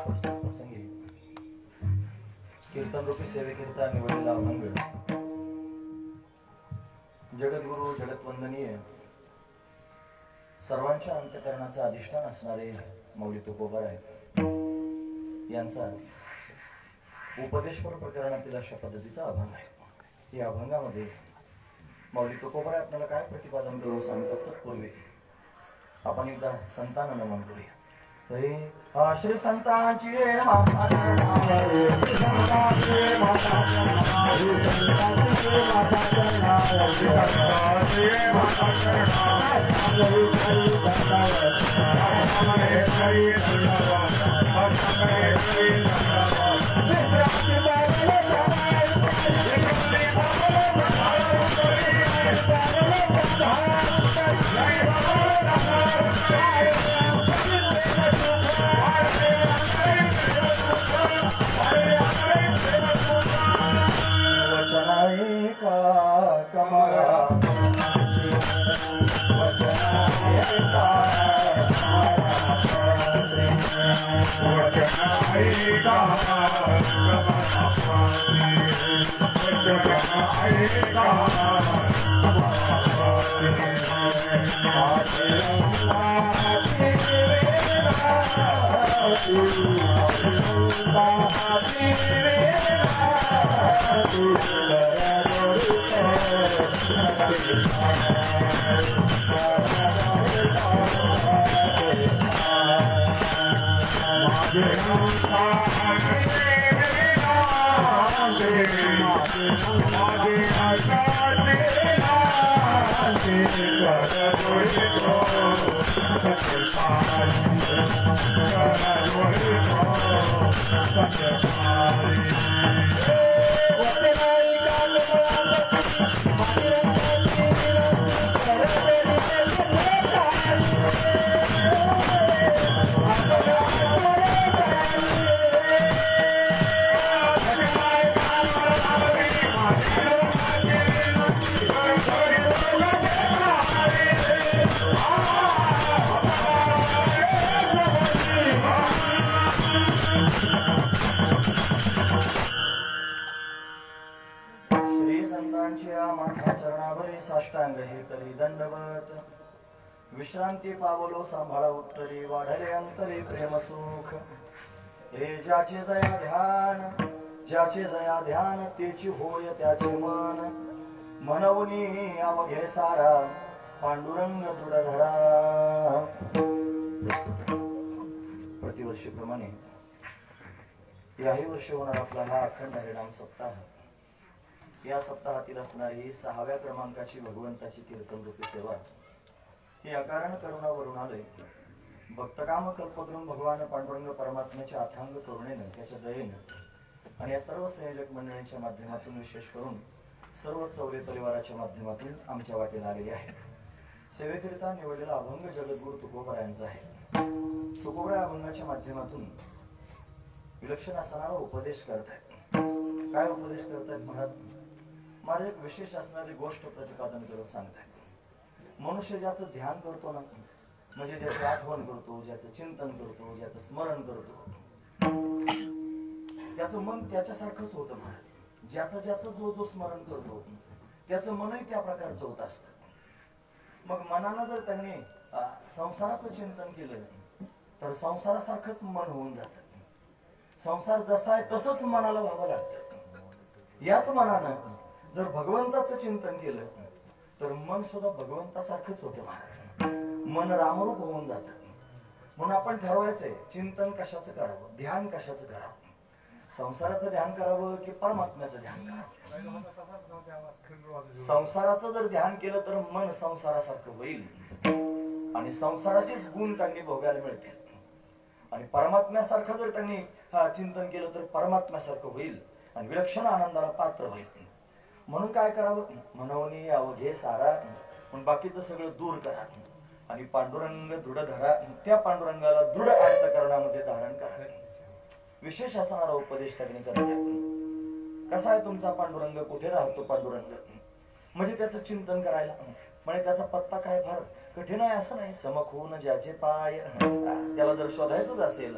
पुस्तक प्रसंगी कीर्तन रूपी सेवेकरिता निवडलेला अभंग जगद्गुरु जगतवंदनीय सर्वांच्या अंतःकरणाचा अधिष्ठान असणारे मौली तुकोबाराय यांचा उपदेशपर प्रकरणातील अशा पद्धतीचा अभंग आहे। या अभंगामध्ये मौली तुकोबाराय आपल्याला काय प्रतिपादन करून सांगतात तत्पूर्वी आपण एकदा संतांना नमन करूया। श्री संतांची विश्रांती पावलो सांभाळा उत्तरी वाढले अंतरी प्रेम सुख हे ज्याचे जया ध्यान तेची होय त्याचे मन मनवनी अवघे सारा पांडुरंग दृढधरा। प्रतिवर्षीप्रमाणे याही वर्षी होणार आपला हा अखंड हरिनाम सप्ताह। या सप्ताहातील असणारी 6व्या क्रमांकाची भगवंताची कीर्तन रूपी सेवा हे अकारण करुणावरून आले। भक्तकाम कल्पद्रुम भगवान पांडुरंग परमात्म्याच्या अथांग करुणेनं त्याच्या दयेनं आणि या सर्व संयोजक मंडळींच्या माध्यमातून विशेष करून सर्व चौरे परिवाराच्या माध्यमातून आमच्या वाटेला आलेले आहे। सेवेकरिता निवडलेला अभंग जगद्गुरु तुकोबा यांचा आहे। तुकोबा अभंगाच्या माध्यमातून विलक्षण असणारा उपदेश करतायत। काय उपदेश करतायत महाराज एक विशेष असणारी गोष्ट प्रतिपादन करून सांगतायत। मनुष्य ज्याचं ध्यान करतो ना म्हणजे ज्याचं आठवण करतो, ज्याचं चिंतन करतो, ज्याचं स्मरण करतो त्याचं मन त्याच्यासारखंच होतं महाराज। ज्याचं जो स्मरण करतो त्याचं मनही त्या प्रकारचं होत असतं। मग मनानं जर त्यांनी संसाराचं चिंतन केलं तर संसारासारखंच मन होऊन जातं। संसार जसा आहे तसंच मनाला व्हावं लागतं। याच मनानं जर भगवंताचं चिंतन केलं तर मन सुद्धा भगवंतासारखंच होतं महाराज। मन रामरूप होऊन जातं। म्हणून आपण ठरवायचंय चिंतन कशाचं करावं, ध्यान कशाचं करावं, संसाराचं ध्यान करावं की परमात्म्याचं ध्यान करावं। संसाराचं जर ध्यान केलं तर मन संसारासारखं होईल आणि संसाराचेच गुण त्यांनी भोगायला मिळतील आणि परमात्म्यासारखं जर त्यांनी चिंतन केलं तर परमात्म्यासारखं होईल आणि विलक्षण आनंदाला पात्र होईल। म्हणून काय करावं, मनवनी अवघे सारा पण बाकीचं सगळं दूर करा आणि पांडुरंग दृढ धरा। त्या पांडुरंगाला दृढ अंतःकरणामध्ये धारण करा। विशेष असणारा उपदेश त्यांनी करतात। कसा आहे तुमचा पांडुरंग, कुठे राहतो पांडुरंग म्हणजे त्याचं चिंतन करायला म्हणजे त्याचा पत्ता काय फार कठीण आहे असं नाही। समख होऊन ज्याचे पाय त्याला जर शोधायचंच असेल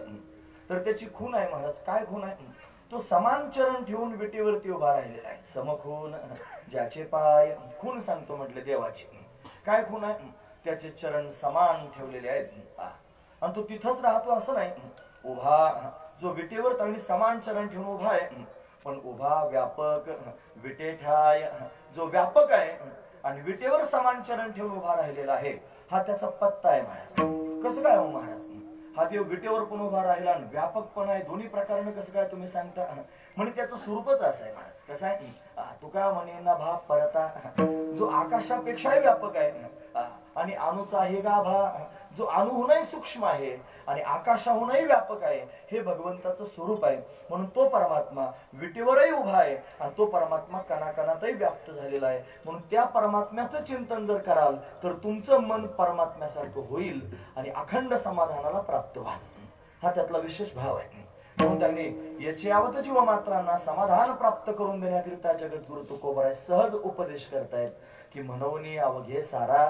तर त्याची खून आहे महाराज. काय खून आहे? तो समान चरण ठेवून विटेवरती उभा राहिलेला आहे. समखून ज्याचे पाय, खून सांगतो म्हटले देवाची. काय खून आहे? त्याचे चरण समान ठेवलेले आहेत आणि तो तिथंच राहतो असं नाही. उभा जो विटेवर त्यांनी समान चरण ठेवून उभा आहे, पण उभा व्यापक विटेठाय जो व्यापक आहे आणि विटेवर समान चरण ठेवून उभा राहिलेला आहे, हा त्याचा पत्ता आहे महाराज. कसं काय हो महाराज? हा देव विटेवर पण उभा राहिला आणि व्यापक पण आहे, दोन्ही प्रकाराने कसं काय तुम्ही सांगता? म्हणजे त्याचं स्वरूपच असं आहे महाराज. कसं आहे? तुका म्हणे ना भा परता, जो आकाशापेक्षाही व्यापक आहे आणि अणुचा हे गाभा जो अणुहूनही सूक्ष्म आहे आणि आकाशाहूनही व्यापक आहे, हे भगवंताचं स्वरूप आहे. म्हणून तो परमात्मा विटेवरही उभा आहे आणि तो परमात्मा कणाकणातही व्याप्त झालेला आहे. म्हणून त्या परमात्म्याचं चिंतन जर कराल तर तुमचं मन परमात्म्यासारखं होईल आणि अखंड समाधानाला प्राप्त व्हाल. हा त्यातला विशेष भाव आहे. म्हणून त्यांनी याची यावत जीवमात्रांना समाधान प्राप्त करून देण्याकरिता जगद्गुरु तुकोबराय सहज उपदेश करतायत की म्हणून अवघे सारा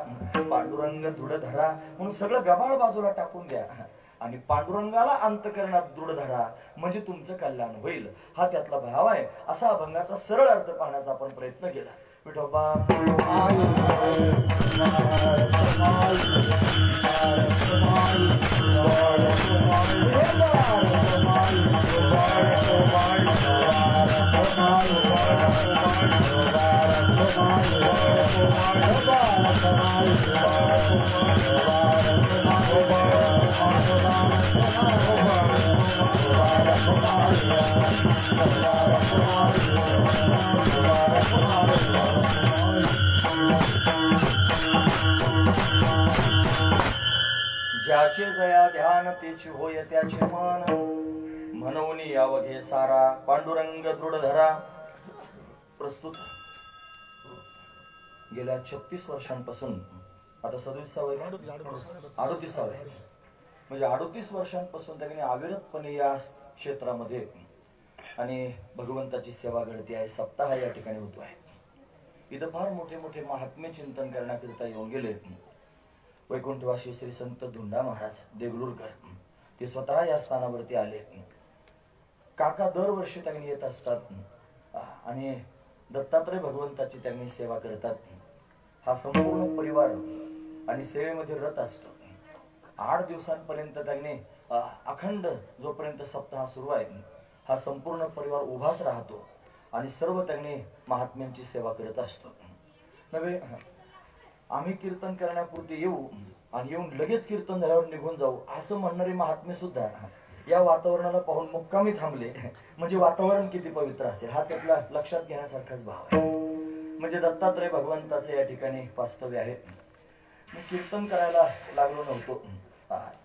पांडुरंग दृढ धरा. म्हणून सगळं गबाळ बाजूला टाकून द्या आणि पांडुरंगाला अंतकरणात दृढ धरा, म्हणजे तुमचं कल्याण होईल. हा त्यातला भाव आहे. असा अभंगाचा सरळ अर्थ पाहण्याचा आपण प्रयत्न केला. विठोबा ज्याचे जया ध्यान तेची होय त्याचे मन, म्हणून अवघे सारा पांडुरंग दृढ धरा. प्रस्तुत गेल्या 36 वर्षांपासून, आता 37 38 म्हणजे 38 वर्षांपासून त्यांनी अविरतपणे या क्षेत्रामध्ये आणि भगवंताची सेवा घडते आहे. सप्ताह या ठिकाणी होतो आहे. इथं फार मोठे मोठे महात्म्य चिंतन करण्याकरिता येऊन गेले वैकुंठवासी श्री संत धुंडा महाराज देगलूरकर. ते स्वतः या स्थानावरती आले. काका दरवर्षी त्यांनी येत असतात आणि दत्तात्रय भगवंताची त्यांनी सेवा करतात. हा संपूर्ण परिवार आणि सेवेमध्ये रत असतो. 8 दिवसांपर्यंत त्यांनी अखंड जोपर्यंत सप्ताह सुरू आहे हा संपूर्ण परिवार उभाच राहतो आणि सर्व त्यांनी महात्म्यांची सेवा करत असतो. नव्हे आम्ही कीर्तन करण्यापुरते येऊ आणि येऊन लगेच कीर्तन झाल्यावर निघून जाऊ असं म्हणणारे महात्मे सुद्धा या वातावरणाला पाहून मुक्कामी थांबले. म्हणजे वातावरण किती पवित्र असेल हा त्यातला लक्षात घेण्यासारखाच भाव आहे. म्हणजे दत्तात्रय भगवंताचे या ठिकाणी वास्तव्य आहे. मी कीर्तन करायला लागलो नव्हतो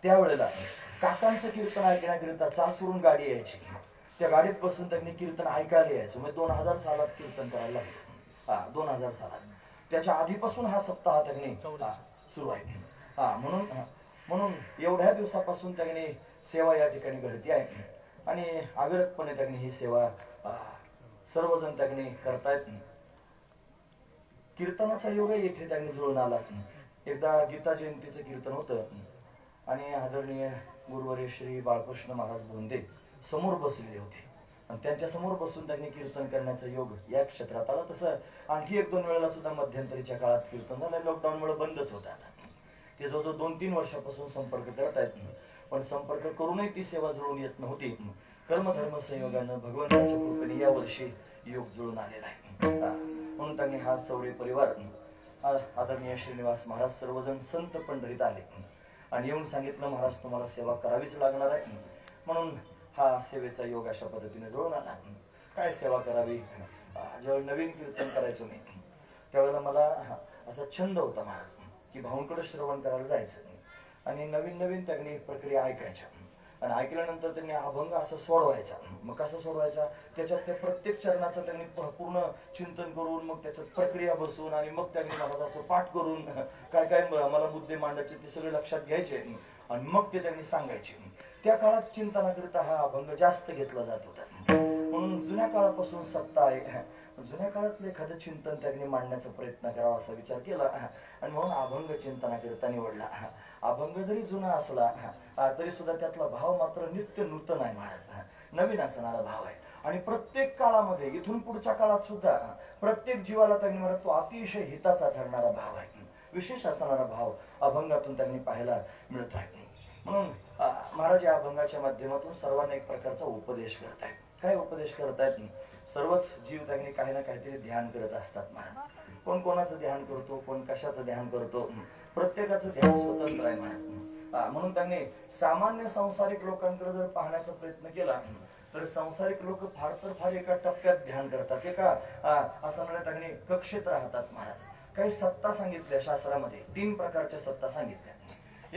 त्यावेळेला काकांचं कीर्तन ऐकण्याकरिता चासवरून गाडी यायची. त्या गाडीत बसून त्यांनी कीर्तन ऐकायला यायचो. म्हणजे 2000 सालात कीर्तन करायला लागलो. 2000 सालात. त्याच्या आधीपासून हा सप्ताह त्यांनी सुरू आहे. म्हणून एवढ्या दिवसापासून त्यांनी सेवा या ठिकाणी घडती आहे आणि अविरतपणे त्यांनी ही सेवा सर्वजण त्यांनी करतायत. कीर्तनाचा योग येथे त्यांनी जुळून आला. एकदा गीता जयंतीचं कीर्तन होतं आणि आदरणीय गुरुवर्य श्री बाळकृष्ण महाराज बोंदे समोर बसलेले होते आणि त्यांच्या समोर बसून त्यांनी कीर्तन करण्याचा योग या क्षेत्रात आला. तसं आणखी 1-2 वेळेला सुद्धा मध्यंतरीच्या काळात कीर्तन झालं. लॉकडाऊन मुळे बंदच होत. आता ते जवळजवळ 2-3 वर्षापासून संपर्क करत आहेत, पण संपर्क करूनही ती सेवा जुळून येत नव्हती. कर्मधर्म संयोगानं भगवंताच्या कृपेने या वर्षी योग जुळून आलेला आहे. म्हणून त्यांनी हा चौरे परिवार आदरणीय श्रीनिवास महाराज सर्वजण संत पंढरीत आले आणि येऊन सांगितलं महाराज तुम्हाला सेवा करावीच लागणार आहे. म्हणून हा सेवेचा योग अशा पद्धतीने जुळून आला. काय सेवा करावी? ज्यावेळी नवीन कीर्तन करायचो मी त्यावेळेला मला असा छंद होता महाराज की भाऊंकडे श्रवण करायला जायचं आणि नवीन नवीन त्यांनी प्रक्रिया ऐकायच्या आणि ऐकल्यानंतर त्यांनी अभंग असं सोडवायचा. मग कसं सोडवायचा? त्याच्यात त्या प्रत्येक चरणाचं त्यांनी पूर्ण चिंतन करून मग त्याच्यात प्रक्रिया बसून आणि मग त्यांनी मला असं पाठ करून काय काय मला मुद्दे मांडायचे ते सगळे लक्षात घ्यायचे आणि मग ते त्यांनी सांगायचे. त्या काळात चिंतनाकरिता हा अभंग जास्त घेतला जात होता. म्हणून जुन्या काळापासून सत्ता आहे जुन्या काळातलं एखादं चिंतन त्यांनी मांडण्याचा प्रयत्न करावा असा विचार केला आणि म्हणून अभंग चिंतनाकरिता निवडला. अभंग जरी जुना असला तरी सुद्धा त्यातला भाव मात्र नित्य नूतन आहे महाराज, नवीन असणारा भाव आहे. आणि प्रत्येक काळामध्ये इथून पुढच्या काळात सुद्धा प्रत्येक जीवाला त्यांनी म्हणत तो अतिशय हिताचा ठरणारा भाव आहे, विशेष असणारा भाव अभंगातून त्यांनी पाहायला मिळत आहे. म्हणून महाराज या अभंगाच्या माध्यमातून सर्वांना एक प्रकारचा उपदेश करतायत. काय उपदेश करतायत? सर्वच जीव त्यांनी काही ना काहीतरी ध्यान करत असतात महाराज. कोण कोणाचं ध्यान करतो, कोण कशाचं ध्यान करतो, प्रत्येकाचं ध्यान स्वतंत्र आहे महाराज. म्हणून त्यांनी सामान्य संसारिक लोकांकडे जर पाहण्याचा प्रयत्न केला तर संसारिक लोक फार तर फार एका टप्प्यात ध्यान करतात, एका असं म्हणत त्यांनी कक्षेत राहतात महाराज. काही सत्ता सांगितल्या शास्त्रामध्ये, 3 प्रकारच्या सत्ता सांगितल्या.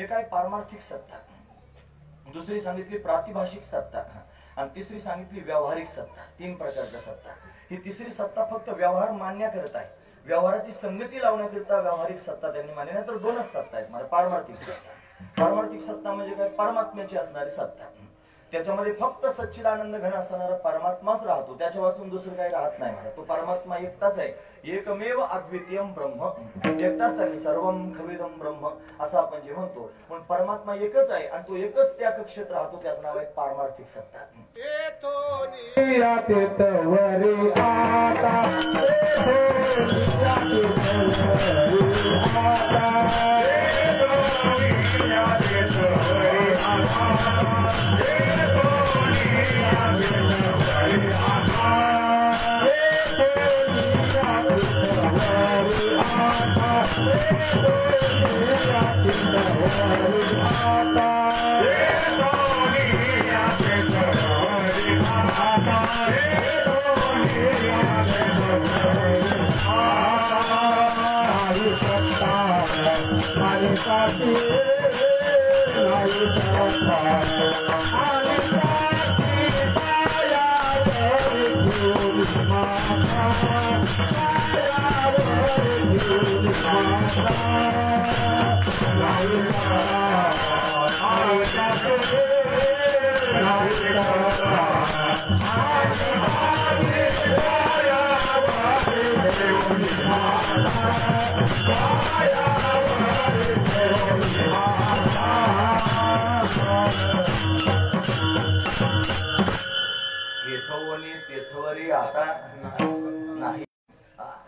एक आहे पारमार्थिक सत्ता, दुसरी सांगितली प्रातिभाषिक सत्ता आणि तिसरी सांगितली व्यावहारिक सत्ता. 3 प्रकारच्या सत्ता. ही तिसरी सत्ता फक्त व्यवहार मान्य करत आहे, व्यवहाराची संगती लावण्याकरिता व्यावहारिक सत्ता त्यांनी मानली. नाही तर 2च सत्ता आहेत मला. पारमार्थिक सत्ता, पारमार्थिक सत्ता म्हणजे काय? परमात्म्याची असणारी सत्ता. त्याच्यामध्ये फक्त सच्चिदानंद घन असणारा परमात्माच राहतो, त्याच्या वाचून दुसरं काही राहत नाही मला. तो परमात्मा एकटाच आहे, एकमेव अद्वितीयम ब्रह्म, एकटाच आहे. सर्वम खविदम ब्रह्म असं आपण जे म्हणतो, पण परमात्मा एकच आहे आणि तो एकच त्या कक्षेत राहतो, त्याचं नाव आहे पारमार्थिक सत्ता.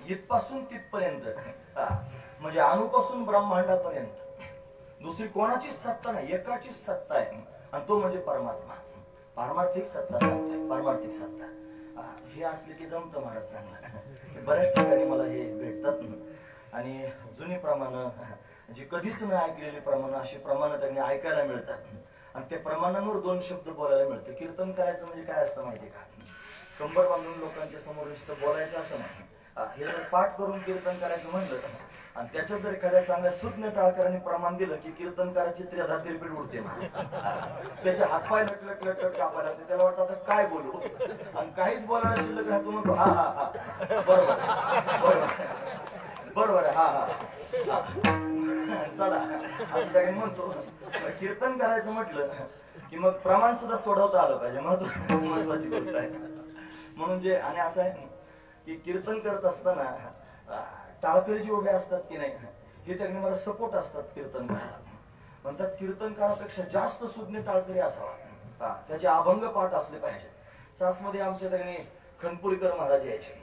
इथपासून तिथपर्यंत म्हणजे अणुपासून ब्रह्मांडापर्यंत दुसरी कोणाचीच सत्ता नाही, एकाचीच सत्ता आहे आणि तो म्हणजे परमात्मा. पारमार्थिक सत्ता सांगताय, पारमार्थिक सत्ता हे असले की जमतं महाराज चांगलं. बऱ्याच ठिकाणी मला हे भेटतात आणि जुनी प्रमाण जी कधीच न ऐकलेली प्रमाण, अशी प्रमाण त्यांनी ऐकायला मिळतात आणि त्या प्रमाणांवर 2 शब्द बोलायला मिळतं. कीर्तन करायचं म्हणजे काय असतं माहितीये का? कंबर बांधून लोकांच्या समोर नुसतं बोलायचं असं नाही. हे जर पाठ करून कीर्तन करायचं म्हणलं आणि त्याच्यात जर एखाद्या चांगल्या सुज्ञ टाळकरांनी प्रमाण दिलं की कीर्तनकाराची 3000 रिपीट उडते, त्याचे हातपाय लटलट लटलट कापायला लागते. त्याला वाटतं आता काय बोलू आणि काहीच बोलायला शिल्लक राहतो. म्हणतो हा हा हा बरोबर बरोबर बरोबर हा हा चला असं काही म्हणतो. कीर्तन करायचं म्हटलं की मग प्रमाण सुद्धा सोडवता आलं पाहिजे, महत्वाची गोष्ट आहे. म्हणून जे आणि असं आहे की कीर्तन करत असताना टाळकरी जे उभे असतात की नाही, हे त्यांनी मला सपोर्ट असतात कीर्तन करायला. म्हणतात कीर्तनकारापेक्षा जास्त सुज्ञ टाळकरी असावा, त्याचे अभंग पाठ असले पाहिजे. सासमध्ये आमच्या त्यांनी खणपुरीकर महाराज यायचे.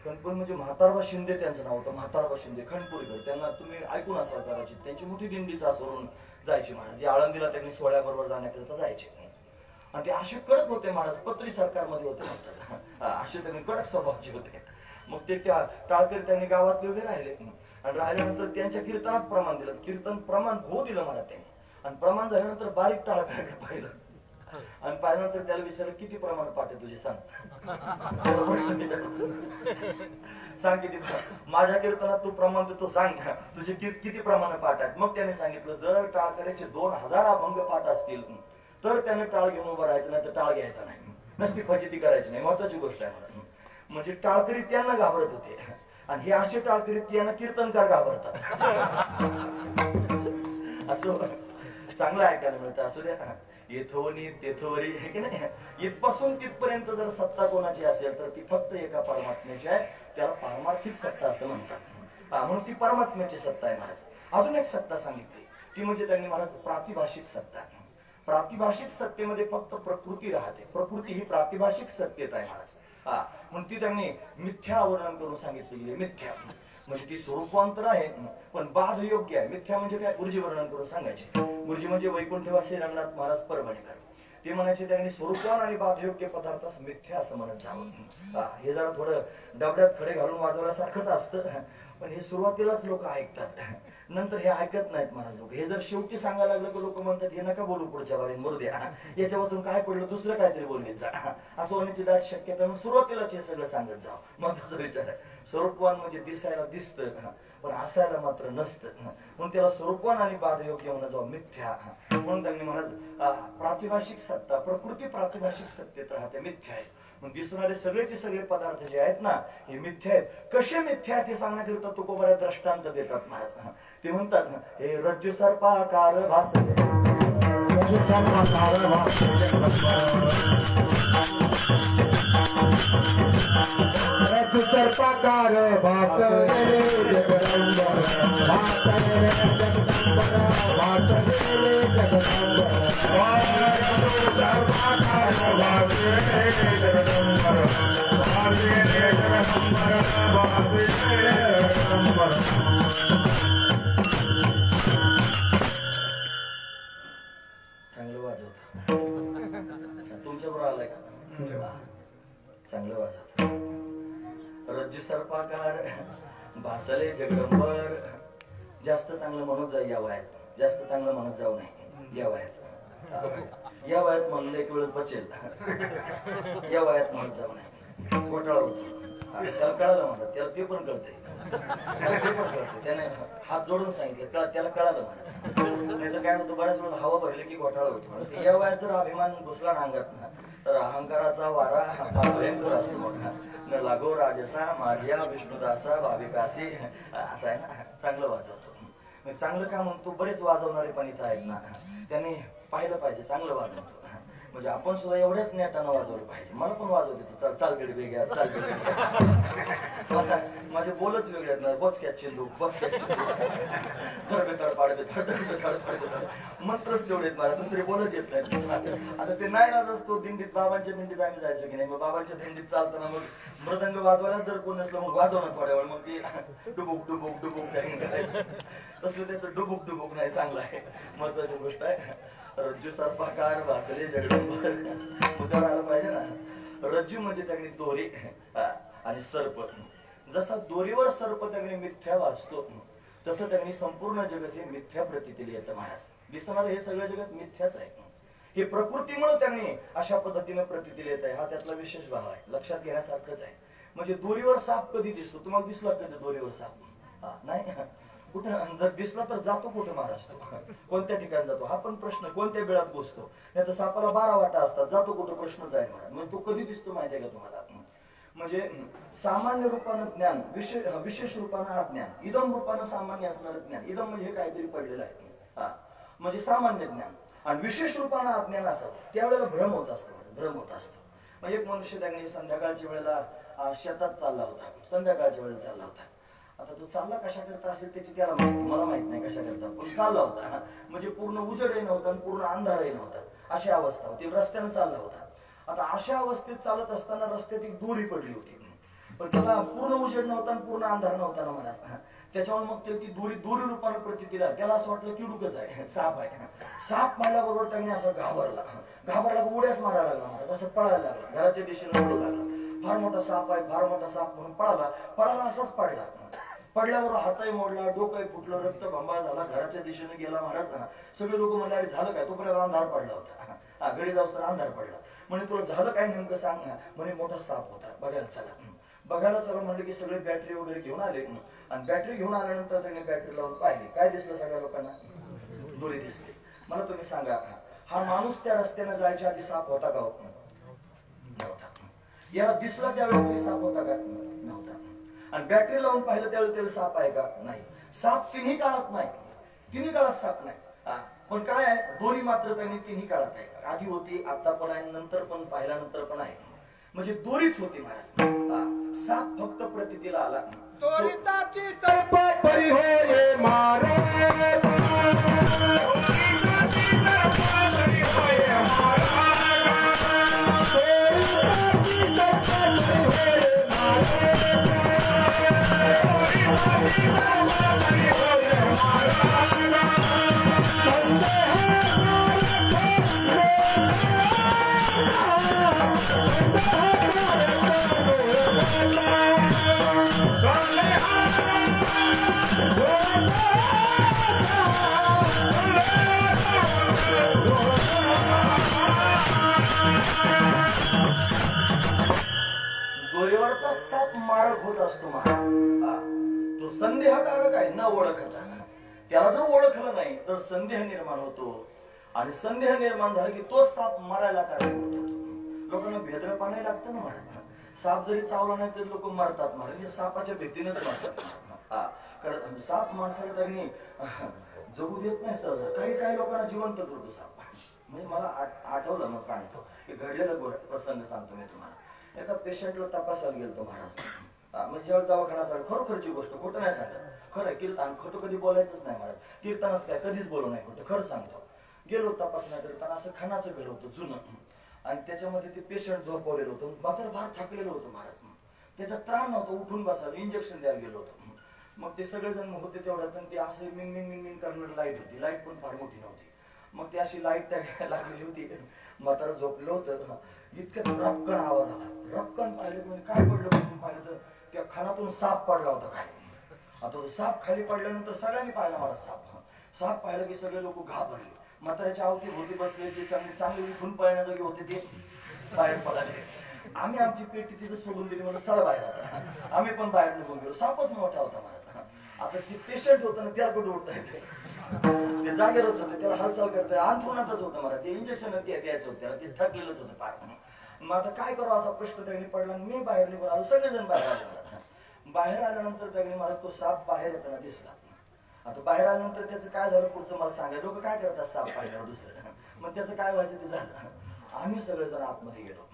खणपूर म्हणजे म्हातारबा शिंदे त्यांचं नाव होतं, म्हातारबा शिंदे खणपुरीकर. त्यांना तुम्ही ऐकून असाल कदाचित. त्यांची मोठी दिंडी सासवरून जायची महाराज. जे आळंदीला त्यांनी सोहळ्याबरोबर जाण्याकरिता जायचे आणि ते असे कडक होते महाराज, पत्री सरकारमध्ये होते म्हणतात, असे त्यांनी कडक स्वभावाचे होते. मग ते त्या टाळकरी त्यांनी गावातले उभे राहिले आणि राहिल्यानंतर त्यांच्या कीर्तनात प्रमाण दिलं. कीर्तन प्रमाण हो दिलं मला त्यांनी आणि प्रमाण झाल्यानंतर बारीक टाळकऱ्याकडे पाहिलं आणि पाहिल्यानंतर त्याला विचारलं किती प्रमाण पाठ आहे तुझे सांग. सांग किती. माझ्या कीर्तनात तू प्रमाण देतो सांग, तुझे किती प्रमाण पाठ आहेत. मग त्याने सांगितलं जर टाळकऱ्याचे 2000 अभंग पाठ असतील तर त्याने टाळ घेऊन उभं राहायचं, नाही तर टाळ घ्यायचा नाही, नसती फजिती करायची नाही. महत्वाची गोष्ट आहे. म्हणजे टाळकरी त्यांना घाबरत होते आणि हे असे टाळकरी त्यांना कीर्तनकार घाबरतात. असं चांगलं ऐकायला मिळतं. असू द्या. येथोनी तेथोवरी आहे की नाही, इथपासून तिथपर्यंत जर सत्ता कोणाची असेल तर ती फक्त एका परमात्म्याची आहे. त्याला पारमार्थिक सत्ता असं म्हणतात. म्हणून ती परमात्म्याची सत्ता आहे महाराज. अजून एक सत्ता सांगितली ती म्हणजे त्यांनी महाराज प्रातिभाषिक सत्ता. प्रातिभाषिक सत्तेमध्ये फक्त प्रकृती राहते. प्रकृती ही प्रातिभाषिक सत्तेत आहे महाराज. म्हणून ती त्यांनी मिथ्या वर्णन करून सांगितलेली. मिथ्या म्हणजे ती स्वरूपांतर आहे पण बाध योग्य आहे. मिथ्या म्हणजे काय, गुरुजी वर्णन करून सांगायचे. गुरुजी म्हणजे वैकुंठवासी रंगनाथ महाराज परभणीकर. ते म्हणायचे त्यांनी स्वरूपवान आणि बाध योग्य पदार्थास मिथ्या असं म्हणत जावं. हे जरा थोडं डबड्यात खडे घालून वाजवल्यासारखंच असतं, पण हे सुरुवातीलाच लोक ऐकतात, नंतर हे ऐकत नाहीत महाराज लोक. हे जर शेवटी सांगायला लागलं की लोक म्हणतात हे नका बोलू पुढच्या बारीत, मरू द्या, याच्यापासून काय पडलं दुसरं काहीतरी बोलले जा असं होण्याची दाट शक्यता. सुरुवातीलाच हे सगळं सांगत जावं. महत्वाचा विचार आहे. स्वरूपवान म्हणजे दिसायला दिसतं पण असायला मात्र नसतं, म्हणून त्याला स्वरूपवान आणि बाध योग्य म्हणून जावं मिथ्या. म्हणून त्यांनी महाराज प्रातिभाषिक सत्ता, प्रकृती प्रातिभाषिक सत्तेत राहते, मिथ्या आहे. मग दिसणारे सगळेचे सगळे पदार्थ जे आहेत ना हे मिथ्या आहेत. कसे मिथ्या आहेत हे सांगण्याकरिता तुकोबऱ्या दृष्टांत देतात महाराज. ते म्हणतात ना, हे रज्जू सर्पाकार भासले, रज्जू सर्पाकार भासले, रज्जू सर्पाकार भासले जगदंबर, भासले जगदंबर, भासले जगदंबर, रज्जू सर्पाकार भासले जगदंबर, भासले जगदंबर, भासले जगदंबर. चांगलं वाजवत. तुमच्या बरोबर आलाय का? चांगलं वाजवत. रज्जू सर्पाकार भासले जगदंबर. जास्त चांगलं म्हणत जाऊ या वयात, जास्त चांगलं म्हणत जाऊ नाही या वयात. या वयात म्हणलं एक वेळ बचेल, या वयात म्हणत जाऊ नाही, घोटाळा होतो. त्याला कळालं म्हणतात, त्याला ते पण कळतंय, त्याने हात जोडून सांगितलं, त्याला कळालं म्हणा. नाही तर काय होतं, बऱ्याच वेळा हवा भरली की घोटाळा होतो. या वयात जर अभिमान घुसला ना अंगात ना तर अहंकाराचा वारा भयंकर असतो मोठा. न लागो राजसा माझ्या विष्णुदासा भाविकासी असं आहे ना. चांगलं वाजवतो. चांगलं का म्हणतो, बरेच वाजवणारे पण इथं आहेत ना, त्यांनी पाहिलं पाहिजे चांगलं वाजवतो. म्हणजे आपण सुद्धा एवढ्याच नेटानं वाजवलं पाहिजे. मला पण वाजवते चालकडे वेगळ्या, चालकडे माझे बोलच वेगळे आहेत ना. बचक्यात चेंडू, बचक्यात चेंडू, थडबेथड पाडते, थडबेथड पाडते, मंत्रच तेवढे आहेत मला, दुसरे बोलच येत नाहीत. आता ते नाही राज असतो दिंडीत, बाबांच्या दिंडीत आम्ही जायचो की नाही. मग बाबांच्या दिंडीत चालताना मग मृदंग वाजवायला जर कोण नसलं मग वाजवणं थोड्या वेळ, मग ते डुबुक डुबुक डुबुक करायचं. तसलं त्याचं डुबुक डुबुक नाही, चांगलं आहे, महत्वाची गोष्ट आहे. रज्जू सर्पाकार भासले जगदंबर. मुद्द्यावर आलं पाहिजे ना. रज्जू म्हणजे त्यांनी दोरी आणि सर्प. जसा दोरीवर सर्प त्यांनी मिथ्या वाचतो तसं त्यांनी संपूर्ण जगत हे मिथ्या प्रतीतील येतं महाराज. दिसणार हे सगळं जगत मिथ्याच आहे. हे प्रकृतीमुळे त्यांनी अशा पद्धतीने प्रतीतील येत आहे. हा त्यातला विशेष भाव आहे, लक्षात घेण्यासारखंच आहे. म्हणजे दोरीवर साप कधी दिसतो, तुम्हाला दिसला कधी दोरीवर साप? नाही. कुठं जर दिसला तर जातो कुठे महाराज तो, कोणत्या ठिकाणी जातो हा पण प्रश्न. कोणत्या वेळात घुसतो, नाही तर सापाला 12 वाटा असतात, जातो कुठं प्रश्न जाईल महाराज. म्हणजे तो कधी दिसतो माहिती आहे का तुम्हाला? म्हणजे सामान्य रूपानं ज्ञान, विशेष रूपानं अज्ञान, इदम रूपानं सामान्य असणारं ज्ञान. इदम म्हणजे काहीतरी पडलेलं आहे, म्हणजे सामान्य ज्ञान, आणि विशेष रूपानं अज्ञान असावं त्यावेळेला भ्रम होत असतो, भ्रम होत असतो. मग एक मनुष्य त्यांनी संध्याकाळच्या वेळेला शेतात चालला होता, संध्याकाळच्या वेळेला चालला होता. आता तो चालला कशा करता असेल त्याची त्याला माहिती, मला माहित नाही कशा करता, पण चालला होता. म्हणजे पूर्ण उजेडही नव्हता आणि पूर्ण अंधारही नव्हता, अशी अवस्था होती. रस्त्यानं चालला होता. आता अशा अवस्थेत चालत असताना रस्त्यात एक दोरी पडली होती, पण त्याला पूर्ण उजेड नव्हता आणि पूर्ण अंधार नव्हता ना महाराज. त्याच्यावर मग ती दोरी रूपानं प्रतीला त्याला असं वाटलं की डुकच आहे, साप आहे. साप म्हणल्याबरोबर त्यांनी असं घाबरला उड्याच मारायला लागला महाराज, असं पळायला लागला, घराच्या दिशेने पळू लागला. फार मोठा साप आहे, फार मोठा साप म्हणून पळाला असाच पडला. पडल्यावर हातही मोडला, डोकंही फुटलं, रक्त भंबाळ झाला, घराच्या दिशेने गेला महाराज. सगळे लोक म्हणले अरे झालं काय? तोपर्यंत अंधार पडला होता, घरी जाऊस तर अंधार पडला. म्हणजे तुला झालं काय नेमकं सांग ना. म्हणे मोठा साप होता, बघायला चला म्हणलं की सगळे बॅटरी वगैरे घेऊन आले. आणि बॅटरी घेऊन आल्यानंतर त्यांनी बॅटरी लावून पाहिली. काय दिसलं सगळ्या लोकांना? दोरी दिसली. मला तुम्ही सांगा, हा माणूस त्या रस्त्याने जायच्या आधी साप होता का? नव्हता. याला दिसला त्यावेळेस साप होता का? नव्हता. आणि बॅटरी लावून पाहिलं त्यावेळेस साप आहे का? नाही. साप तिन्ही काळात नाही, तिन्ही काळात साप नाही. पण काय आहे, दोरी मात्र त्यांनी तिन्ही काळात आहे. आधी होती, आता पण आहे, नंतर पण, पाहिल्यानंतर पण आहे. म्हणजे दोरीच होती महाराज. साप फक्त प्रतीला आला. दोरीताची सर्प परी होय मारे, दोरीवरचा साप मारक होत असतो महाराज. तो संदेहकारक आहे न ओळखता. त्याला जर ओळखलं नाही तर संदेह निर्माण होतो, आणि संदेह निर्माण झाला की तो साप मारायला कारणीभूत होतो. लोकांना भेद्रपणाही लागतं ना महाराज. साप जरी चावला नाही तरी लोक मरतात महाराज, सापाच्या भीतीनेच मरतात. कारण साप माणसाला त्यांनी जगू देत नाही सहज. काही लोकांना जिवंत करतो साप. म्हणजे मला आठवलं, मग सांगतो की घडलेला प्रसंग सांगतो मी तुम्हाला. एका पेशंटला तपासायला गेलतो महाराज. म्हणजे जेव्हा दवाखाना चालू, खरोखरची गोष्ट, खोटं नाही सांगत, खरं कीर्तन, खोटं कधी बोलायचंच नाही महाराज. कीर्तनात काय कधीच बोलू नाही खोटं, खरं सांगतो. गेलो तपासण्याकरता. असं खानाचं घर होतं जुनं, आणि त्याच्यामध्ये ते पेशंट झोपवलेलं होतं. मात्र फार थकलेलं होतं महाराज. त्याचा त्राण नव्हतं, उठून बसायला, इंजेक्शन द्यायला गेलो होतो. मग ते सगळेजण होते तेवढ्यात, आणि ते असं मिन करणारी लाईट होती. लाईट पण फार मोठी नव्हती. मग ती अशी लाईट त्या लागलेली होती. म्हातारा झोपलं होतं. इतक्यात रपकन आवाज आला. रपकन पाहिलं म्हणजे काय पडलं म्हणून पाहिलं तर त्या खानातून साप पडला होता खाली. आता साप खाली पडल्यानंतर सगळ्यांनी पाहिला मला साप पाहिलं की सगळे लोक घाबरले. म्हाताऱ्याच्या अवती भोवती बसले, जे चांगले इथून पळण्याजोगे होते ते बाहेर पळाले. आम्ही आमची पेटी तिथे सोडून दिली, म्हणून चला बाहेर. आता आम्ही पण बाहेर निघून गेलो. सापच मोठा होता मला. आता ते पेशंट होतं ना, त्याला कुठे उठता येते, ते जागेवरच होते, त्याला हालचाल करता अंथरुणातच होतं मला. ते इंजेक्शन द्यायचं होतं, ते थकलेलंच होतं फार. मग आता काय करू असा प्रश्न त्याने पडला. मी बाहेर निघून आलो, सगळेजण बाहेर आले. बाहेर आल्यानंतर त्याने मला तो साप बाहेर येताना दिसला. आता बाहेर आल्यानंतर त्याचं काय झालं पुढचं मला सांगायला. लोक काय करतात साप पाहिल्यावर दुसरं, मग त्याचं काय व्हायचं ते झालं. आम्ही सगळेजण आतमध्ये गेलो,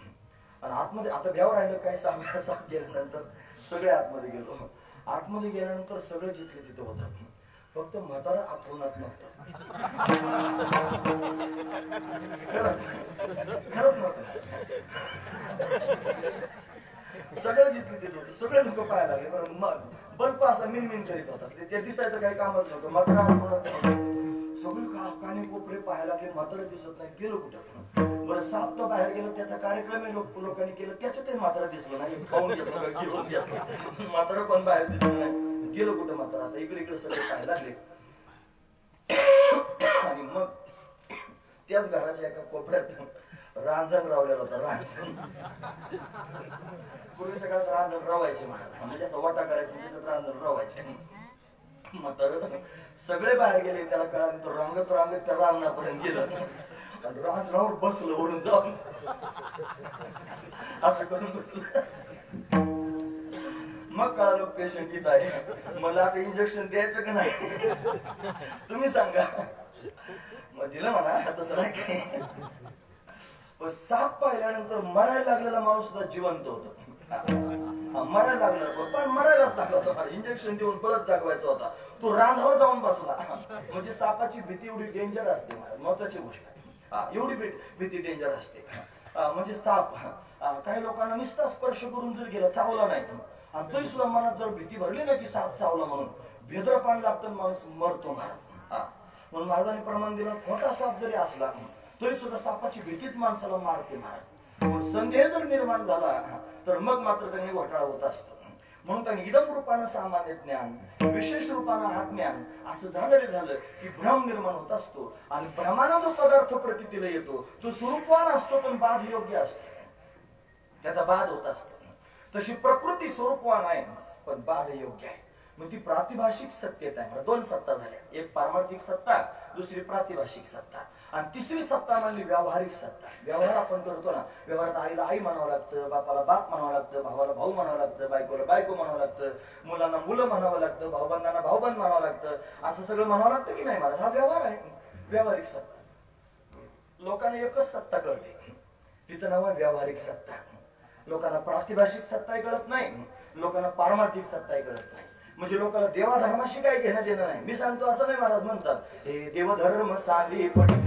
आणि आतमध्ये आता भ्याव राहिलं काय, साप गेल्यानंतर सगळे आतमध्ये गेलो. आतमध्ये गेल्यानंतर सगळे जिथले तिथं होतं, फक्त म्हातारा अंथरुणात नव्हतं. खरंच नव्हतं. सगळं जिथले तिथं होतं. सगळे लोक पाहायला लागले. बरं, मग बल्ब असा मिन करीत होता. ते दिसायचं काही कामच नव्हतं. म्हातारा अंथरुणात नव्हतं. सगळे काने कोपरे पाहायला लागले, म्हातारा दिसत नाही. गेलो कुठं. बरं, साप तर बाहेर गेलो, त्याचा कार्यक्रम लोकांनी केलं, त्याच्यात म्हातारा दिसलं नाही. खाऊन घेतलं, घेऊन घेतलं. म्हातारा पण बाहेर दिसलं नाही. गेलो कुठं म्हातारा. आता इकडे सगळे पाहायला लागले. आणि मग त्याच घराच्या एका कोपऱ्यात रांजण रावलेला होता. रांजण पूर्वीच्या काळात रांजण रवायचे म्हणजे असं वाटा करायचे, त्याच्यात रांजण रवायचे. म्हातारा सगळे बाहेर गेले. त्याला कळालं, तो रांगत त्या रांगणापर्यंत गेलं, आणि रांजणावर बसलं ओढून जाऊन. असं करून बसलं. मग कळालं पेशंट इथं आहे. मला आता इंजेक्शन द्यायचं का नाही तुम्ही सांगा. मग दिलं म्हणा, तसं नाही काय. पण साप पाहिल्यानंतर मरायला लागलेला माणूस सुद्धा जिवंत होतो. मरायला लागला, पण मरायलाच लागला होता. इंजेक्शन देऊन परत जागवायचा होता. तो रांधावर जाऊन बसला. म्हणजे सापाची भीती एवढी डेंजर असते, महत्वाची गोष्ट आहे. एवढी भीती डेंजर असते. म्हणजे साप काही लोकांना नुसता स्पर्श करून जर गेला, चावला नाही, आणि तरी सुद्धा मनात जर भीती भरली ना की साप चावला म्हणून, भेद्र पाणी लागतं, माणूस मरतो महाराज. म्हणून महाराजांनी प्रमाण दिलं, खोटा साप जरी असला तरी सुद्धा सापाची भीतीच माणसाला मारते महाराज. संदेह जर निर्माण झाला तर मग मात्र त्यांनी घोटाळा होत असतो. म्हणून त्यांनी इदम रूपानं सामान्य ज्ञान, विशेष रूपानं आत्म्यान असं झालं की भ्रम निर्माण होत असतो. आणि भ्रमाना जो पदार्थ प्रतीला येतो तो स्वरूपवान असतो, पण बाध योग्य असतो, त्याचा बाध होत असतो. तशी प्रकृती स्वरूपवान आहे, पण बाध योग्य आहे. मग ती प्रातिभाषिक सत्तेत आहे. दोन सत्ता झाल्या, एक पारमार्थिक सत्ता, दुसरी प्रातिभाषिक सत्ता, आणि तिसरी सत्ता म्हणजे व्यावहारिक सत्ता. व्यवहार आपण करतो ना, व्यवहारात आईला आई म्हणावं लागतं, बापाला बाप म्हणावं लागतं, भावाला भाऊ म्हणावं लागतं, बायकोला बायको म्हणावं लागतं, मुलांना मुलं म्हणावं लागतं, भाऊबंधांना भाऊबंद म्हणावं लागतं, असं सगळं म्हणावं लागतं की नाही महाराज. हा व्यवहार आहे. व्यावहारिक सत्ता. लोकांना एकच सत्ता कळते, तिचं नाव आहे व्यावहारिक सत्ता. लोकांना प्रातिभाषिक सत्ताही कळत नाही, लोकांना पारमार्थिक सत्ताही कळत नाही. म्हणजे लोकांना देवाधर्माशी काही घेणं देणं नाही. मी सांगतो असं नाही, महाराज म्हणतात हे देवधर्म सांगी पडले,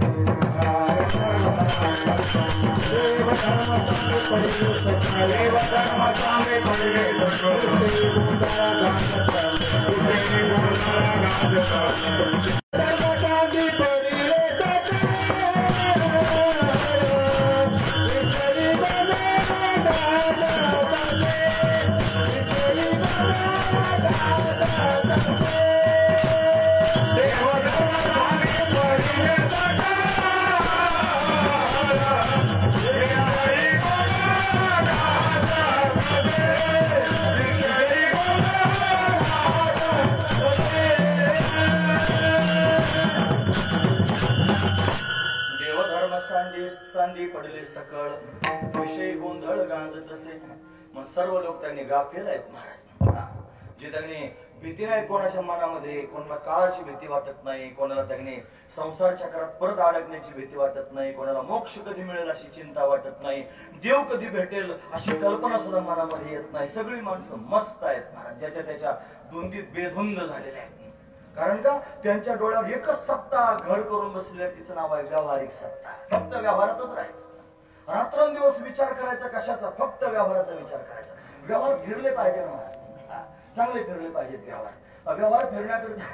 सांदी पडले सकळ, विषय गोंधळ गांजत असे. मग सर्व लोक त्यांनी गाफेल आहेत महाराज. जे त्यांनी भीती नाही कोणाच्या मनामध्ये, कोणाला काळाची भीती वाटत नाही, कोणाला त्यांनी संसार चक्रात परत अडकण्याची भीती वाटत नाही, कोणाला मोक्ष कधी मिळेल अशी चिंता वाटत नाही, देव कधी भेटेल अशी कल्पना सुद्धा मनामध्ये येत नाही. सगळी माणसं मस्त आहेत महाराज, ज्याच्या त्याच्या धुंदीत बेधुंद झालेले आहेत. कारण का त्यांच्या डोळ्यावर एकच सत्ता घर करून बसलेली आहे, तिचं नाव आहे व्यावहारिक सत्ता. फक्त व्यवहारातच राहायचं, रात्रंदिवस विचार करायचा कशाचा, फक्त व्यवहाराचा विचार करायचा. व्यवहार फिरले पाहिजे ना महाराज, चांगले फिरले पाहिजेत व्यवहार. व्यवहार फिरण्याकरिता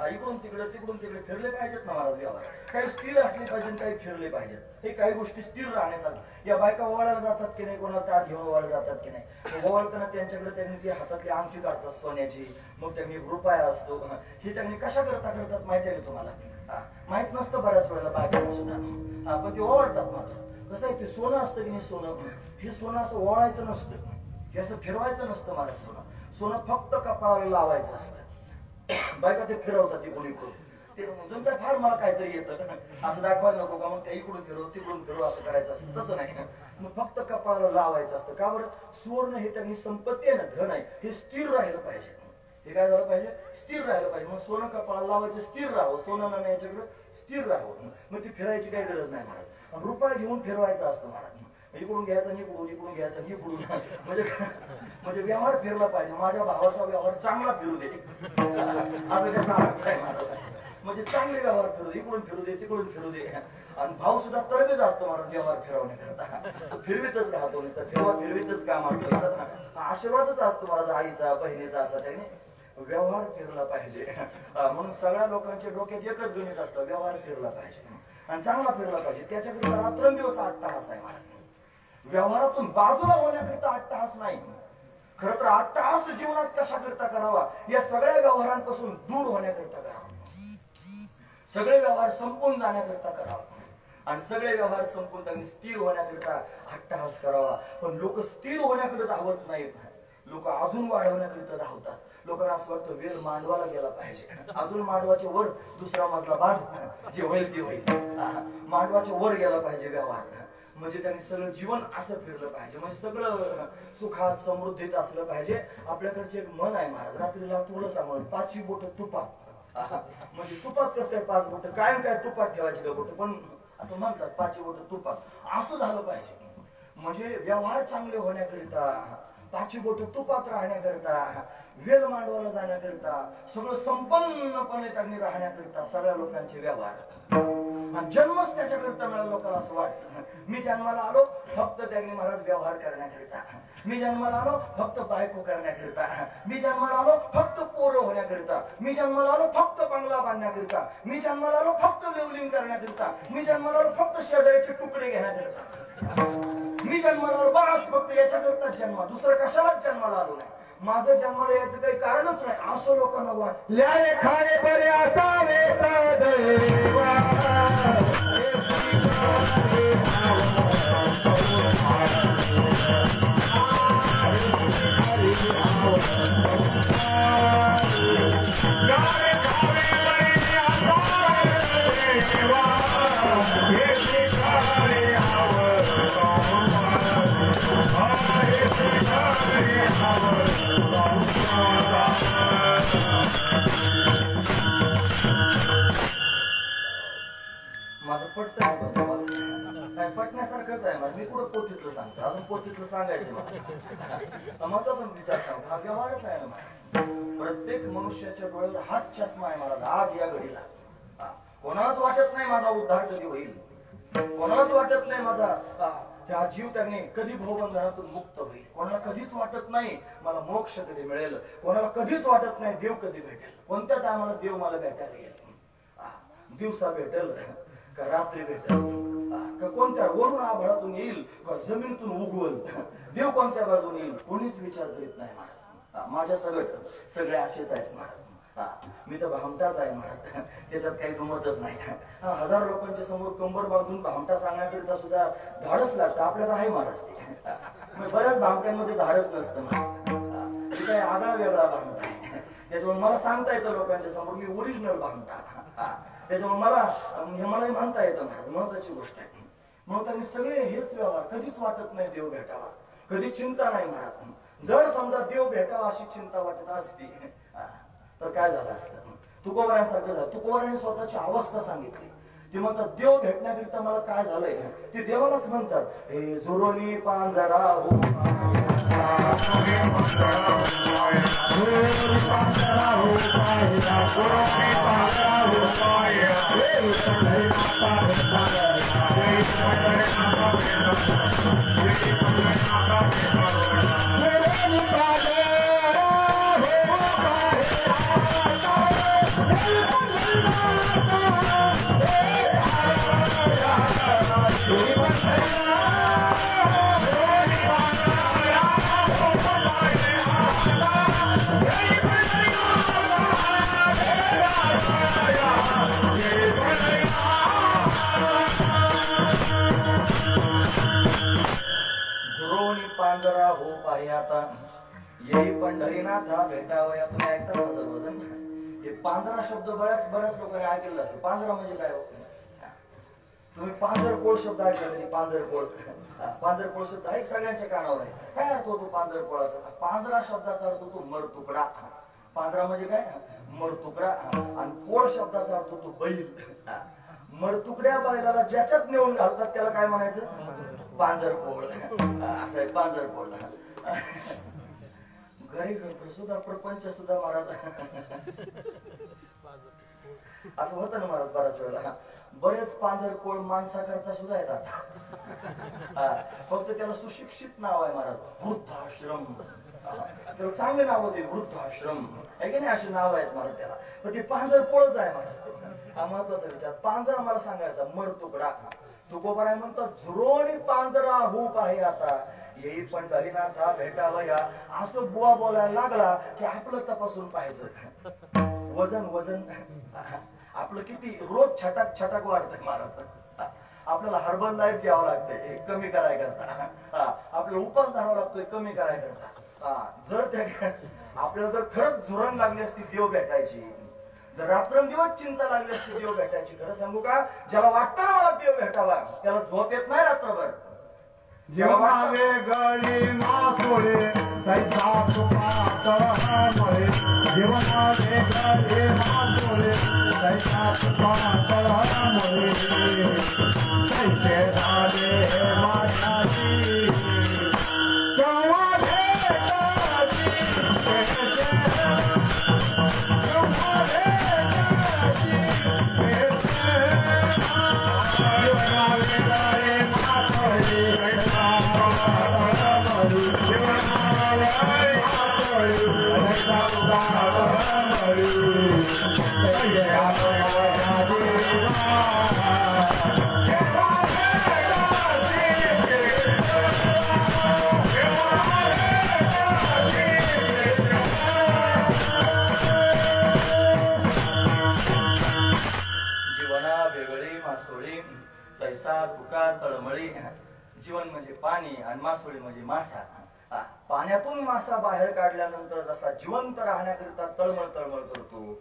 इकडून तिकडे फिरले पाहिजेत ना महाराज. व्यवहार काही स्थिर असले पाहिजे, काही फिरले पाहिजेत. हे काही गोष्टी स्थिर राहण्यासाठी. या बायका ओवाळायला जातात की नाही, कोणाला ताट घेऊन ओवाळायला जातात की नाही, ओवाळताना त्यांच्याकडे त्यांनी ती हातातली अंगठी काढतात सोन्याची, मग त्यांनी रुपया असतो. हे त्यांनी कशा करतात माहिती आहे तुम्हाला? माहित नसतं बऱ्याच वेळेला बायकांना सुद्धा, पण ते ओवाळतात. मात्र कसं आहे, ते सोनं असतं की नाही, सोनं हे सोनं असं ओवाळायचं नसतं, हे असं फिरवायचं नसतं महाराज. सोनं फक्त कपाळाला लावायचं असतं. बायका ते फिरवतात इकडून इकडून, ते जमतं फार मला काहीतरी येतं असं दाखवायला नको का, मग त्या इकडून फिरव तिकडून फिरव असं करायचं असतं. तसं नाही, मग फक्त कपाळाला लावायचं असतं. का बरं? सुवर्ण हे त्यांनी संपत्ती आहे ना, धन आहे, हे स्थिर राहिलं पाहिजे. हे काय झालं पाहिजे? स्थिर राहिलं पाहिजे. मग सोनं कपाळाला लावायचं, स्थिर राहावं, सोनं नाणं याच्याकडे स्थिर राहावं. मग ती फिरायची काही गरज नाही महाराज. रुपया घेऊन फिरवायचा असतो महाराज. इकडून घ्यायचा इकडून घ्यायचा इकडून, म्हणजे व्यवहार फिरला पाहिजे. माझ्या भावाचा व्यवहार चांगला फिरू दे असं त्याचा अर्थ आहे महाराज. म्हणजे चांगले व्यवहार फिरू दे, इकडून फिरू दे तिकडून फिरू दे. आणि भाव सुद्धा तरबेज असतो महाराज व्यवहार फिरवण्याकरता. फिरवीतच राहतो, नुसतं फिरवीतच काम असतं. आशीर्वादच असतो महाराज आईचा बहिणीचा. असा त्याने व्यवहार फिरला पाहिजे. म्हणून सगळ्या लोकांच्या डोक्यात एकच गणित असतं, व्यवहार फिरला पाहिजे आणि चांगला फिरला पाहिजे. त्याच्याकडे रात्रंदिवस अट्टहास आहे महाराज. व्यवहारातून बाजूला होण्याकरिता अट्टहास नाही. खरं तर अट्टहास जीवनात कशा करता करावा, या सगळ्या व्यवहारांपासून दूर होण्याकरिता करावा. सगळे व्यवहार संपून जाण्याकरिता करावा आणि सगळे व्यवहार संपून त्यांनी स्थिर होण्याकरिता अट्टहास करावा. पण लोक स्थिर होण्याकडे धावत नाहीत, लोक अजून वाढवण्याकरिता धावतात. लोकांना असं वाटतं वेल मांडवाला गेला पाहिजे, अजून मांडवाच्या वर दुसरा मजला बांध, जे होईल ते होईल. मांडवाच्या वर गेला पाहिजे व्यवहार. म्हणजे त्यांनी सगळं जीवन असं फिरलं पाहिजे, म्हणजे सगळं सुखात समृद्धीत असलं पाहिजे. आपल्याकडचे एक मन आहे महाराज, रात्रीला तुला सांगून 5 बोट तुपात. म्हणजे तुपात कसं काय 5 बोट, कायम काय तुपात ठेवायची का बोट, पण असं म्हणतात 5 बोट तुपात. असं झालं पाहिजे. म्हणजे व्यवहार चांगले होण्याकरिता, 5 बोट तुपात राहण्याकरिता, वेल मांडवाला जाण्याकरिता, सगळं संपन्नपणे त्यांनी राहण्याकरिता सगळ्या लोकांचे व्यवहार. जन्मच त्याच्याकरिता मिळाला. लोकांना असं वाटतं मी जन्माला आलो फक्त त्यांनी महाराज व्यवहार करण्याकरिता, मी जन्माला आलो फक्त बायको करण्याकरिता, मी जन्माला आलो फक्त पोरं होण्याकरिता, मी जन्माला आलो फक्त बंगला बांधण्याकरिता, मी जन्माला आलो फक्त लेवलिंग करण्याकरिता, मी जन्माला आलो फक्त शेजारीचे तुकडे घेण्याकरिता, मी जन्माला आलो बस फक्त याच्याकरिताच जन्म, दुसरं कशालाच जन्माला आलो नाही. माझं जन्माला यायचं काही कारणच नाही असं लोकांना वाटतं. खाणे बरे असावे सदैवा, माझं पटतंय पण तुम्हाला काय पटण्यासारखंच आहे माझं. मी कुठं पोथीतलं सांगतो, अजून पोथीतलं सांगायचं मला. महत्वाचा विचार सांगतो, हा व्यवहारच आहे ना माझा. प्रत्येक मनुष्याच्या डोळ्यावर हाच चष्मा आहे मला आज या घडीला. कोणालाच वाटत नाही माझा उद्धार कधी होईल, कोणालाच वाटत नाही माझा त्या जीव त्याने कधी भवबंधनातून मुक्त होईल, कोणाला कधीच वाटत नाही मला मोक्ष कधी मिळेल, कोणाला कधीच वाटत नाही देव कधी भेटेल, कोणत्या टायमाला देव मला भेटायला येईल. दिवसा भेटेल का रात्री भेटेल, का कोणत्या वरून आभाळातून येईल का जमिनीतून उगवल, देव कोणत्या बाजून येईल कोणीच विचार करीत नाही महाराज. माझ्या सगळे असेच आहेत महाराज. मी तर भामटाच आहे महाराज, त्याच्यात काही दुमतच नाही. हजारो लोकांच्या समोर कंबर बांधून भामटा सांगण्याकरिता सुद्धा धाडस लागतं आपल्याला आहे महाराज. ते बऱ्याच भामट्यांमध्ये धाडस नसतं, काय आगळा वेगळा भामटा आहे. त्याच्यामुळे मला सांगता येतं लोकांच्या समोर मी ओरिजिनल भामटा. त्याच्यामुळे मलाही म्हणता येतं महाराज, महत्वाची गोष्ट आहे. म्हणून त्यांनी सगळे हेच व्यवहार, कधीच वाटत नाही देव भेटावा, कधी चिंता नाही महाराज. जर समजा देव भेटावा अशी चिंता वाटत असती तर काय झालं असतं. तुकोबारांसारखं झालं. तुकोबारांनी स्वतःची अवस्था सांगितली. ते म्हणतात देव भेटण्याकरिता मला काय झालंय ते देवालाच म्हणतात. हे जोरोनी पांजरा हो पांजरा हो पाहि आता येई पंढरीनाथा भेटावया. तुम्ही ऐकता ना सर्वजण, हे पांजरा शब्द बऱ्याच लोकांनी ऐकलेला असतो. पांजरा म्हणजे काय हो? तुम्ही पांजरपोळ शब्द ऐकला तरी पांजरपोळ शब्द ऐक सगळ्यांच्या कानावर आहे. काय अर्थ होतो पांजरपोळाचा? पांजरा शब्दाचा अर्थ होतो मरतुकडा. पांजरा म्हणजे काय? मरतुकडा. आणि पोळ शब्दाचा अर्थ होतो बैल. मरतुकड्या बैलाला ज्याच्यात नेऊन घालतात त्याला काय म्हणायचं? पांजरपोळ. असं आहे पांजरपोळ. घरी सुद्धा प्रपंच सुद्धा महाराज असं होतं ना महाराज. बऱ्याच वेळेला बरेच पांजरपोळ माणसाकरता सुद्धा येतात. फक्त त्याला सुशिक्षित नाव आहे महाराज, वृद्धाश्रम. त्याला चांगले नाव होते, वृद्धाश्रम आहे की नाही, असे नाव आहेत महाराज त्याला. पण ते पांजरपोळच आहे महाराज. हा महत्वाचा विचार. पांजरा मला सांगायचा मरतुकडा. तुकोबाराय म्हणतात झुरोनी पांजरा हो पाहि आता येई पंढरीनाथा भेटावया. असं बुवा बोलायला लागला की आपलं तपासून पाहायचं. वजन आपलं किती रोज छटाक वाढतंय महाराज. आपल्याला हर्बल लाईफ घ्यावं लागतंय कमी कराय करता. आपल्याला उपास धरावा लागतोय कमी कराय करता. जर त्या आपल्याला जर खरंच झुरण लागली असती देव भेटायची, जर रात्रंदिवस चिंता लागली असती देव भेटायची, खरं सांगू का, ज्याला वाटतं ना मला देव भेटावा त्याला झोप येत नाही रात्रभर. जीवनावे गळी मासोळे तैसा तुपातळे. जीवनावे गळी मासोळे तैसा तुपातळे. तैसे झाले माझ्याशी केव्हा भेटायची. तैसा तुका तळमळी. जीवन म्हणजे पाणी आणि मासोळी म्हणजे मासा. पाण्यातून मासा बाहेर काढल्यानंतर जसा जिवंत राहण्याकरिता तळमळ करतो,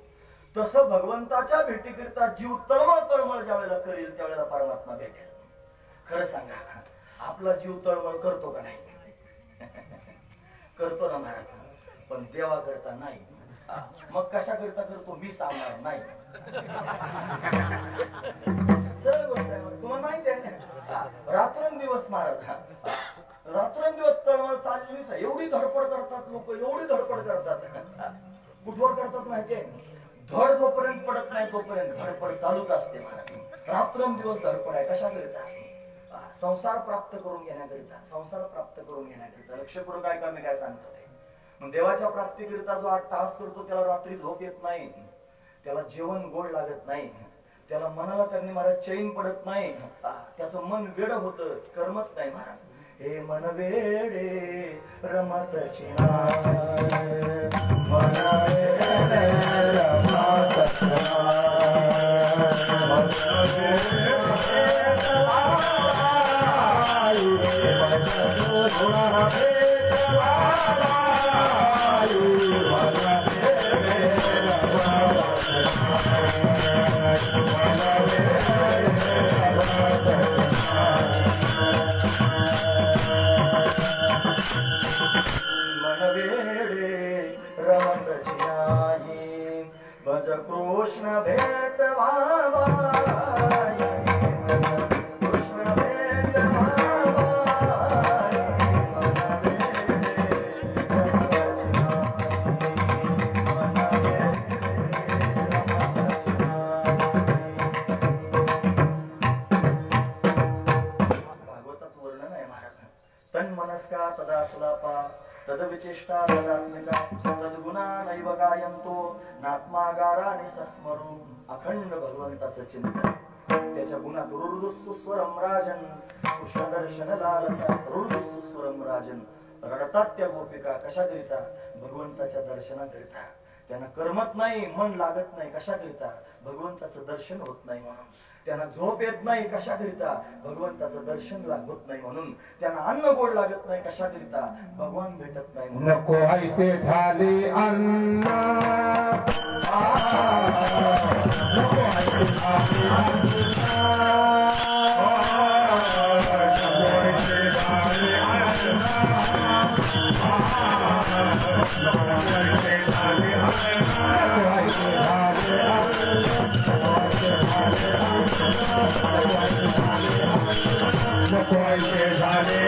तसं भगवंताच्या भेटीकरिता जीव तळमळ ज्या वेळेला करेल त्यावेळेला परमात्मा भेटेल. खरं सांगा आपला जीव तळमळ करतो का नाही? करतो ना महाराज, पण देवा करता नाही. मग कशा करता करतो मी सांगणार नाही. महाराज. रात्रंदिवस तळमळ चाललीच आहे. एवढी धडपड करतात लोक, एवढी धडपड करतात. कुठवर करतात माहितीये? धड जोपर्यंत पडत नाही तोपर्यंत धडपड चालूच असते महाराज. रात्रंदिवस धडपड आहे. कशाकरिता? संसार प्राप्त करून घेण्याकरिता, संसार प्राप्त करून घेण्याकरिता. लक्षपूर्वक ऐका मी काय सांगतो ते. मग देवाच्या प्राप्तीकरिता जो 8 तास करतो त्याला रात्री झोप येत नाही, त्याला जेवण गोड लागत नाही, त्याला मनाला त्यांनी महाराज चैन पडत नाही, त्याचं मन वेड होत, करमत नाही महाराज. हे मन वेडे रमतची नाय, मन वेडे रमतची भज कृष्ण भेट कृष्ण भेट भागवतात वर्णन आहे महाराज. तन मनस्का तदासलापा तदविचेष्टा तदात्मिका तद्गुणा नैव गायंतो नात्मागाराने सस्मरू. अखंड भगवंताचं चिंतन, त्याच्या गुणात रुरुदुस्वरम राजन, कृष्ण दर्शन लालसा. रुरुदुस्वरम राजन, रडतात त्या गोपिका. कशाकरिता? भगवंताच्या दर्शनाकरिता. त्यांना करमत नाही, मन लागत नाही. कशाकरिता? भगवंताचं दर्शन होत नाही म्हणून. त्यांना झोप येत नाही. कशाकरिता? भगवंताचं दर्शन होत नाही म्हणून. त्यांना अन्न गोड लागत नाही. कशाकरिता? भगवान भेटत नाही म्हणून. नको ऐसे झाले अन्न, नको ऐसे झाले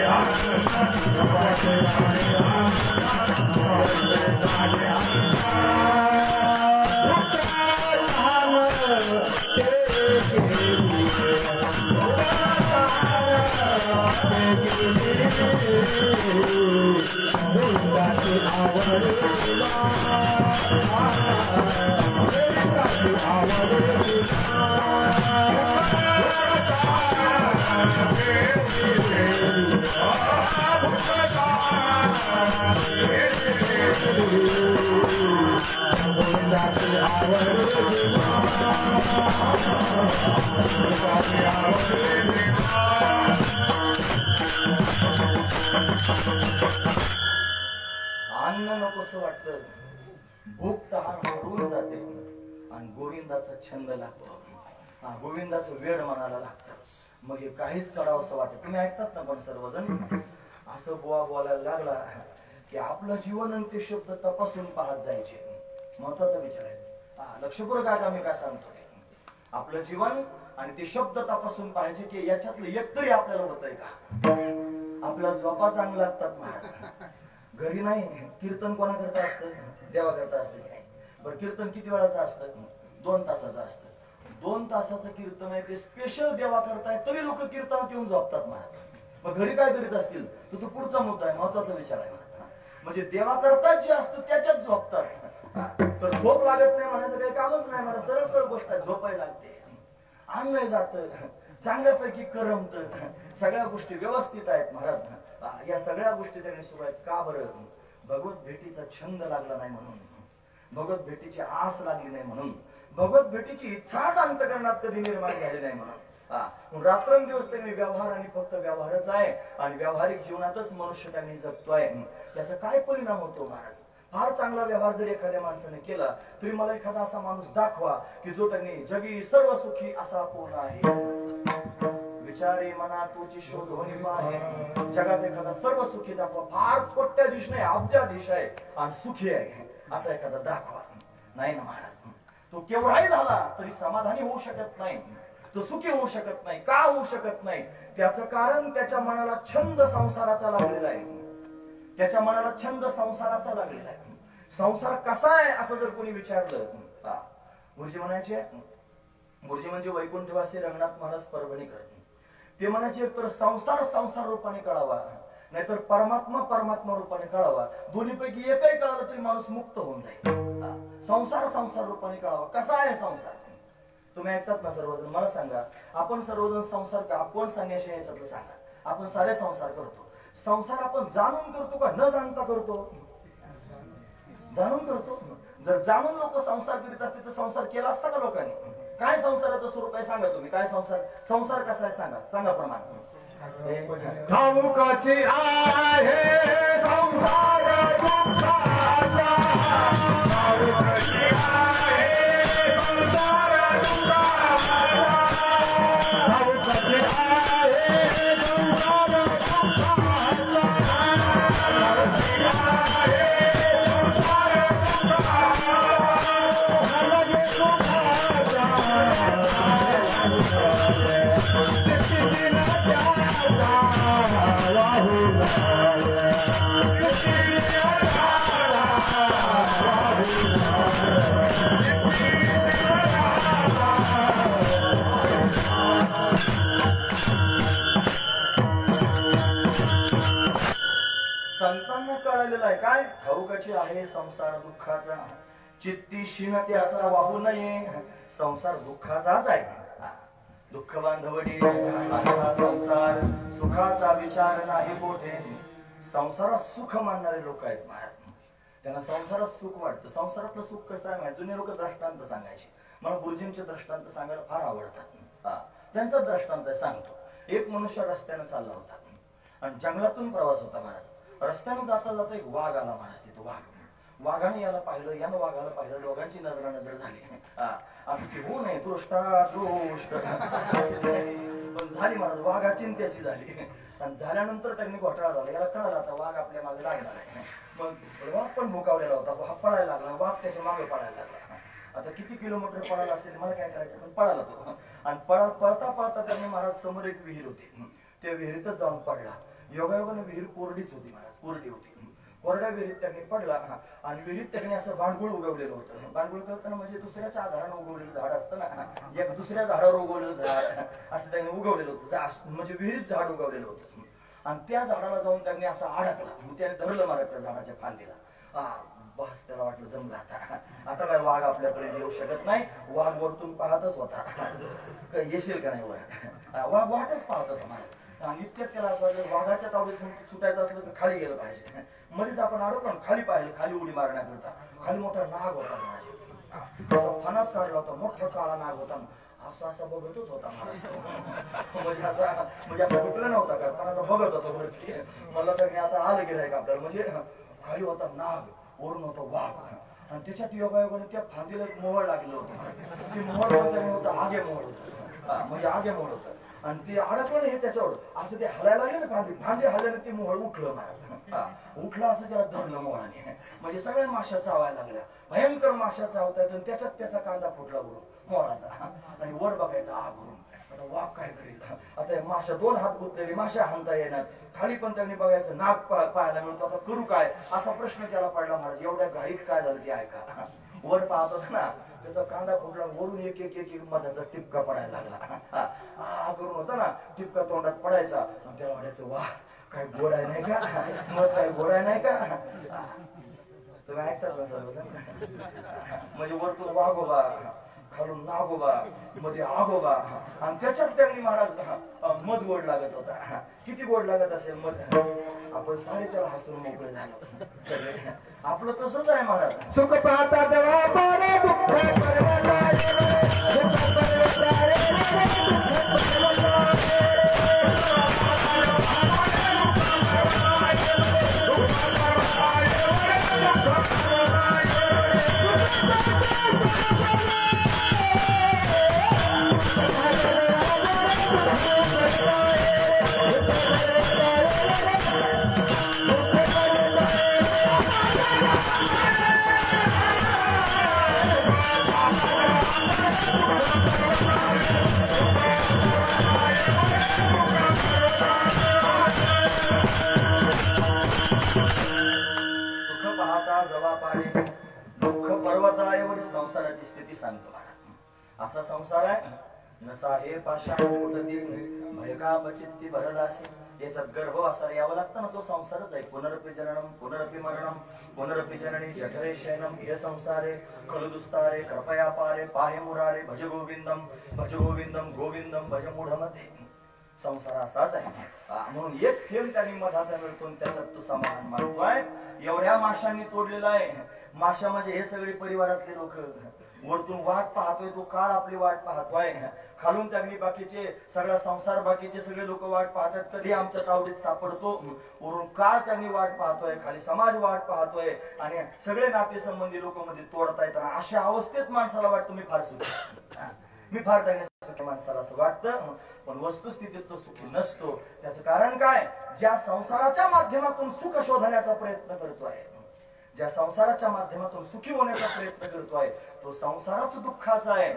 अन्न नकोसं वाटतं, भूक तहान हरवून जाते आणि गोविंदाचा छंद लागतो. गोविंदाचं वेड मनाला लागतं. मग हे काहीच करावं असं वाटत. तुम्ही ऐकतात ना पण सर्वजण असं बुवा बोलायला लागला की आपलं जीवन आणि ते शब्द तपासून पाहत जायचे. महत्वाचा विचार आहे. लक्षपूर्वक काय आम्ही काय सांगतो, आपलं जीवन आणि ते शब्द तपासून पाहायचे की याच्यातलं एक तरी आपल्याला होतंय का. आपला झोपा चांगला लागतात महाराज. घरी नाही. कीर्तन कोणाकरता असतं? देवा करता असतं की नाही? बरं, कीर्तन किती वेळाचं असतं? 2 तासाचं असतं. 2 तासाचं कीर्तन आहे ते स्पेशल देवा करताय तरी लोक कीर्तनात येऊन झोपतात महाराज. मग घरी काय करीत असतील तर तो पुढचा मुद्दा आहे, महत्वाचा विचार आहे. म्हणजे देवा करतात जे असतं त्याच्यात झोपतात. तर झोप लागत नाही म्हणायचं काही कामच नाही. मला सरळ सरळ गोष्ट आहे, झोपायला लागते. अन्न जात, चांगल्यापैकी करमत, सगळ्या गोष्टी व्यवस्थित आहेत महाराज. या सगळ्या गोष्टी त्यांनी सुरू आहेत. का बरं? भगवत भेटीचा छंद लागला नाही म्हणून, भगवत भेटीची आस लागली नाही म्हणून, भगवत भेटीची इच्छाच अंतकरणात कधी निर्माण झाली नाही म्हणून. रात्रंदिवस त्यांनी व्यवहार आणि फक्त व्यवहारच आहे आणि व्यावहारिक जीवनातच मनुष्य त्यांनी जगतोय. त्याचा काय परिणाम होतो महाराज? फार चांगला व्यवहार जर एखाद्या माणसाने केला तरी मला एखादा असा माणूस दाखवा की जो त्यांनी जगी सर्व सुखी असा पूर्ण आहे. विचारे मना तुझी शोध होणी पाहे. जगात एखादा सर्व सुखी दाखवा. फार कोट्याधीश नाही, अब्जाधीश आहे आणि सुखी आहे असा एखादा दाखवा. नाही ना महाराज. तो केवढाही झाला तरी समाधानी होऊ शकत नाही. तो सुखी होऊ शकत नाही. का होऊ शकत नाही? त्याचं कारण त्याच्या मनाला छंद संसाराचा लागलेला आहे. त्याच्या मनाला छंद संसाराचा लागलेला आहे. संसार कसा आहे असं जर कोणी विचारलं, गुरुजी म्हणायचे, गुरुजी म्हणजे वैकुंठवासी रंगनाथ महाराज परभणीकर, ते म्हणायचे तर संसार संसार रूपाने कळावा, नाहीतर परमात्मा परमात्मा रूपाने कळावा. दोन्हीपैकी एकही कळालं तरी माणूस मुक्त होऊन जाईल. संसार संसार रूपाने कळावा. कसा आहे संसार? तुम्ही ऐकतात ना सर्वजण? मला सांगा, आपण सर्वजण संसार का कोण संन्याशी याच्यातलं सांगा. आपण सारे संसार करतो. संसार आपण जाणून करतो का न जाणता करतो? जाणून करतो. जर जाणून लोक संसार करीत असते तर संसार केला असता का लोकांनी? काय संसाराचं स्वरूप आहे सांगा तुम्ही. काय संसार, संसार कसा आहे सांगा, सांगा प्रमाण. ठाऊकाची आहे संसार दुःखाचा, ठाऊकाची आहे संसार दुःखाचा, ठाऊकाची आहे संसार दुःखाचा, ठाऊकाची आहे संसार संतांना कळलेलं आहे काय? ठाऊकाची आहे संसार दुःखाचा, चित्ती शीन त्याचा वाहू नये. संसार दुःखाचाच आहे. दुःख बांधवडी संसार, सुखाचा विचार नाही कोठे. संसारात सुख मानणारे लोक आहेत महाराज. त्यांना संसारात सुख वाटतं. संसारातलं सुख कसं आहे माहिती? जुने लोक दृष्टांत सांगायचे. मला गुरुजींचे दृष्टांत सांगायला फार आवडतात. त्यांचा दृष्टांत आहे, सांगतो. एक मनुष्य रस्त्याने चालला होता आणि जंगलातून प्रवास होता महाराज. रस्त्याने जाता जाता एक वाघ आला महाराज. तिथं वाघाने याला पाहिलं, यानं वाघाला पाहिलं. दोघांची नजर झाली. असं होऊ नये दृष्ट पण झाली महाराज. वाघाची त्याची झाली. आणि झाल्यानंतर त्यांनी घोटाळा झाला. याला कळाला आता वाघ आपल्या मागे लागणार आहे. मग वाघ पण भुकावलेला होता. हा पळायला लागला. वाघ त्याच्या मागे पळायला लागला. आता किती किलोमीटर पळाला असेल मला काय करायचं, पण पळाला तो. आणि पळता पळता त्यांनी महाराज समोर एक विहीर होती. त्या विहिरीतच जाऊन पडला. योगायोगाने विहीर कोरडीच होती महाराज, कोरडी होती. कोरड्या विहिरीत त्यांनी पडला आणि विहिरीत त्यांनी असं भांडगुळ उगवलेलं होतं. भांडगुळ करताना म्हणजे दुसऱ्याच्या आधारानं उगवलेलं झाड असतं ना, एक दुसऱ्या झाडावर उगवलेलं झाड असं त्यांनी उगवलेलं होतं. म्हणजे विहिरीत झाड उगवलेलं होतं. आणि त्या झाडाला जाऊन त्यांनी असं अडकला. त्याने धरलं मला त्या झाडाच्या फांदीला. बस त्याला वाटलं जमलं आता काय वाघ आपल्याकडे येऊ शकत नाही. वाघ वरतून पाहतच होता, येशील का नाही वर. वाघ वाटच पाहत होता मला. आणि इतक्यात त्याला असं वाघाच्या तावडीत सुटायचं असलं तर खाली गेलं पाहिजे. मध्येच आपण अडकलो, खाली पाहिलं. खाली उडी मारण्याकरता खाली मोठा नाग होता महाराज. असा फणाच काढला होता. मोठा काळा नाग होता. असा बघतच होता महाराज. म्हणजे असं कुठलं नव्हता का, पण असं बघत होता वरती. मला तर आता आलं गेलंय का आपल्याला. म्हणजे खाली होता नाग, वरून होता वाघ. आणि त्याच्यात योगायोगाने त्या फांदीला एक मोहळ लागलं होतं. ते मोहळ होतं आगे मोहळ होतं. म्हणजे आगे मोहळ होतं. आणि ते अडकलं हे त्याच्यावर असं ते हलायला लागले ना फांदी हल्ल्याने ते मोहळ उठलं महाराज. उठलं असं त्याला धरलं मोहळाने. म्हणजे सगळ्या माश्या चावायला लागल्या. भयंकर माश्या चावतायत. आणि त्याच्यात त्याचा कांदा फुटला वरून मोहळाचा. आणि वर बघायचा आग करून. आता वाघ काय करेल. आता माश्या दोन हात गुंतलेले, माश्या हाणता येणार. खाली पण त्यांनी बघायचं, नाग पाहायला मिळतो. आता करू काय असा प्रश्न त्याला पडला महाराज. एवढ्या घाईत काय झालं ते ऐका. वर पाहत होता ना, त्याचा कांदा फुटला. वरून एक एक एक मधाचा टिपका पडायला लागला. करून होता ना, टिपका तोंडात पडायचा. त्याला वाटायचं वाह काय गोड आहे नाही का, मग काय गोड आहे नाही का. तुम्ही ऐकतात ना सर्व. म्हणजे वरतून वाघोबा, खालून नागोबा, मध्ये आगोबा. आणि त्याच्यात त्यांनी महाराज मध गोड लागत होता. किती गोड लागत असेल मध. आपण सारे त्याला हसून मोकळे झालो सगळे. आपलं तसंच आहे महाराज. सुख पाहता तेव्हा बरे दुःख संसाराची स्थिती सांगतो महाराज. असा संसार आहे, नसा हे पाषाण भयका बचित्ती भरलासी. याचा गर्भ असा यावं लागतं ना, तो संसारच आहे. पुनरपि जननम पुनरपि मरणम पुनरपि जननी जठरे शयनम हे संसारे खलु दुस्तारे कृपया पारे पाहे मुरारे भज गोविंदम गोविंदम भज मूढमते. संसार असाच आहे. म्हणून एक फेम त्यांनी मधाचा मिळतो, त्याच्यात तो समाधान मानतोय. एवढ्या माशांनी तोडलेला आहे. माशा म्हणजे हे सगळे परिवारातले लोक. वरतून वाट पाहतोय तो काळ आपली वाट पाहतोय. खालून त्यांनी बाकीचे सगळा संसार बाकीचे सगळे लोक वाट पाहतात, कधी आमच्या तावडीत सापडतो. वरून काळ त्यांनी वाट पाहतोय, खाली समाज वाट पाहतोय आणि सगळे नातेसंबंधी लोक मध्ये तोडतायत. अशा अवस्थेत माणसाला वाटतं मी फार सुखी, मी फार त्याने सुखी. माणसाला असं वाटतं, पण वस्तुस्थितीत तो सुखी नसतो. त्याचं कारण काय? ज्या संसाराच्या माध्यमातून सुख शोधण्याचा प्रयत्न करतोय, ज्या संसाराच्या माध्यमातून सुखी होण्याचा प्रयत्न करतोय, तो संसारच दुःखाचा आहे.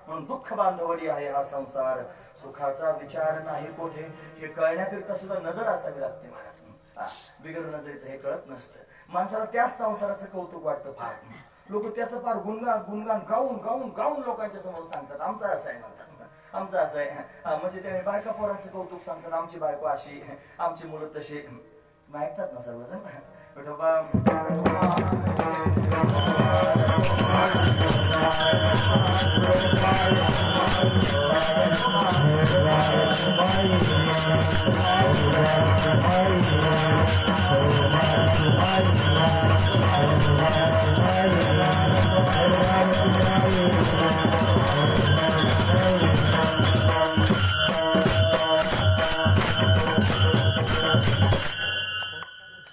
म्हणून दुःख बांधवडी आहे हा संसार, सुखाचा विचार नाही कोठे. हे कळण्याकरिता सुद्धा नजर असावी लागते महाराज. बिगर नजरेचं हे कळत नसतं. माणसाला त्याच संसाराचं कौतुक वाटतं फार. लोक त्याचं फार गुणगान गाऊन लोकांच्या समोर सांगतात, आमचा असं आहे म्हणतात, आमचं असं आहे. म्हणजे त्याने बायका पोरांचं कौतुक सांगतात, आमची बायको अशी, आमची मुलं तशी. ऐकतात ना सर्वजण.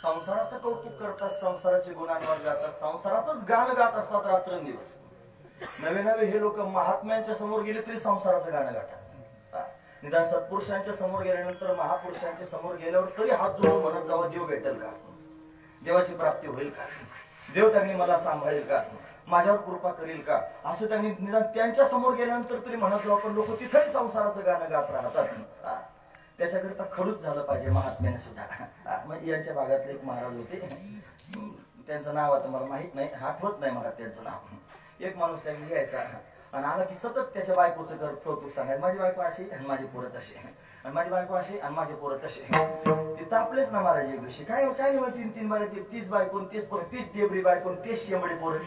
संसाराचं कौतुक करतात, संसाराचे गुणांवर गातात, संसाराचंच गाणं गात असतात रात्रंदिवस. नवे नवे हे लोक महात्म्यांच्या समोर गेले तरी संसाराचं गाणं गातात. निदान सत्पुरुषांच्या समोर गेल्यानंतर महापुरुषांच्या समोर गेल्यावर तरी हात जोडून म्हणत जावा, देव भेटेल का, देवाची प्राप्ती होईल का, देव त्यांनी मला सांभाळेल का, माझ्यावर कृपा करेल का, असं त्यांनी निदान त्यांच्या समोर गेल्यानंतर तरी म्हणत जावं. पण लोक तिथेही संसाराचं गाणं गात राहतात. त्याच्याकरिता खडूच झालं पाहिजे महात्म्याने सुद्धा. यांच्या भागातले एक महाराज होते, त्यांचं नाव आता मला माहित नाही, आठवत नाही मला त्यांचं नाव. एक माणूस त्यांनी घ्यायचा आणि आला की सतत त्याच्या बायकोचं कौतुक सांगायचं, माझी बायको अशी आणि माझी पोरं तशी, आणि माझी बायको अशी आणि माझे पोरं तसे. ते तापलेच ना महाराज एक दिवशी. काय काय 3 बारे 30 बायको, 30 पोरं, 30 डेबरी बायको, 30 शेंबडी पोरं,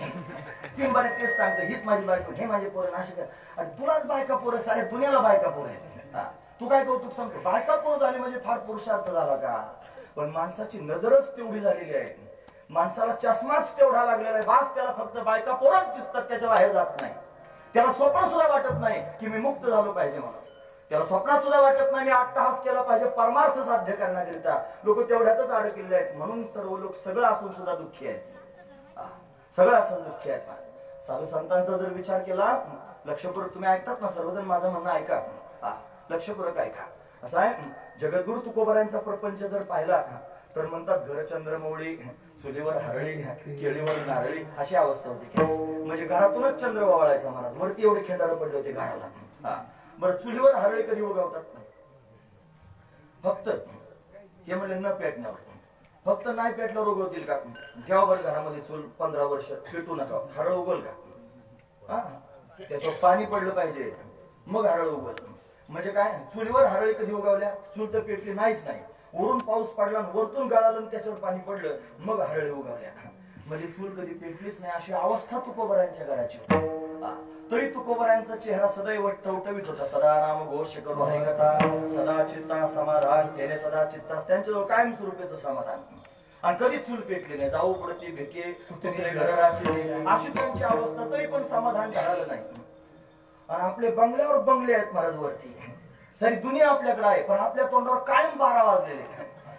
3 बारे तेच सांगतं, हीच माझी बायको, हे माझे पोरं असे कर. आणि तुलाच बायका पोरं, साऱ्या दुनियाला बायका पोरं आहेत. तू काय कौतुक सांगतो? बायका पोरं झाली म्हणजे फार पुरुषार्थ झाला का? पण माणसाची नजरच तेवढी झालेली आहे, माणसाला चष्माच तेवढा लागलेला आहे. बास त्याला फक्त बायका पोरच दिसतात, त्याच्या बाहेर जात नाही. त्याला स्वप्न सुद्धा वाटत नाही की मी मुक्त झालो पाहिजे म्हणून. त्याला स्वप्नात सुद्धा वाटत नाही मी अट्टहास केला पाहिजे परमार्थ साध्य करण्याकरिता. लोक तेवढ्यातच अडकलेले आहेत. म्हणून सर्व लोक सगळं असून सुद्धा दुःखी आहेत, सगळं असून दुःखी आहेत. साधू संतांचा जर विचार केला, लक्षपूर्वक तुम्ही ऐकतात ना सर्वजण, माझं म्हणणं ऐका, लक्षपूर्वक ऐका. असं आहे, जगद्गुरु तुकोबारांचा प्रपंच जर पाहिला तर म्हणतात घर चंद्रमौळी, चुलीवर हरळी, केळीवर नारळी, अशी अवस्था होती. म्हणजे घरातूनच चंद्र वावळायचा महाराज. वरती एवढे खेंडार पडले होते घराला. बरं, चुलीवर हरळी कधी उगवतात? फक्त हे म्हणले न पेटण्यावर. फक्त नाही पेटल्यावर उगवतील का? घ्यावं बरं घरामध्ये चूल 15 वर्ष, पेटू नका, हरळ उगल का? त्याच्यावर पाणी पडलं पाहिजे मग हरळ उगल. म्हणजे काय? चुलीवर हरळी कधी उगवल्या? चूल तर पेटली नाहीच नाही. वरून पाऊस पडला, वरतून गाळालं, त्याच्यावर पाणी पडलं, मग हरळी उगवल्या. म्हणजे चूल कधी पेटलीच नाही. अशी अवस्था तुकोबारांच्या घराची. तरी तुकोबारांचा चेहरा सदैव टवटवीत होता. सदा नाम घोष करू हरिकथा, सदा चित्ता समाधान, त्याने सदा चित्ता, त्यांच्याजवळ कायम स्वरूपाचं समाधान. आणि कधी चूल पेटली नाही. जाऊ पडती भेके, कुत्रे घर राखले, अशी त्यांची अवस्था. तरी पण समाधान झालं नाही. आणि आपले बंगल्यावर बंगले आहेत महाराज वरती, सारी दुनिया आपल्याकडे आहे, पण आपल्या तोंडावर कायम 12 वाजलेले.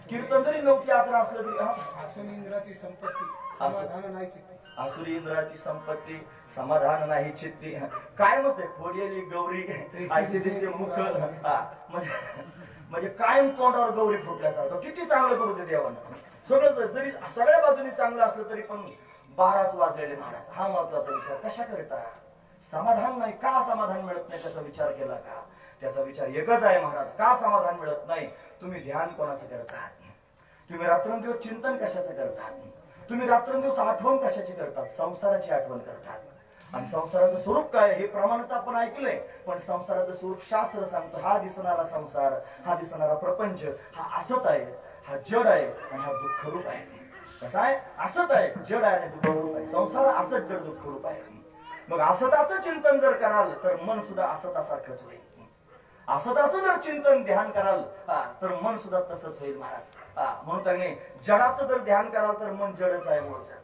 कीर्तन जरी 9 ते 11 असलं तरी आसुरी इंद्राची संपत्ती समाधान नाही चित्ती. आसुरी इंद्राची संपत्ती समाधान नाही चित्ती. कायमच आहे फोडियली गौरी, ऐसे दिसते मुख. म्हणजे कायम तोंडावर गौरी फुटल्यासारखं. किती चांगलं करू दे देवानं. सगळं जरी सगळ्या बाजूनी चांगलं असलं तरी पण 12च वाजलेले महाराज. हा महत्वाचा विचार कशा करता? समाधान नाही का? समाधान मिळत नाही त्याचा विचार केला का? त्याचा विचार एकच आहे महाराज, का समाधान मिळत नाही? तुम्ही ध्यान कोणाचं करतात? तुम्ही रात्रंदिवस चिंतन कशाचं करतात? तुम्ही रात्रंदिवस आठवण कशाची करतात? संसाराची आठवण करतात. आणि संसाराचं स्वरूप काय हे प्रमाणात आपण ऐकलंय, पण संसाराचं स्वरूप शास्त्र सांगतो. हा दिसणारा संसार, हा दिसणारा प्रपंच हा असत आहे, हा जड आहे आणि हा दुःखरूप आहे. कसा आहे? असत आहे, जड आहे आणि दुःखरूप आहे. संसार असत, जड, दुःखरूप आहे. मग असताचं चिंतन जर कराल तर मन सुद्धा असतासारखंच होईल. असताचं जर चिंतन ध्यान कराल तर मन सुद्धा तसंच होईल महाराज. म्हणून त्याने जडाचं जर ध्यान कराल तर मन जडच आहे मूळचं.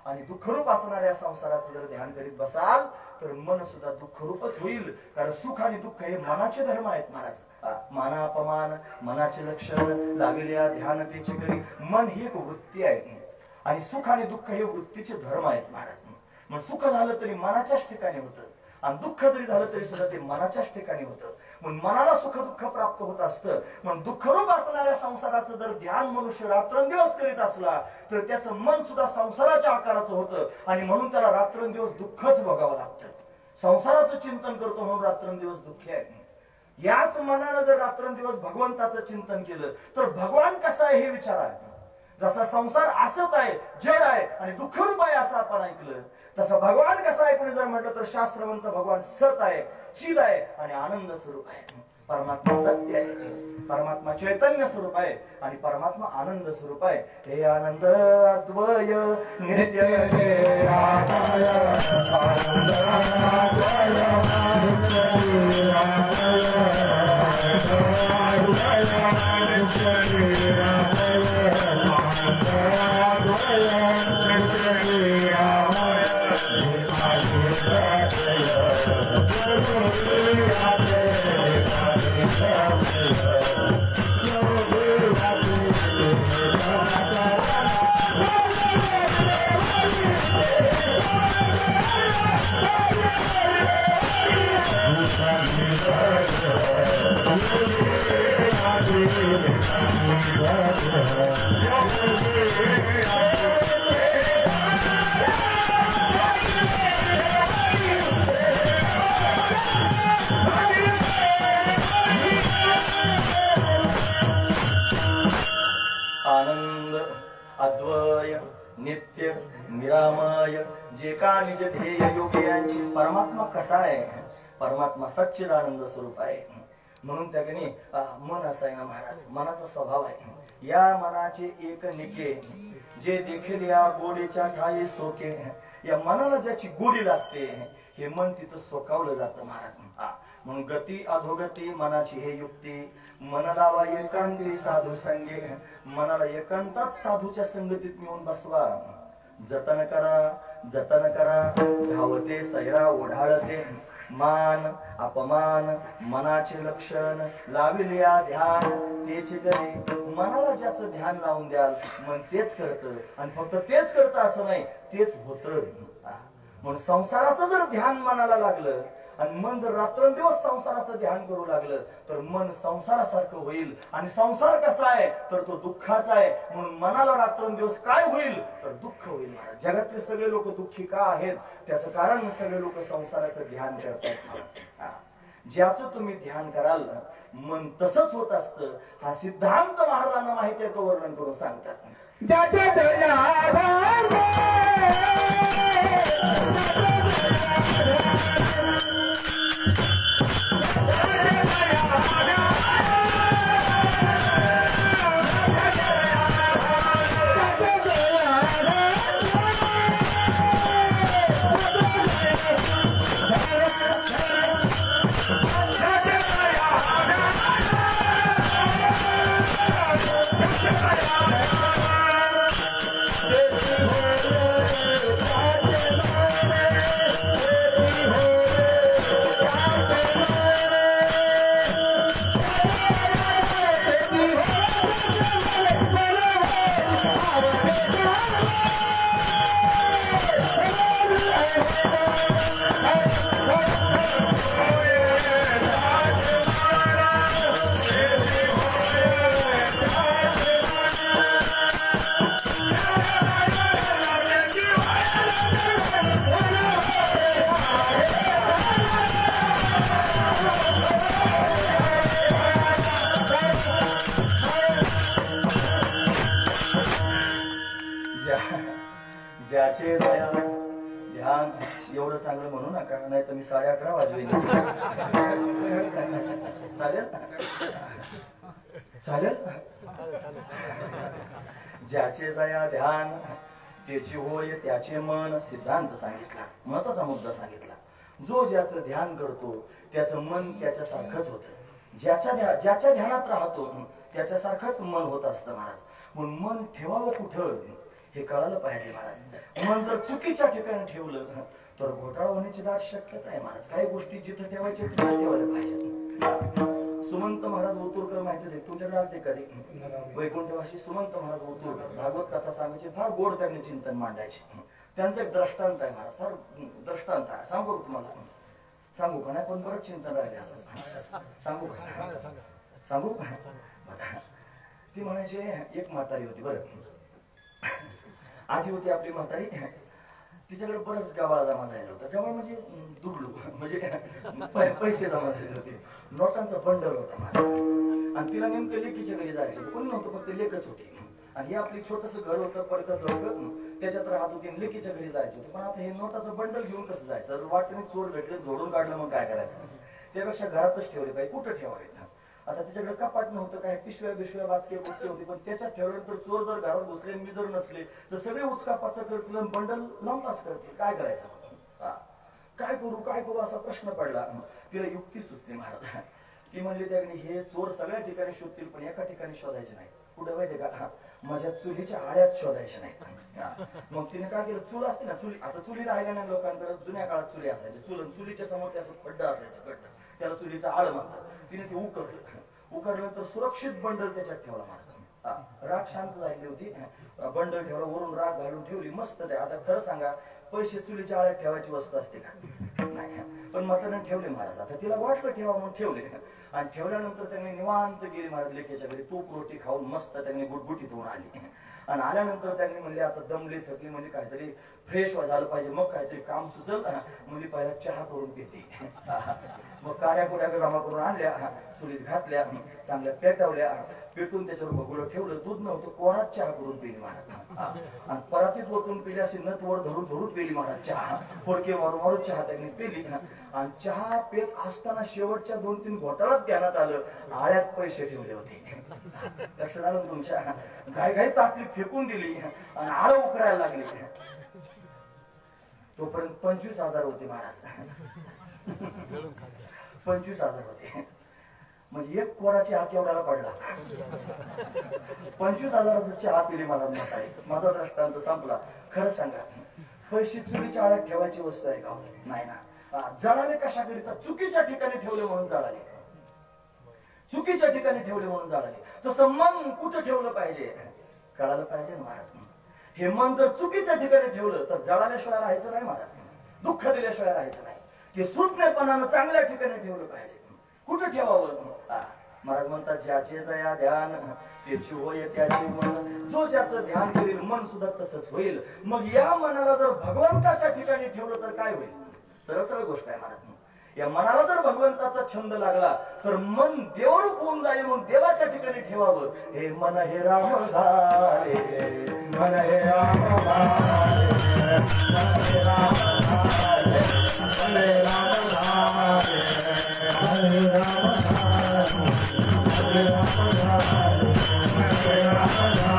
आणि दुःखरूप असणाऱ्या संसाराचं जर ध्यान करीत बसाल तर मन सुद्धा दुःखरूपच होईल. कारण सुख आणि दुःख हे मनाचे धर्म आहेत महाराज. माना अपमान मनाचे लक्षण लागलेल्या ध्यानतेची करी. मन ही एक वृत्ती आहे आणि सुख आणि दुःख हे वृत्तीचे धर्म आहेत महाराज. मग सुख झालं तरी मनाच्याच ठिकाणी होतं आणि दुःख जरी झालं तरी सुद्धा ते मनाच्याच ठिकाणी होतं. म्हणून मनाला सुख दुःख प्राप्त होत असतं. म्हणून दुःखरूप असणाऱ्या संसाराचं जर ध्यान मनुष्य रात्रंदिवस करीत असला तर त्याचं मन सुद्धा संसाराच्या आकाराचं होतं आणि म्हणून त्याला रात्रंदिवस दुःखच भोगावं लागतं. संसाराचं चिंतन करतो म्हणून रात्रंदिवस दुःखी आहे. याच मनानं जर रात्रंदिवस भगवंताचं चिंतन केलं तर भगवान कसा आहे हे विचार आहे. जसा संसार असत आहे, जड आहे आणि दुःखरूप आहे असं आपण ऐकलं, तसा भगवान कसा आहे कोणी जर म्हटलं तर शास्त्र म्हणतं भगवान सत आहे, चिद आहे आणि आनंद स्वरूप आहे. परमात्मा सत्य आहे, परमात्मा चैतन्य स्वरूप आहे आणि परमात्मा आनंद स्वरूप आहे. हे आनंद अद्वय नित्य आनंद अद्वय नित्य निरामय जे का निज ध्येय योगी यांची. परमात्मा कसा आहे? परमात्मा सच्चिदानंद स्वरूप आहे. म्हणून त्याने मन असं आहे ना महाराज, मनाचा स्वभाव आहे. या मनाचे एक निके जे देखील या गोडीच्या ठाई सोके. या मनाला ज्याची गोडी लागते हे मन तिथं सोकावलं जातं महाराज. म्हणून गती अधोगती मनाची हे युक्ती. मन लावा एकांती साधू संगे. मनाला एकांतात साधूच्या संगतीत नेऊन बसवा. जतन करा जतन करा धावते सैरा ओढाळते. मान अपमान मनाचे लक्षण लाविल्या ध्यान तेच करी. मनाला ज्याचं ध्यान लावून द्याल मन तेच करतं आणि फक्त तेच करतं असं नाही, तेच होतं. म्हणून संसाराचं जर ध्यान मनाला लागलं आणि मन जर रात्रंदिवस संसाराचं ध्यान करू लागलं तर मन संसारासारखं होईल. आणि संसार कसा आहे तर तो दुःखाचा आहे. म्हणून मनाला रात्रंदिवस काय होईल तर दुःख होईल. जगातले सगळे लोक दुःखी का आहेत त्याचं कारण सगळे लोक संसाराचं ध्यान करतात. ज्याचं तुम्ही ध्यान कराल मन तसंच होत असतं. हा सिद्धांत महाराजांना माहिती आहे, तो वर्णन करून सांगतात. ध्यान एवढं चांगलं म्हणू नका, नाही तर मी 11:30 वाजवेन. चालेल चालेल. ज्याचे जया ध्यान त्याचे होय त्याचे मन. सिद्धांत सांगितला, महत्वाचा मुद्दा सांगितला. जो ज्याचं ध्यान करतो त्याचं मन त्याच्यासारखंच होतं. ज्याच्या ध्यानात राहतो त्याच्यासारखंच मन होत असतं महाराज. म्हणून मन ठेवावं कुठं हे कळालं पाहिजे महाराज. मन जर चुकीच्या ठिकाणी ठेवलं तर घोटाळा होण्याची दाट शक्यता आहे महाराज. काही गोष्टी जिथं ठेवायच्या तिथं ठेवायला पाहिजे. सुमंत महाराज ओतूरकर माहिती दे तुमच्याकडे आलते कधी? वैकुंठवासी सुमंत महाराज ओतूरकर भागवत कथा सांगायचे, फार गोड त्यांनी चिंतन मांडायचे. त्यांचं एक दृष्टांत आहे महाराज, फार दृष्टांत आहे. सांगू तुम्हाला? सांगू का? नाही पण बरंच चिंतन राहिले असं. सांगू का? सांगू? ती म्हणायचे एक म्हातारी होती बरं, आजी होती आपली म्हातारी. तिच्याकडे बरंच गावाला जमा झालेलं होतं. गावाला म्हणजे दुडलू, म्हणजे पैसे जमा झालेले होते. नोटांचा बंडल होता आणि तिला नेमकं लेकीच्या घरी जायचं. कोणी नव्हतं, फक्त लेकच होती. आणि हे आपली छोटस घर होतं, पडकं होतं, त्याच्यात राहत होती. लेकीच्या घरी जायचं होतं. पण आता हे नोटाचं बंडल घेऊन कसं जायचं? वाटेने चोर भेटले, जोडून काढलं, मग काय करायचं? त्यापेक्षा घरातच ठेवले पाहिजे. कुठं ठेवावे? आता तिच्याकडे कपाट नव्हतं, काय पिशव्या बिशव्या वाचके बुचके होती. पण त्याच्यात ठेवलं तर चोर जर घरात घुसले, मी जर नसले तर सगळे उचकापाचा करतील, बंडल लांबपास करतील. काय करायचं? काय करू असा प्रश्न पडला. तिला युक्ती सुचली महाराज. ती म्हणली त्याने हे चोर सगळ्या ठिकाणी शोधतील पण एका ठिकाणी शोधायचे नाही. कुठे माहितीये का? माझ्या चुलीच्या आळ्यात शोधायचे नाही. मग तिने काय केलं? चूल असते ना, चुली आता चुली राहिल्या नाही लोकांकडे. जुन्या काळात चुली असायची. चुलीच्या समोर त्याचं खड्डा असायचं, खड्डा, त्याला चुलीचा आळ म्हणतात. तिने ते उकरलं तर सुरक्षित बंडल त्याच्यात ठेवला महाराज. राग शांत झाली होती. बंडल ठेवला, वरून राग घालून ठेवली. मस्त ते. आता खरं सांगा, पैसे चुलीच्या आळ्यात ठेवायची वस्तू असते का? नाही. पण म्हाताऱ्याने ठेवले महाराज. आता तिला वाटलं ठेवा म्हणून ठेवले. आणि ठेवल्यानंतर त्यांनी निवांत गेली महाराज लेकीच्या घरी. तूप रोटी खाऊन मस्त त्यांनी गुटगुटीत होऊन आली. आणि आल्यानंतर त्यांनी म्हणले आता दमली थकली, म्हणजे काहीतरी फ्रेश झालं पाहिजे, मग काहीतरी काम सुचल. म्हणजे पहिला चहा करून पिते. मग काड्या कुड्या जमा करून आणल्या, चुलीत घातल्या, चांगल्या पेटवल्या, पेटून त्याच्यावर भगुलं ठेवलं. दूध नव्हतं, कोरात चहा करून पिली महाराज. आणि परातीत वतून पिली, अशी नत वर धरून धरून पिली महाराज चहा. फडके मारून मारून चहा त्यांनी पिली. आणि चहा पेत असताना शेवटच्या 2-3 घोटाळ्यात ध्यानात आलं, आळ्यात पैसे ठेवले होते. लक्षात आलं तुमच्या? घाई ताटली फेकून दिली आणि आळ उकरायला लागली. तोपर्यंत 25,000 होते महाराज. 25,000 होते. म्हणजे एक कोराची हा केवढ्याला पडला? 25,000 चहा पिली महाराज म्हातारी. माझा दृष्टांत संपला. खरं सांगा, पैसे चुलीच्या आळ्यात ठेवायची वस्तू आहे का? नाही ना. जळाले कशा करिता? चुकीच्या ठिकाणी ठेवले म्हणून जळाले. चुकीच्या ठिकाणी ठेवले म्हणून जळाले. तसं मन कुठं ठेवलं पाहिजे कळालं पाहिजे महाराज. हे मन जर चुकीच्या ठिकाणी ठेवलं तर जळाल्याशिवाय राहायचं नाही महाराज. दुःख दिल्याशिवाय राहायचं नाही. ते सुटणेपणानं चांगल्या ठिकाणी ठेवलं पाहिजे. कुठं ठेवावं? महाराज म्हणतात ज्याचे जया ध्यान त्याची होय त्याचे मन. जो ज्याचं ध्यान करेल मन सुद्धा तसंच होईल. मग या मनाला जर भगवंताच्या ठिकाणी ठेवलं तर काय होईल? सरळ सरळ गोष्ट आहे महाराज. या मनाला जर भगवंताचा छंद लागला तर मन देवरूप होऊन जाईल. म्हणून देवाच्या ठिकाणी ठेवावं. हे मन हे राम झाले, मन हे राम झाले, मन हे राम झाले, मन हे राम झाले, मन हे राम झाले, मन हे राम झाले,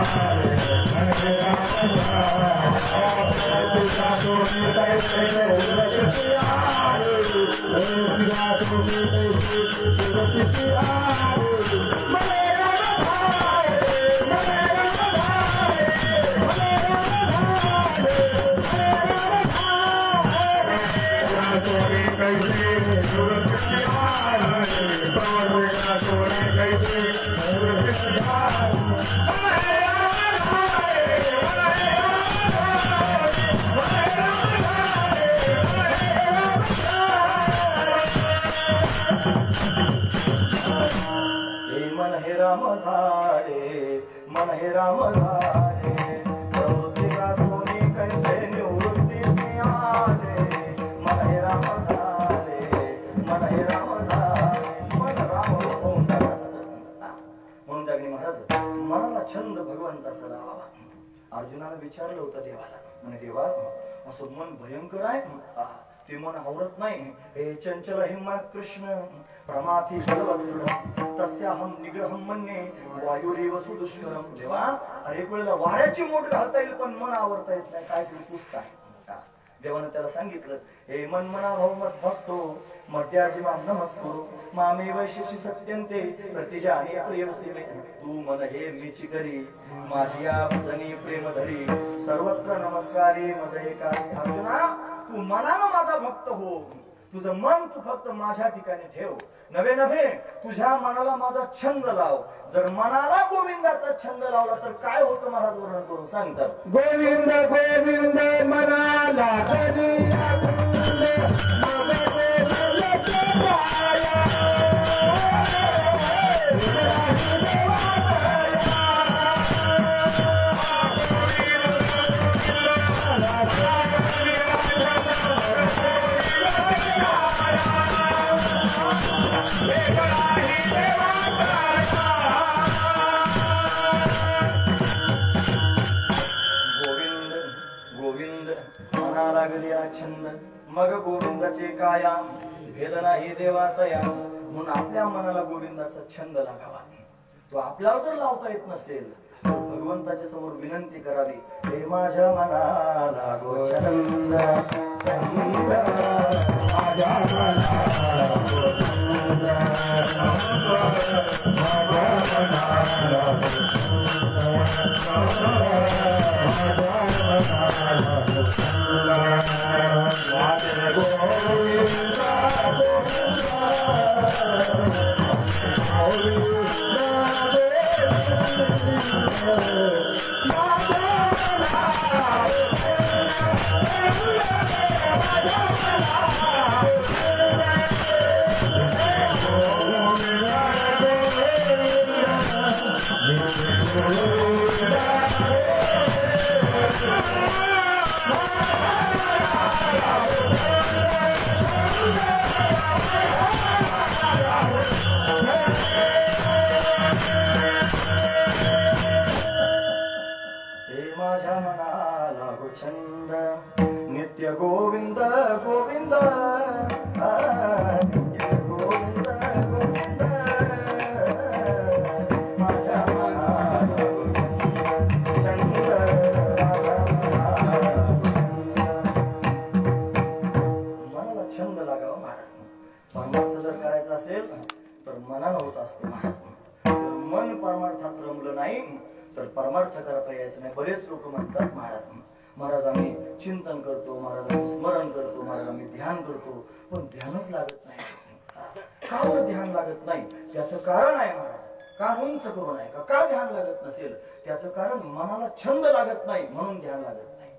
मन हे राम झाले, मन हे राम झाले. प्रवृत्तीला सोने कैसे निवृत्तीस आले. मन हे राम झाले, मन हे राम झाले, मन राम होऊन म्हणून त्याने महाराज मनाला छंद भगवंताचा लावावा. अर्जुनाला विचारलं होतं देवाला, म्हणे देवा असं मन भयंकर आहे. ते मन आवरत नाही. हे चंचल हिम्मत कृष्ण प्रमाथी सर्वदृढ तस्याहम निग्रहम मन्ये वायुरेव सुदुष्करम. देवा अरे एक वेळेला वाऱ्याची मोठ घालता येईल पण मन आवरता येत नाही. काय तरी पुस्त आहे. देवानं त्याला सांगितलं, हे मन मना भाऊ मत भक्तो मध्याजी माम नमस्कुरु मामे वैशिषी सत्यंते प्रतिजाने प्रियसी मे. तू मन हे मीची करी माझी या भजनी प्रेम धरी सर्वत्र नमस्कारी मज एकारी. अर्जुना तू मनानं माझा भक्त हो. तुझं मन तू फक्त माझ्या ठिकाणी ठेव. नवे नव्हे तुझ्या मनाला माझा छंद लाव. जर मनाला गोविंदाचा छंद लावला तर काय होतं महाराज वर्णन करून सांगतात. गोविंद गोविंद मनाला छंद मग गोविंदाचे काया वेदना हे देवा तया. म्हणून आपल्या मनाला गोविंदाचा छंद लागावा. तो आपल्याला जर लावता येत नसेल तर भगवंताच्या समोर विनंती करावी, हे माझ्या मनाला गो छंद माझ्या मनाला गो छंद नित्य गोविंद गोविंद नित्य गोविंद गोविंद माझ्या मनाला छंद मनाला छंद लागावा महाराज. परमार्थ जर करायचा असेल तर मनानं होत असतो महाराज. मन परमार्थात रमलं नाही तर परमार्थ करता यायचं नाही. बरेच लोक म्हणतात महाराज आम्ही चिंतन करतो, महाराज आम्ही स्मरण करतो, महाराज आम्ही ध्यान करतो, पण ध्यानच लागत नाही. का बरं ध्यान लागत नाही? त्याचं कारण आहे महाराज. का उंच करून आहे का ध्यान लागत नसेल? त्याचं कारण मनाला छंद लागत नाही म्हणून ध्यान लागत नाही.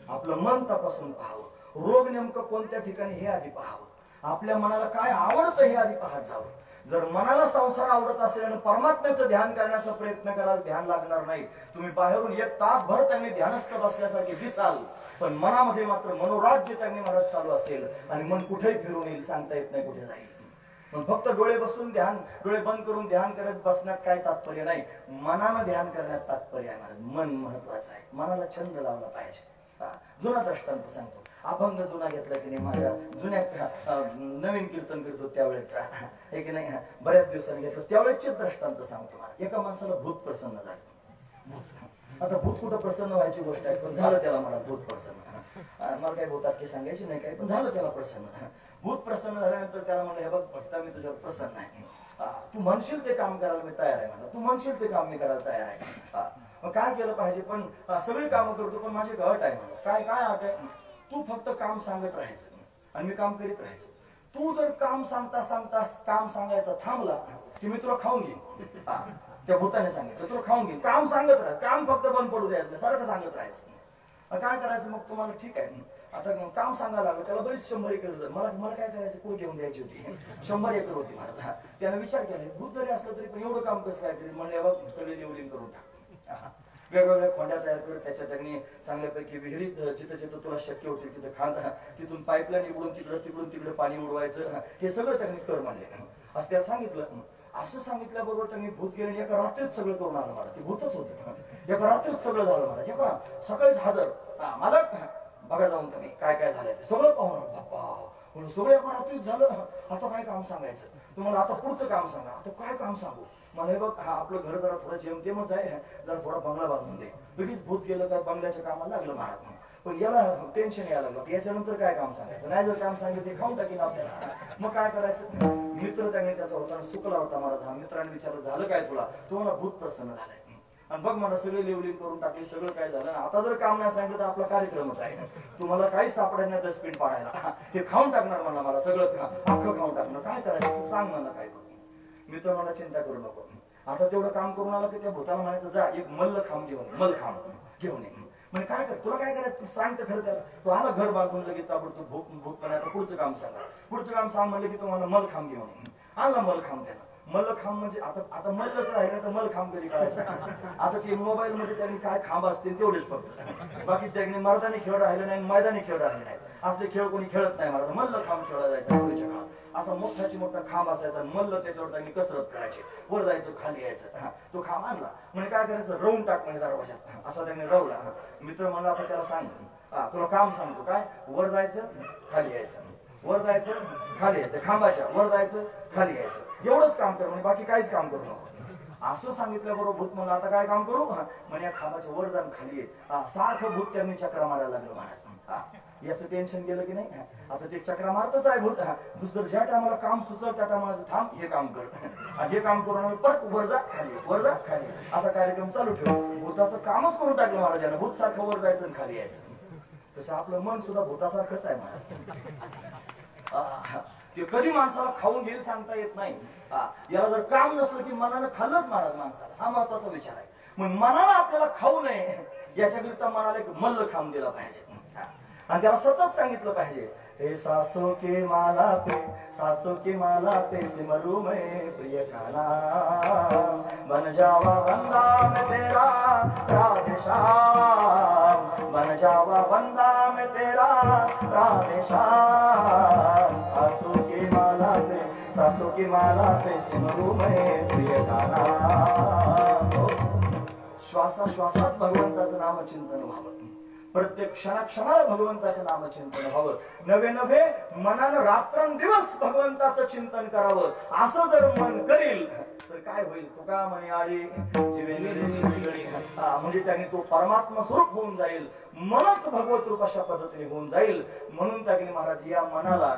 आपलं मन तपासून पाहावं. रोग नेमकं कोणत्या ठिकाणी हे आधी पाहावं. आपल्या मनाला काय आवडतं हे आधी पाहत जावं. जर मनाला संसार आवडत असेल आणि परमात्म्याचं ध्यान करण्याचा प्रयत्न कराल, ध्यान लागणार नाही. तुम्ही बाहेरून 1 तासभर त्यांनी ध्यानस्थ बसल्यासारखे दिसाल, पण मनामध्ये मात्र मनोराज्य त्यांनी महाराज चालू असेल आणि मन कुठेही फिरून येईल सांगता येत नाही कुठे जाईल. पण फक्त डोळे बसून ध्यान, डोळे बंद करून ध्यान करत बसण्यात काय तात्पर्य नाही. मनानं ध्यान करण्यात तात्पर्य आहे महाराज. मन महत्वाचं आहे. मनाला छंद लावला पाहिजे. जुना दृष्टांत सांगतो. अभंग जुना घेतला की नाही माझ्या जुन्या नवीन कीर्तन करतो त्यावेळेचा हे की नाही बऱ्याच दिवसांनी घेतलं त्यावेळेचे दृष्टांत सांगतो. एका माणसाला भूत प्रसन्न झालं. आता भूत कुठं प्रसन्न व्हायची गोष्ट आहे, पण झालं त्याला मला भूत प्रसन्न. मला काही भूतातली सांगायची नाही काही, पण झालं त्याला प्रसन्न. भूत प्रसन्न झाल्यानंतर त्याला म्हणलं, हे बघ भक्ता मी तुझ्यावर प्रसन्न आहे. तू म्हणशील ते काम करायला मी तयार आहे म्हणा. तू म्हणशील ते काम मी करायला तयार आहे. मग काय केलं पाहिजे? पण सगळी कामं करतो पण माझी अट आहे म्हणा. काय काय अट आहे? तू फक्त काम सांगत राहायचं आणि मी काम करीत राहायचं. तू जर काम सांगता सांगता काम सांगायचं थांबला की मी तुला खाऊन घेईन. त्या भूताने सांगितलं तुला खाऊन घेईन. काम सांगत राहा. काम फक्त बंद पडू द्यायचं, सारखं सांगत राहायचं. काय करायचं मग? तुम्हाला ठीक आहे आता काम सांगायला लागलं. त्याला बरीच 100 एकर मला काय करायचं? कुठे घेऊन द्यायची होती. 100 एकर होती मला. त्याने विचार केला भूत जरी असलं तरी पण एवढं काम कसं काय केलं? म्हणजे बघ सगळे लेवलिंग करून टाक. वेगवेगळ्या खोड्या तयार करत त्याच्या त्यांनी चांगल्यापैकी विहिरीत जिथं जिथं तुला शक्य होते तिथं खांद, तिथून पाईपलाईन तिकडून तिकडे पाणी उडवायचं. हे सगळं त्यांनी कर म्हणले. असं त्याला सांगितलं. असं सांगितल्याबरोबर त्यांनी भूत गेले. एका रात्रीत सगळं करून आलं मला. ते भूतच होतं. एका रात्रीत सगळं झालं मला. एका सकाळीच हजर. मला बघा जाऊन तुम्ही काय काय झालंय ते सगळं पाहून बाप्पा म्हणून सगळं आपण आता झालं आता काय काम सांगायचं तुम्हाला आता पुढचं काम सांगा आता काय काम सांगू मला हे बघ हा आपलं घर जरा थोडं जेमतेमच आहे जरा थोडा बंगला बांधून दे लगेच भूत गेलं का बंगल्याच्या कामाला लागलं महाराज पण याला टेन्शन यायला लागलं याच्यानंतर काय काम सांगायचं नाही जर काम सांगितलं ते खाऊन टाकीन आपल्याला मग काय करायचं मित्र त्याने त्याचा होता सुकला होता महाराज हा मित्राने विचारलं झालं काय तुला तो मला भूत प्रसन्न झालाय आणि बघ मला सगळे लेवलिंग करून टाकली सगळं काय झालं आता जर काम नाही सांगितलं तर आपला कार्यक्रमच आहे तुम्हाला काहीच सापडायचं नाही डस्टबिन पाडायला हे खाऊन टाकणार मला सगळं अख्खं खाऊन टाकणार काय करायचं सांग मला काय करू मित्र मला चिंता करू नको आता तेवढं काम करून आलं की त्या भूताला म्हणायचं जा एक मल्लखांब घेऊन ये म्हणजे काय कर तुला काय करायचं तू सांग तर खरं त्याला तू आला घर बांधून लगेच ताबडतोब भूत करायचं पुढचं काम सांग म्हणलं की तुम्हाला मलखांब घेऊन आला मलखांब त्याला मल्लखांब म्हणजे आता मल्लच राहिलं तर मलखांब कधी करायचं आता ते मोबाईल मध्ये त्यांनी काय खांब असतील तेवढेच फक्त बाकी त्यांनी मर्दानी खेळ राहिले नाही मैदानी खेळ राहिले नाही असले खेळ कोणी खेळत नाही मला मल्लखांब खेळला जायचा पूर्वीच्या काळात असा मोठा खांब असायचा मल्ल त्याच्यावर त्यांनी कसरत करायची वर जायचं खाली यायचं तो खांब आणला म्हणजे काय करायचं रवून टाक म्हणजे दरवाजात असा त्यांनी रवला मित्र म्हणला आता त्याला सांग तुला काम सांगतो काय वर जायचं खाली यायचं वर जायचं खाली यायचं खांबाच्या वर जायचं खाली यायचं एवढंच काम कर म्हणजे बाकी काहीच काम करू नको असं सांगितल्याबरोबर भूत म्हणलं आता काय काम करू म्हणजे या खांबाच्या वर जाऊन खाली ये सारखं भूत त्यांनी चक्रा मारायला लागलं म्हणायचं याचं टेन्शन गेलं की नाही आता ते चक्रा मारतच आहे भूत दुसरं ज्या टायमाला काम सुचल त्या टायमाला थांब हे काम कर आणि हे काम करून परत वर जा खाली असा कार्यक्रम चालू ठेव भूताचं कामच करून टाकलं महाराजांना भूत सारखं वर जायचं आणि खाली यायचं तसं आपलं मन सुद्धा भूतासारखंच आहे महाराज ते कधी माणसाला खाऊन घेईल सांगता येत नाही याला जर काम नसलं की मनानं खाल्लंच महाराज माणसाला हा महत्वाचा विचार आहे मग मनाला आपल्याला खाऊ नये याच्याकरिता मनाला एक मल्ल खाऊन दिला पाहिजे आणि त्याला सतत सांगितलं पाहिजे हे सासो के माला पे सिमरू में प्रिय काला बन जावा बंदा में तेरा राधे श्याम बन जावा बंदा में तेरा राधे श्याम सासो की माला पे सिमरू में प्रिय काला श्वासात भगवंताचं नामचिंतन व्हावं प्रत्येक क्षणाला भगवंताचं नामचिंतन व्हावं नवे मनानं रात्रंदिवस भगवंताचं चिंतन करावं असं जर मन करील तर काय होईल तुका म्हणे आळी म्हणजे त्याने तो परमात्मा स्वरूप होऊन जाईल मनच भगवत रूप अशा पद्धतीने होऊन जाईल म्हणून त्याने महाराज या मनाला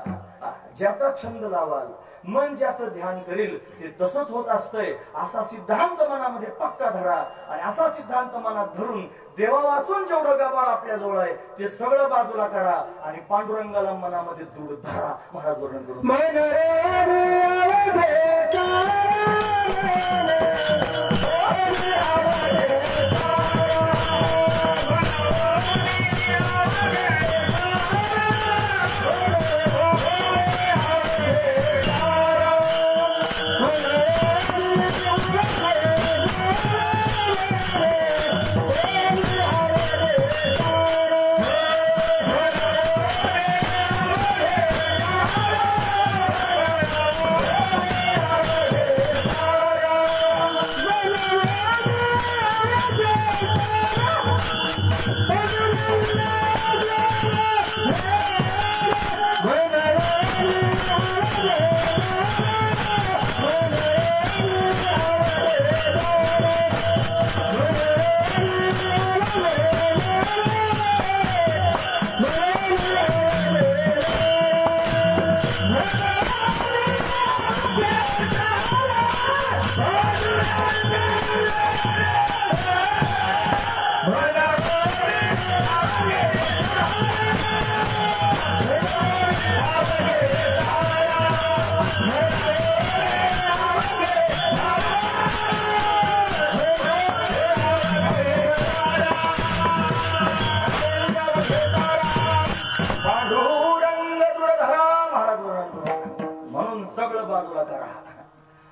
ज्याचा छंद लावाल मन ज्याचं ध्यान करील ते तसंच होत असतंय असा सिद्धांत मनामध्ये पक्का धरा आणि असा सिद्धांत मनात धरून देवा वाचून जेवढं गबाळ आपल्या जवळ आहे ते सगळं बाजूला करा आणि पांडुरंगाला मनामध्ये दूर धरा महाराज वर्णन करून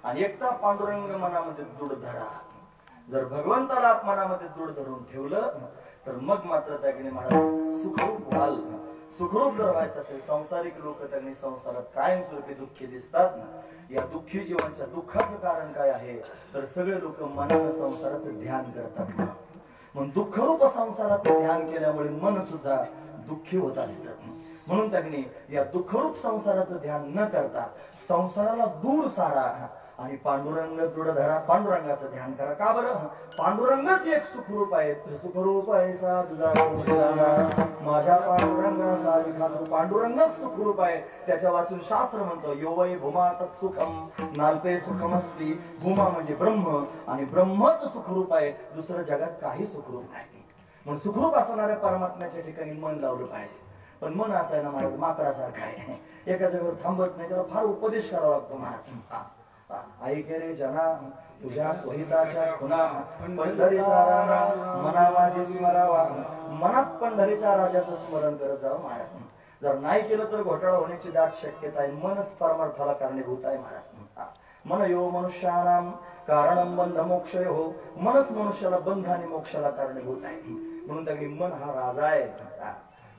आणि एकटा पांडुरंग मनामध्ये दृढ धरा जर भगवंताला मनामध्ये दृढ धरून ठेवलं तर मग मात्र त्याने महाराज सुखरूप व्हाल सुखरूप जर व्हायचं असेल संसारिक लोक त्यांनी संसारात कायमस्वरूपी दुःखी दिसतात ना या दुःखी जीवनाच्या दुःखाचं कारण काय आहे तर सगळे लोक मनानं संसाराचं ध्यान करतात म्हणून दुःखरूप संसाराचं ध्यान केल्यामुळे मन सुद्धा दुःखी होत असतं. म्हणून त्यांनी या दुःखरूप संसाराचं ध्यान न करता संसाराला दूर सारा आणि पांडुरंग दृढ धरा, पांडुरंगाचं ध्यान करा. का बरं? पांडुरंगच एक सुखरूप आहे. सुखरूप आहे सा तुझा माझ्या पांडुरंगा सारिखा. पांडुरंगच सुखरूप आहे. त्याच्या वाचून शास्त्र म्हणतं यो वै भूमा तत्सुखम नाल्पे सुखमस्ती. भूमा म्हणजे ब्रह्म आणि ब्रह्मच सुखरूप आहे. दुसरं जगात काही सुखरूप नाही. म्हणून सुखरूप असणाऱ्या परमात्म्याच्या ठिकाणी मन लावलं पाहिजे. पण मन असायला महाराज माकडासारखं आहे. एका जागेवर थांबत नाही. त्याला फार उपदेश करावा लागतो महाराज. ऐके रे जना तुझ्या स्वहिताच्या खुना पंढरीचा राजा मना माझी स्मरावा. मनात पंढरीच्या राजाचं स्मरण करत जावं महाराज. जर नाही केलं तर घोटाळा होण्याची दाट शक्यता आहे. मनच परमार्थाला कारणीभूत आहे महाराज. मन यो मनुष्यानाम कारणम बंध मोक्ष हो. मनच मनुष्याला बंध आणि मोक्षाला कारणीभूत आहे. म्हणून त्यांनी मन हा राजा आहे.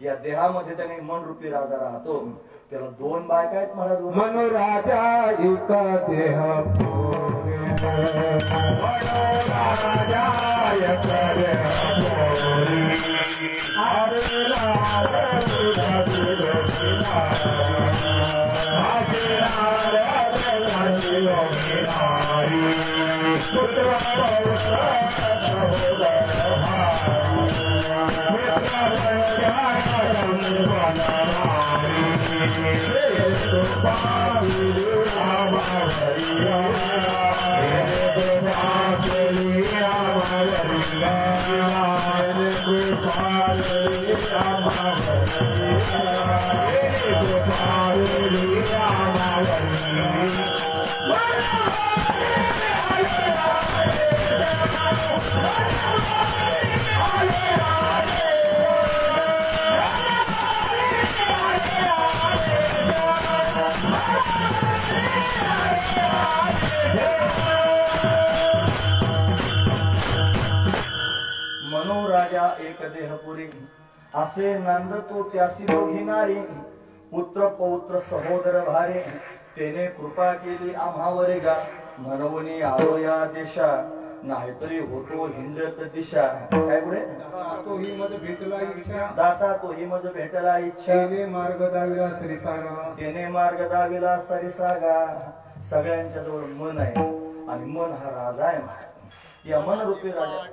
या देहामध्ये त्याने मन रूपी राजा राहतो. त्याला दोन बायका आहेत महाराज. मनो राजा एक देह मनोराजा एक देहपुरी असे नांदतो त्यासी दोघी नारी. पुत्र पौत्र सहोदर भारे तेने कृपा केली आम्हावरे गा. म्हणून आलो या देशा नाहीतरी होतो हिंडत दिशा. काय पुढे? तो ही मज भेटला इच्छा दाता तो ही मज भेटला इच्छा. तेने मार्ग दाविला सरिसागा. तेने मार्ग दाविला सरिसागा. सगळ्यांच्या जवळ मन आहे आणि मन हा राजा आहे महाराज. या मन रूपी राजा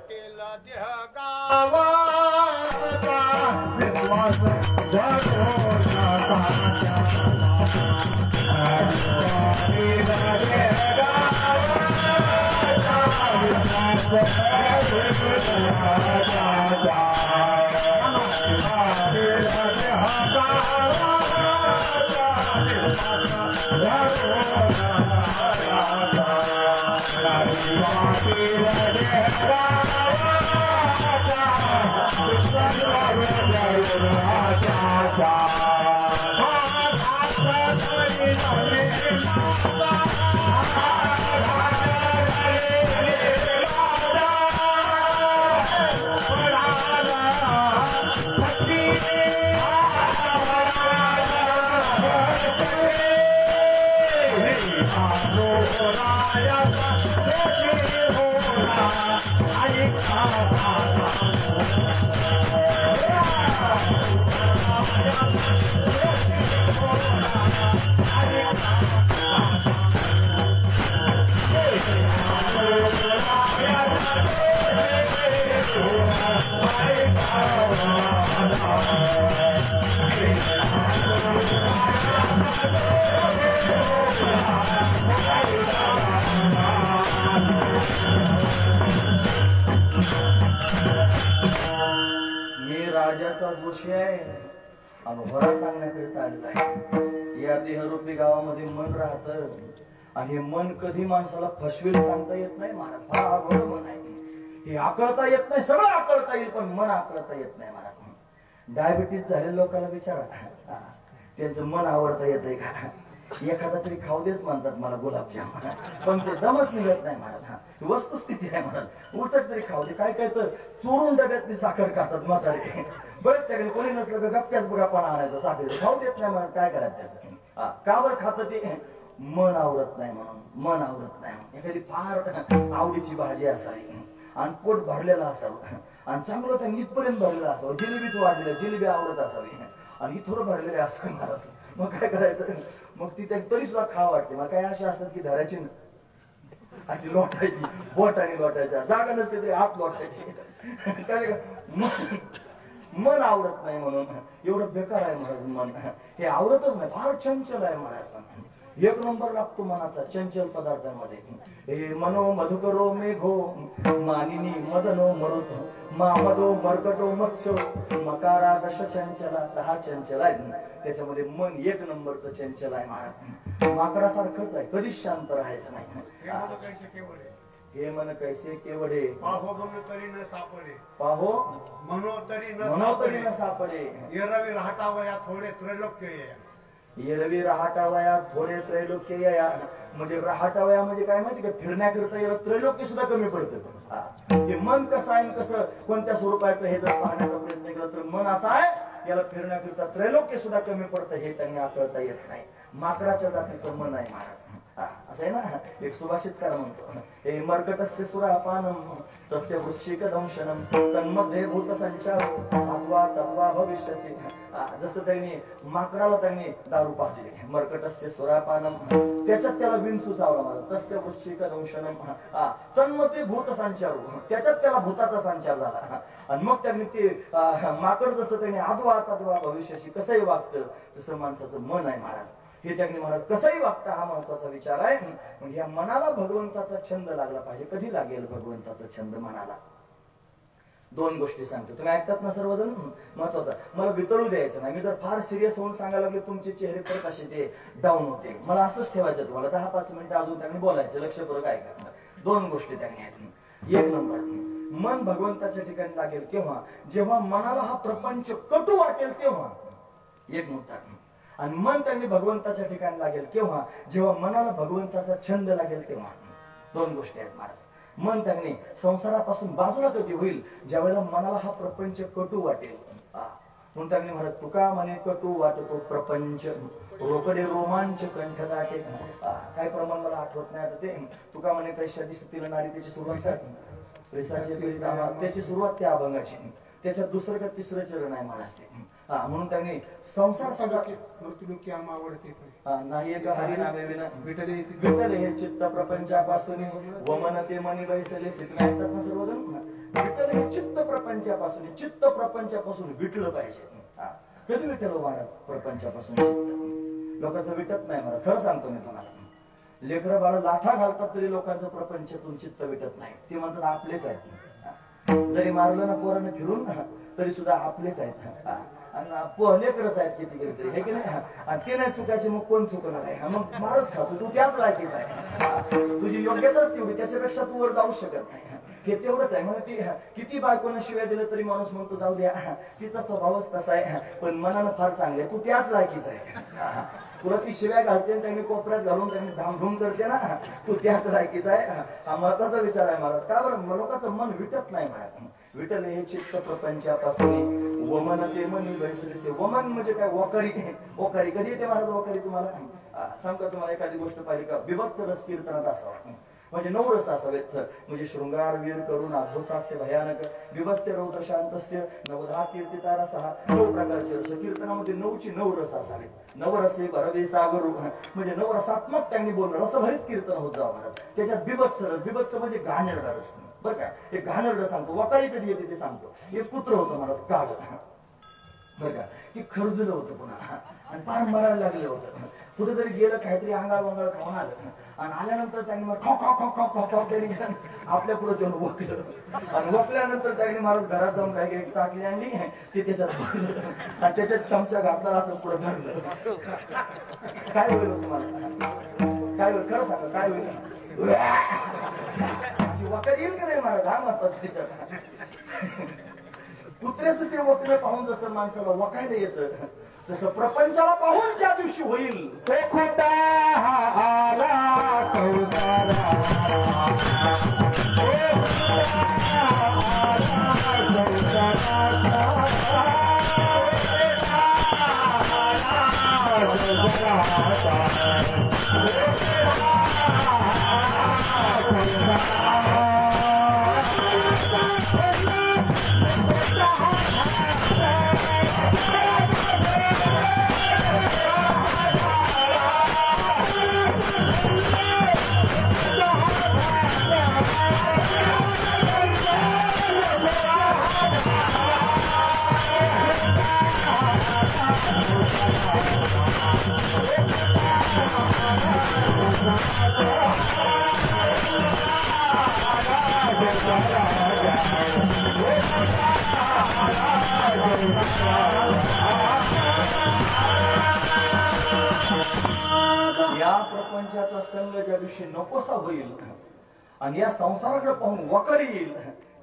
मी राजाचा दोषी आहे अनुभवा सांगण्याकरिता आलेला आहे. या देहरूपी गावामध्ये मन राहत आणि मन कधी माणसाला फसवेल सांगता येत नाही महाराज. फार अवघड मन आहे. हे आकळता येत नाही. सगळं आकळता येईल पण मन आकळता येत नाही महाराज. डायबिटीज झालेल्या लोकांना विचारा त्यांचं मन आवडता येतंय का? एखादा तरी खाऊ देच म्हणतात मला गुलाबजाम पण ते दमच निघत नाही महाराज. वस्तुस्थिती आहे महाराज. उचट तरी खाऊ दे. काय काय तर चोरून डब्यातली साखर खातात म्हातारे. बरेच त्याकडे कोणी नसलं का गप्प्याच बुगापाना आणायचं साखर खाऊ देत नाही महाराज. काय करायचं त्याचं? का बरं खातं ते? मन आवडत नाही म्हणून. मन आवडत नाही. एखादी फार आवडीची भाजी असावी आणि पोट भरलेलं असावं आणि चांगलं त्यांनी इथपर्यंत भरलेलं असावं, जिलेबीच वाढलेलं, जिलेबी आवडत असावी आणि थोडं भरलेले असावे मला. मग काय करायचं, मग ती तरी सुद्धा खावं वाटते. मग काही अशी असतात की धरायची अशी लोटायची, बोटाने लोटायच्या, जागा नसते तरी हात लोटायची. काय मन आवडत नाही म्हणून एवढं बेकार आहे महाराज मन. हे आवडतच नाही, फार चंचल आहे महाराज. एक नंबर लागतो मनाचा चंचल पदार्थांमध्ये. हे मनो मधुकरो मेघो मानिनी मदनो मरुतो मामदो मर्कटो मत्स्यो मकारा दश चंचला. 10 चंचल आहेत त्याच्यामध्ये मन एक नंबरचं चंचल आहे महाराज. माकडासारखंच आहे, कधीच शांत राहायचं नाही. हे मन कैसे केवढे पाहो म्हणून तरी न सापडे, पाहो म्हणो तरी न सापडे. एरवी राहटावया थोडे त्रैलोक्य एरवी राहटावया थोडे त्रैलोक्य या. म्हणजे राहटावया म्हणजे काय माहिती का, फिरण्याकरिता याला त्रैलोक्य सुद्धा कमी पडतं. हे मन कसं आहे, कसं कोणत्या स्वरूपाचं हे जर पाहण्याचा प्रयत्न केला तर मन असं आहे, याला फिरण्याकरिता त्रैलोक्य सुद्धा कमी पडतं. हे त्यांनी आकळता येत नाही. माकडाच्या जातीचं मन आहे महाराज. असं आहे ना, एक सुभाषितकार म्हणतो, हे मर्कटस्य सुरापानम तस्य वृश्चिक दंशनम तन्मध्ये भूत संचार आत्वा तत्वा भविष्यसी. जसं त्यांनी माकडाला त्यांनी दारू पाजली, मर्कटस्य सुरापानम, त्याच्यात त्याला विंचू चावला मला, तस्य वृश्चिक दंशनम तन्मध्ये भूत संचार, त्याच्यात त्याला भूताचा संचार झाला. आणि मग त्यांनी ते माकड जसं त्यांनी आदवा तत्वा भविष्याशी कसंही वागतं तसं माणसाचं मन आहे महाराज. हे त्यांनी महाराज कसंही वागतं हा महत्वाचा विचार आहे. म्हणजे या मनाला भगवंताचा छंद लागला पाहिजे. कधी लागेल भगवंताचा छंद मनाला? 2 गोष्टी सांगतो, तुम्ही ऐकतात ना सर्वजण. महत्वाचा, मला वितळू द्यायचं नाही. मी जर फार सिरियस होऊन सांगायला लागले तुमचे चेहरे परत असे ते डाऊन होते. मला असंच ठेवायचं तुम्हाला. 10-5 मिनिटं अजून त्यांनी बोलायचं, लक्षपूर्वक ऐका. 2 गोष्टी त्यांनी ऐकल्या. 1 नंबर, मन भगवंताच्या ठिकाणी लागेल केव्हा, जेव्हा मनाला हा प्रपंच कटू वाटेल तेव्हा. एक मुद्दा. आणि मन त्यांनी भगवंताच्या ठिकाणी लागेल केव्हा, जेव्हा मनाला भगवंताचा छंद लागेल तेव्हा. 2 गोष्टी आहेत महाराज. मन त्यांनी संसारापासून बाजूला कधी होईल, ज्यावेळेला मनाला हा प्रपंच कटू वाटेल. म्हणून त्यांनी म्हणत, तुका म्हणे कटू वाटतो प्रपंच रोकडे रोमांच कंठ दाटे. काय प्रमाण मला आठवत नाही आता ते. तुका म्हणे कैशा दिसतील नारी, त्याची सुरुवात त्याची सुरुवात त्या अभंगाची. त्याच्यात दुसरं का तिसरं चरण आहे महाराज ते. म्हणून त्यांनी संसार सगळा नाही का हरिनामे विना विठ्ठल हे चित्त प्रपंचापासून वमन ते मनी बैसले सिद्ध ऐकतात ना सर्वजण. विठ्ठल हे चित्त प्रपंचापासून, चित्त प्रपंचापासून विठलं पाहिजे. कधी विठ्ठल महाराज प्रपंचापासून चित्त लोकांचं विटत नाही महाराज. खरं सांगतो मी तुम्हाला. लेकरं बाळ लाथा घालतात तरी लोकांचं प्रपंचातून चित्त विटत नाही. ते म्हणतात आपलेच आहेत. जरी मारलं ना पोरानं फिरून तरी सुद्धा आपलेच आहेत. लेकरच आहेत किती तरी, हे की नाही. आणि ते नाही चुकायचे मग कोण चुकणार आहे. मग मारच खातो तू, त्याच लायकीच आहे. तुझी योग्यताच तेवढी, त्याच्यापेक्षा तू वर जाऊ शकत नाही. हे तेवढंच आहे. म्हणजे ती किती बायकोनं शिव्या दिलं तरी माणूस म्हणतो जाऊ द्या, तिचा स्वभावच तसा आहे, पण मनानं फार चांगले आहे, तू त्याच लायकीच आहे. तुला ती शिव्या घालते, त्यांनी कोपऱ्यात घालून त्यांनी धामधूम करते ना, तू त्याच लायकीचा आहे. हा महत्वाचा विचार आहे महाराज. का बरं लोकांचं मन विटत नाही महाराज. विठल हे चित्त प्रपंचापासून वमन ते मनी बैसले. वमन म्हणजे काय, वकारी. वकारी कधी येते महाराज वकारी तुम्हाला सांगतो. तुम्हाला एखादी गोष्ट पाहिली का, विभक्त रस कीर्तनात असावा, म्हणजे 9 रस असावेत. म्हणजे शृंगार वीर करून अधोसास्य भयानक विभत्स्य रौद्र शांतस्य नवधा कीर्तिता रस. 9 प्रकारचे रस कीर्तनामध्ये 9ची 9 रस असावेत. 9 रसे भरवे सागरू, म्हणजे 9 रसात्मक त्यांनी बोलणं, रसभरीत कीर्तन होत जावं महाराज. त्याच्यात बिभत्स रस, बिभत्स म्हणजे घाणेरडा रस बरं का. हे घाणेरडं सांगतो. वकारी कधी येते ते सांगतो. हे कुत्र होतं महाराज काळ बरं का, ते खरजुलं होतं पुन्हा आणि फार मरायला लागलं होतं. कुठेतरी गेलं, काहीतरी आंगाळ वंगाळ खाऊन आलं आणि आल्यानंतर त्यांनी मग खो खो खो खो खो खो त्यांनी आपल्या पुढे जाऊन वकलं. आणि वकल्यानंतर त्यांनी महाराज घरात जाऊन काही टाकली आणली, ते त्याच्यात आणि त्याच्यात चमचा घातला, असं पुढे धरलं. काय होईल तुम्हाला, काय होईल खरं सांगा, काय होईल? वकर येईल का नाही महाराज, हा महत्वाचा त्याच्यात. कुत्र्याचं ते वक्र पाहून जसं माणसाला वकायला येतं, तसं प्रपंचाला पाहून ज्या दिवशी होईल तो खोटा आला संसारा या प्रपंचाचा संग ज्या दिवशी नकोसा होईल आणि या संसाराकडे पाहून वकर येईल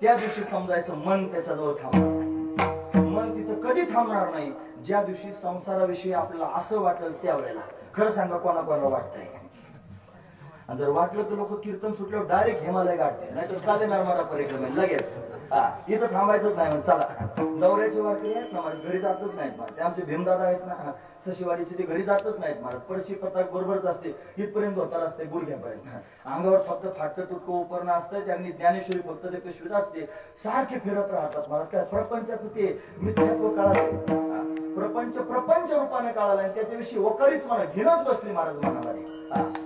त्या दिवशी समजायचं मन त्याच्याजवळ थांबणार. मन तिथं कधी थांबणार नाही ज्या दिवशी संसाराविषयी आपल्याला असं वाटेल त्यावेळेला. खरं सांगा कोणाकोणाला वाटतंय? आणि जर वाटलं तर लोक कीर्तन सुटल्यावर डायरेक्ट हिमालय गाठते, नाहीतर चाले नर्मदा परिक्रमेत लगेच. इथं थांबायचंच नाही म्हणजे चला. दौऱ्याचे वारकरी आहेत ना माझ्या घरी जातच नाहीत मला. ते आमचे भीमदादा आहेत ना सशिवाडीचे, ते घरी जातच नाहीत मला. पडशी पताक बरोबरच असते, इथपर्यंत धोतर असते गुडघ्यापर्यंत. अंगावर फक्त फाटतं तुटकं उपरणं असतं, त्यांनी ज्ञानेश्वरी फक्त ते पिशवीत असते. सारखे फिरत राहतात मला. काय प्रपंचाचं ते मिथ्यात्व कळालं, प्रपंच रूपाने कळालं आणि त्याच्याविषयी वकरीच मला घेणंच बसली महाराज मनामध्ये.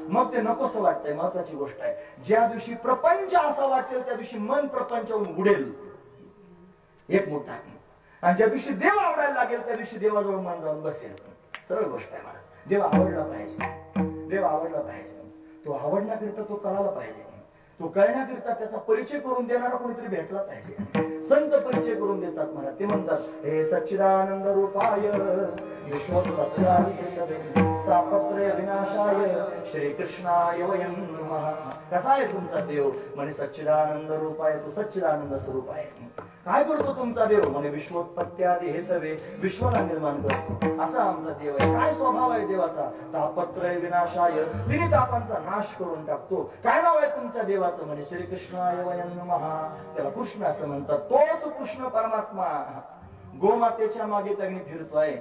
मग ते नकोसं वाटतंय. महत्वाची गोष्ट आहे, ज्या दिवशी प्रपंच असा वाटेल त्या दिवशी मन प्रपंचावरून उडेल एक मुद्दा. आणि ज्या दिवशी देव आवडायला लागेल त्या दिवशी देवाजवळ मन जाऊन बसेल. सरळ गोष्ट आहे मला. देव आवडला पाहिजे, देव आवडला पाहिजे. तो आवडण्याकरिता तो कळाला पाहिजे. तो कळण्याकरिता त्याचा परिचय करून देणारा कोणीतरी भेटला पाहिजे. संत परिचय करून देतात मला. ते म्हणतात हे सच्चिदानंद रूपाय तापत्रय विनाशाय श्रीकृष्णाय वयं नमः. कसा आहे तुमचा देव? म्हणे सच्चिदानंद रूप आहे, तो सच्चिदानंद स्वरूप आहे. काय करतो तुमचा देव? म्हणे विश्वोत्पत्त्यादी हेतवे, विश्वाला निर्माण करतो असा आमचा देव आहे. काय स्वभाव आहे देवाचा? तापत्रय विनाशाय, तिन्ही तापांचा नाश करून टाकतो. काय नाव आहे तुमच्या देवाचं? म्हणे श्रीकृष्णाय वयं नमः. त्याला कृष्ण असं म्हणतात. तोच कृष्ण परमात्मा गोमातेच्या मागे त्यांनी फिरतोय.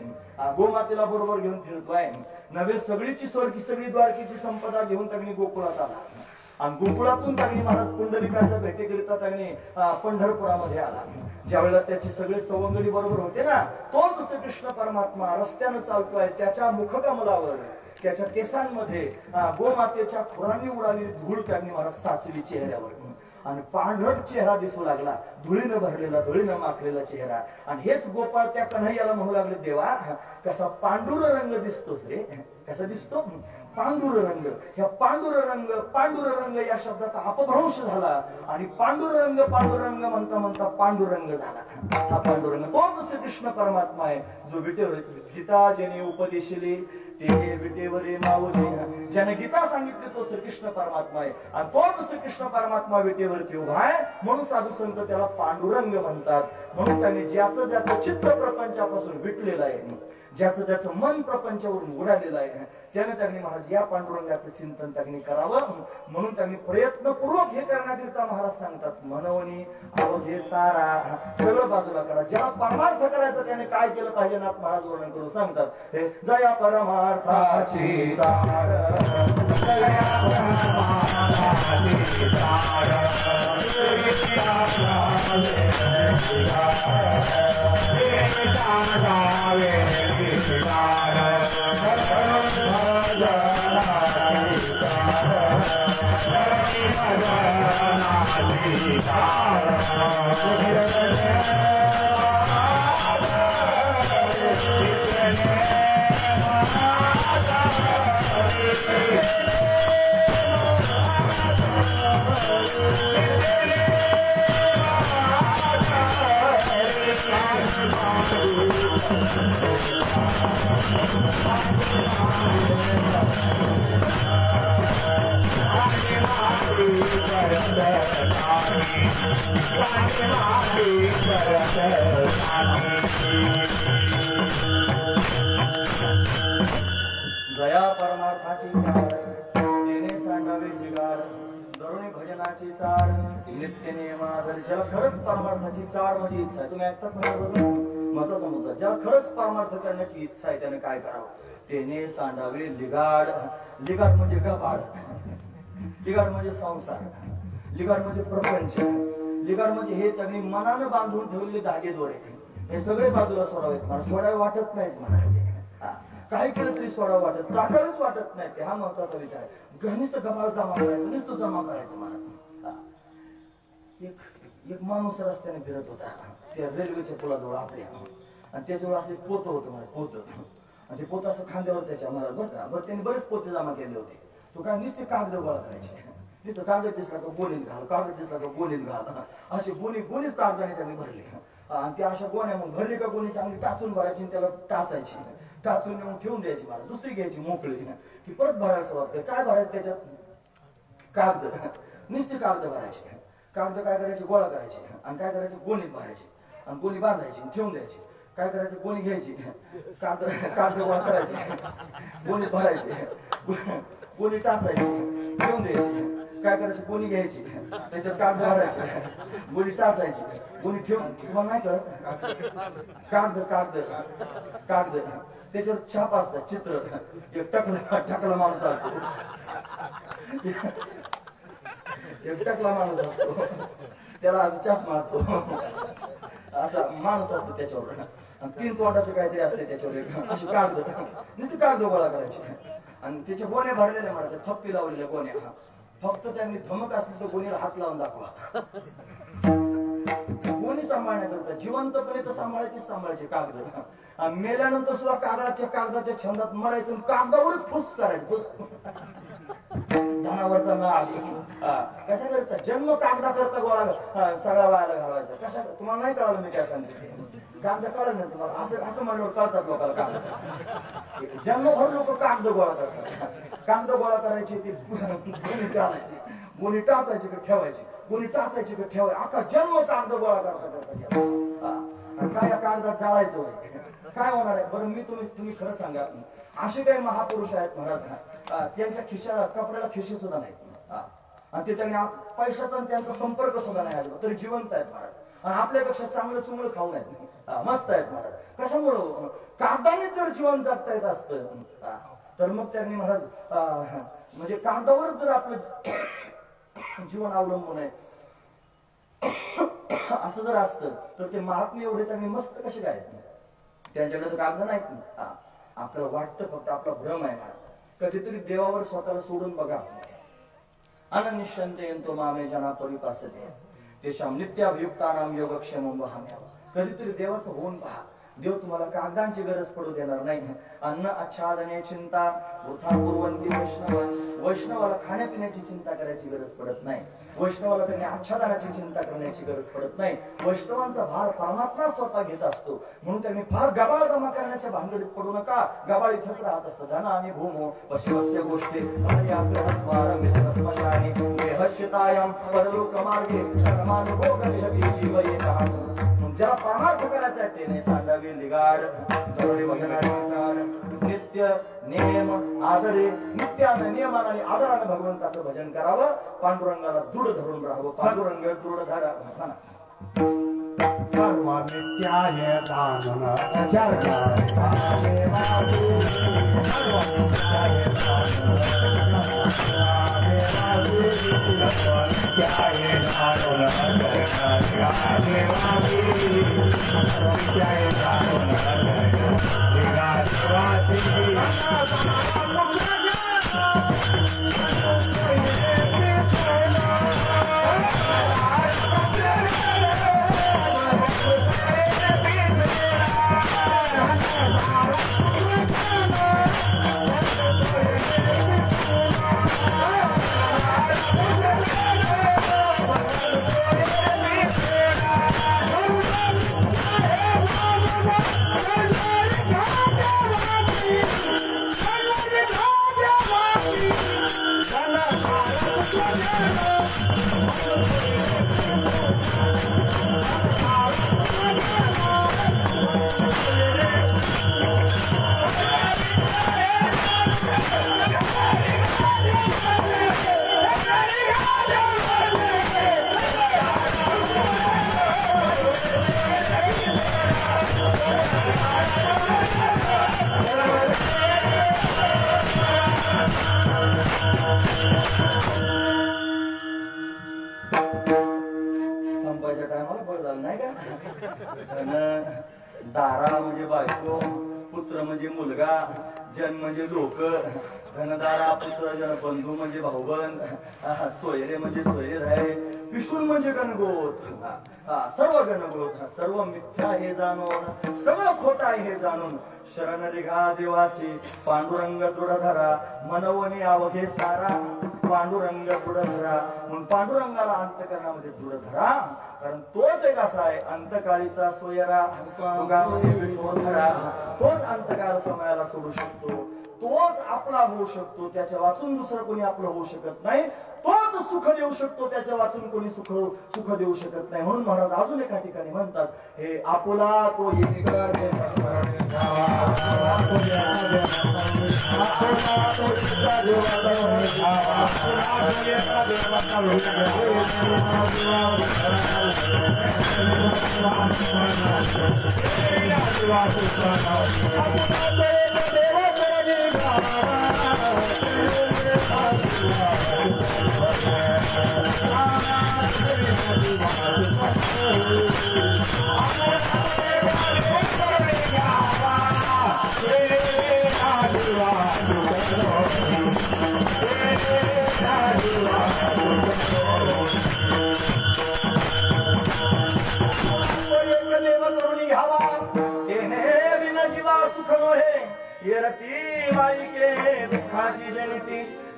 गोमातेला बरोबर घेऊन फिरतोय. नव्हे सगळीची सगळी द्वारकीची संपदा घेऊन त्यांनी गोकुळात आला आणि गोकुळातून त्यांनी महाराज पुंडलिकाच्या भेटीकरिता त्यांनी पंढरपुरामध्ये आला. ज्या वेळेला त्याचे सगळे सवंगडी बरोबर होते ना, तोच कृष्ण परमात्मा रस्त्यानं चालतोय. त्याच्या मुखकमलावर, त्याच्या केसांमध्ये गोमातेच्या खुरांनी उडालेली धूळ त्यांनी महाराज साचली चेहऱ्यावर आणि पांढरट चेहरा दिसू लागला. धुळीनं भरलेला, धुळीनं माखलेला चेहरा. आणि हेच गोपाळ त्या कन्हैयाला म्हणू लागले, देवा कसा पांढुर रंग दिसतोस रे. कसा दिसतो? पांढुर रंग. ह्या पांढुर रंग या शब्दाचा अपभ्रंश झाला आणि पांडुरंग म्हणता म्हणता पांडुरंग झाला. हा पांडुरंग तोच कृष्ण परमात्मा आहे जो विटेवर गीता ज्याने उपदेशली ते विटेवरे माऊली. ज्याने गीता सांगितली तो श्रीकृष्ण परमात्मा आहे आणि तोच श्रीकृष्ण परमात्मा विटेवरती उभा आहे. म्हणून साधू संत त्याला पांडुरंग म्हणतात. म्हणून त्यांनी ज्याचं चित्त प्रपंचापासून विटलेलं आहे, ज्याचं मन प्रपंचावरून उडालेलं आहे, त्याने त्यांनी महाराज या पांडुरंगाचं चिंतन त्यांनी करावं. म्हणून त्यांनी प्रयत्नपूर्वक हे करण्याकरिता महाराज सांगतात मनवनी अवघे सारा, सगळं बाजूला करा. ज्याला परमार्थ करायचा त्याने काय केलं पाहिजे ना महाराज वर्णन करून सांगतात. हे जया परमार्थाची चाड, जया परमार्थाची चाड, जया परमार्थाची चाड, तेने सांडावे बिगाड, दरुणी भजनाची चाड, नित्य नियमादर. ज्याला खरंच परमार्थाची चाड म्हणजे इच्छा आहे, तुम्ही ऐकतात महत्वाचा मुद्दा, ज्याला खरंच परमार्थ करण्याची इच्छा आहे त्याने काय करावं? तेने सांडावे लिगाड. लिगाड म्हणजे गबाड, लिगाड म्हणजे संसार, लिगाड म्हणजे प्रपंच, लिगाड म्हणजे हे त्यांनी मनानं बांधून ठेवलेले धागे दोरे, हे सगळे बाजूला सोडावेत. मला सोडावे वाटत नाहीत म्हणाले. काही केलं तरी सोडावं वाटत, टाकावेच वाटत नाही. हा महत्वाचा विचार आहे. घनिष्ठ गबाळ जमा करायचं, नुसतं जमा करायचं. मला एक माणूस रस्त्याने फिरत होता त्या रेल्वेच्या पुलाजवळ आपल्या, आणि त्याजवळ असे पोतं होतं मला, पोतं. आणि ते पोतं असं खांद्यावर त्याच्या मला बरं का, बरं त्यांनी बरेच पोते जमा केले होते. तो काय नुसते कागद गोळा करायचे, तिथं कागद दिसला तर गोणीत घाल, कागद दिसला तर गोणीत घाल, असे गोणीच कागदाने त्यांनी भरले. आणि ती अशा गोण्या मग भरली का गोणी चांगली टाचून भरायची आणि त्याला टाचायची, टाचून नेऊन ठेवून द्यायची. मला दुसरी घ्यायची मोकळी की परत भरायला सुरुवात कर. काय भरायचं त्याच्यात? कागद, नुसती कागद भरायची. कागद काय करायचे? गोळा करायचे आणि काय करायचे? गोणीत भरायची आणि गोणी बांधायची ठेवून द्यायची. काय करायचं? गोणी घ्यायची, कागद गोळा करायचे, गोणीत भरायचे, गोणी टाचायची ठेवून द्यायची. काय करायचं? गोणी घ्यायची, त्याच्यात कागद भरायचे, गोणी टाचायची, गोणी ठेवून. तुम्हाला नाही कळत? कागद कागद कागद त्याच्यावर छाप असतात, चित्र. एक टकला माणूस असतो, एक टकला माणूस असतो, त्याला चष्मा असतो, असा माणूस असतो त्याच्यावर. आणि 3 तोंडाचं काहीतरी असते त्याच्यावर. अशी कागद नुसती कागद गोळा करायची आणि त्याच्या गोण्या भरलेल्या म्हणायच्या, थप्पी लावलेल्या गोण्या. फक्त त्यांनी धमक असली तर गोणीला हात लावून दाखवा. गोणी सांभाळण्याकरता जिवंतपणे तर सांभाळायची कागद. मेल्यानंतर सुद्धा कागदाच्या छंदात मरायचं, कागदावरच फुस करायचं, फुस. धनावरचा नाद कशा करता? जन्म कागदा करता गोळा सगळा व्हायला घालवायचा. कशा? तुम्हाला नाही कळालं मी काय सांगते? कागद कळलं नाही तुम्हाला? असं म्हणल्यावर कळतात लोकांना कागद. जन्मभर लोक कागद गोळा करतात. कागद गोळा करायची, ती गोणी टाळायची, गोणी टाचायची का ठेवायची, गोणी टाचायची का ठेवायची. अख्खा जन्म कागद गोळा करता. आणि काय या कागदात जाळायचं होय? काय होणार आहे बरं? तुम्ही खरं सांगा, असे काही महापुरुष आहेत महाराज, त्यांच्या खिशाला कपड्याला खिशी सुद्धा नाही, आणि ते त्यांनी पैशाचा त्यांचा संपर्क सुद्धा नाही आला तरी जिवंत आहेत महाराज. आणि आपल्यापेक्षा चांगलं चुंगलं खाऊन आहेत, मस्त आहेत महाराज. कशामुळं? कागदाने जर जीवन जगता येत असतं तर मग त्यांनी महाराज म्हणजे कागदावर जर आपलं जीवन अवलंबून आहे असं जर असतं तर ते महात्मे एवढे त्यांनी मस्त कसे काय? त्यांच्याकडे तर कागद नाहीत. आपल्याला वाटतं फक्त आपला भ्रम आहे महाराज. कधीतरी देवावर स्वतःला सोडून बघा. अननिश्चंतेन तो मामे जना परिपासते तेषां नित्याभियुक्तानां योगक्षेमं वहाम्यहम्. कधीतरी देवाचं होऊन पहा. देव तुम्हाला कागदांची गरज पडू देणार नाही. अन्न आच्छादने चिंता वृथा कुर्वन्ति वैष्णव. वैष्णवाला खाण्यापिण्याची चिंता करायची गरज पडत नाही. वैष्णवाला त्यांनी आच्छादनाची चिंता करण्याची गरज पडत नाही. वैष्णवांचा भार परमात्मा स्वतः घेत असतो. म्हणून त्यांनी फार गबाळ जमा करण्याच्या भानगडीत पडू नका. गबाळ इथंच राहत असतं. धन आणि भूमो पश्चिमस्य गोष्टी देहश्चितायां परलोकमार्गे कर्मानुभव गच्छति जीव एकः. ज्याला परमार्थ करायचा आहे त्याने सांडावे लिगाड भजनाचे विचार नित्य नेम आदरे. नित्यानं नियमानं आणि आदरानं भगवंताचं भजन करावं. पांडुरंगाला दृढ धरून राहावं. पांडुरंग दृढ धरा. सर्व नित्याय दानन संपायच्या टायमाला बरं झालं नाही का? दारा म्हणजे बायको, पुत्र म्हणजे मुलगा, जन म्हणजे लोक, धनदारा पुत्र जन बंधू म्हणजे भाऊबंद, सोयरे म्हणजे सोयरे आहे, विष्णू म्हणजे गणगोत. सर्व गणगोत, सर्व मिथ्या हे जाणून, सगळं खोटं आहे हे जाणून शरण रिघा देवासी पांडुरंग दृढ धरा मनवणी आवघे सारा. पांडुरंग दृढ धरा. म्हणून पांडुरंगाला अंतकरणामध्ये दृढ धरा, कारण तोच एक असा आहे अंतकाळीचा सोयरा. तुगामध्ये विठोर धरा, तोच अंतकाळ समयाला सोडू शकतो, तोच आपला होऊ शकतो, त्याच्या वाचून दुसरं कोणी आपलं होऊ शकत नाही. तोच सुख देऊ शकतो, त्याच्या वाचून कोणी सुख देऊ शकत नाही. म्हणून महाराज अजून एका ठिकाणी म्हणतात, हे आपुला तो एक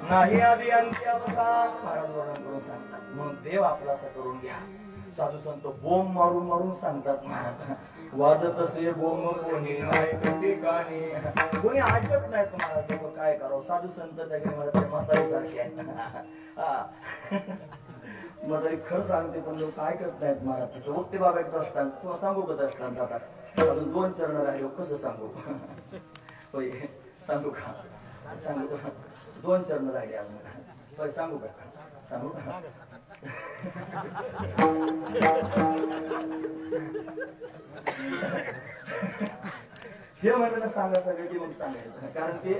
नाही आधी अंती अवसान. महाराज वर्णन करून सांगतात, म्हणून देव आपलासा करून घ्या. साधू संत बोंब मारून मारून सांगतात महाराज, वाजत असे बोंब कोणी नाही ठिकाणी, कोणी ऐकत नाही तुम्हाला. तेव्हा काय करावं? साधू संत त्या मला म्हातारी सारखे आहेत. म्हातारी खरं सांगते पण लोक ऐकत नाहीत महाराज. त्याचं वक्ते बाबा एकदा असतात, तुम्हाला सांगू का दृष्टांत? आता अजून 2 चरण राहिले, कसं सांगू? होय सांगू का? सांगू का? 2 चरण राहिले अजून. होय सांगू का? सांगू का? हे म्हणलं सांगा सगळं की मग सांगायचं, कारण ते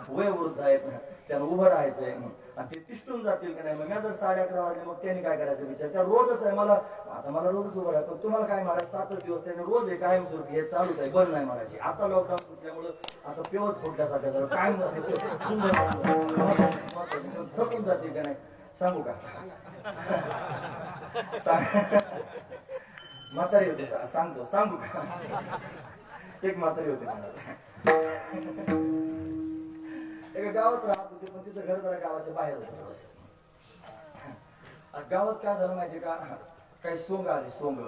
वयोवृद्ध आहेत, त्यांना उभं राहायचंय आणि ते तिष्ठून जातील की नाही. मग मी जर 11:30 वाजले मग त्यांनी काय करायचं विचार? त्या रोजच आहे मला, आता मला रोजच उभं राहायचं. तुम्हाला काय मला 7 दिवस त्याने रोज आहे कायमस्वरूपी हे चालूच आहे, बंद नाही मारायची. आता लॉकडाऊन सुटल्यामुळं आता पेवत फुटल्यासारखं कायम जाते, थकून जाते का नाही? सांगू का? म्हातारी होते सांगतो, सांगू का? एक म्हातारी होती मला, एका गावात राहत होती, पण तिचं घर जरा गावाच्या बाहेर होतं थोडंसं. गावात काय झालं माहितीये का? काही सोंग आले, सोंग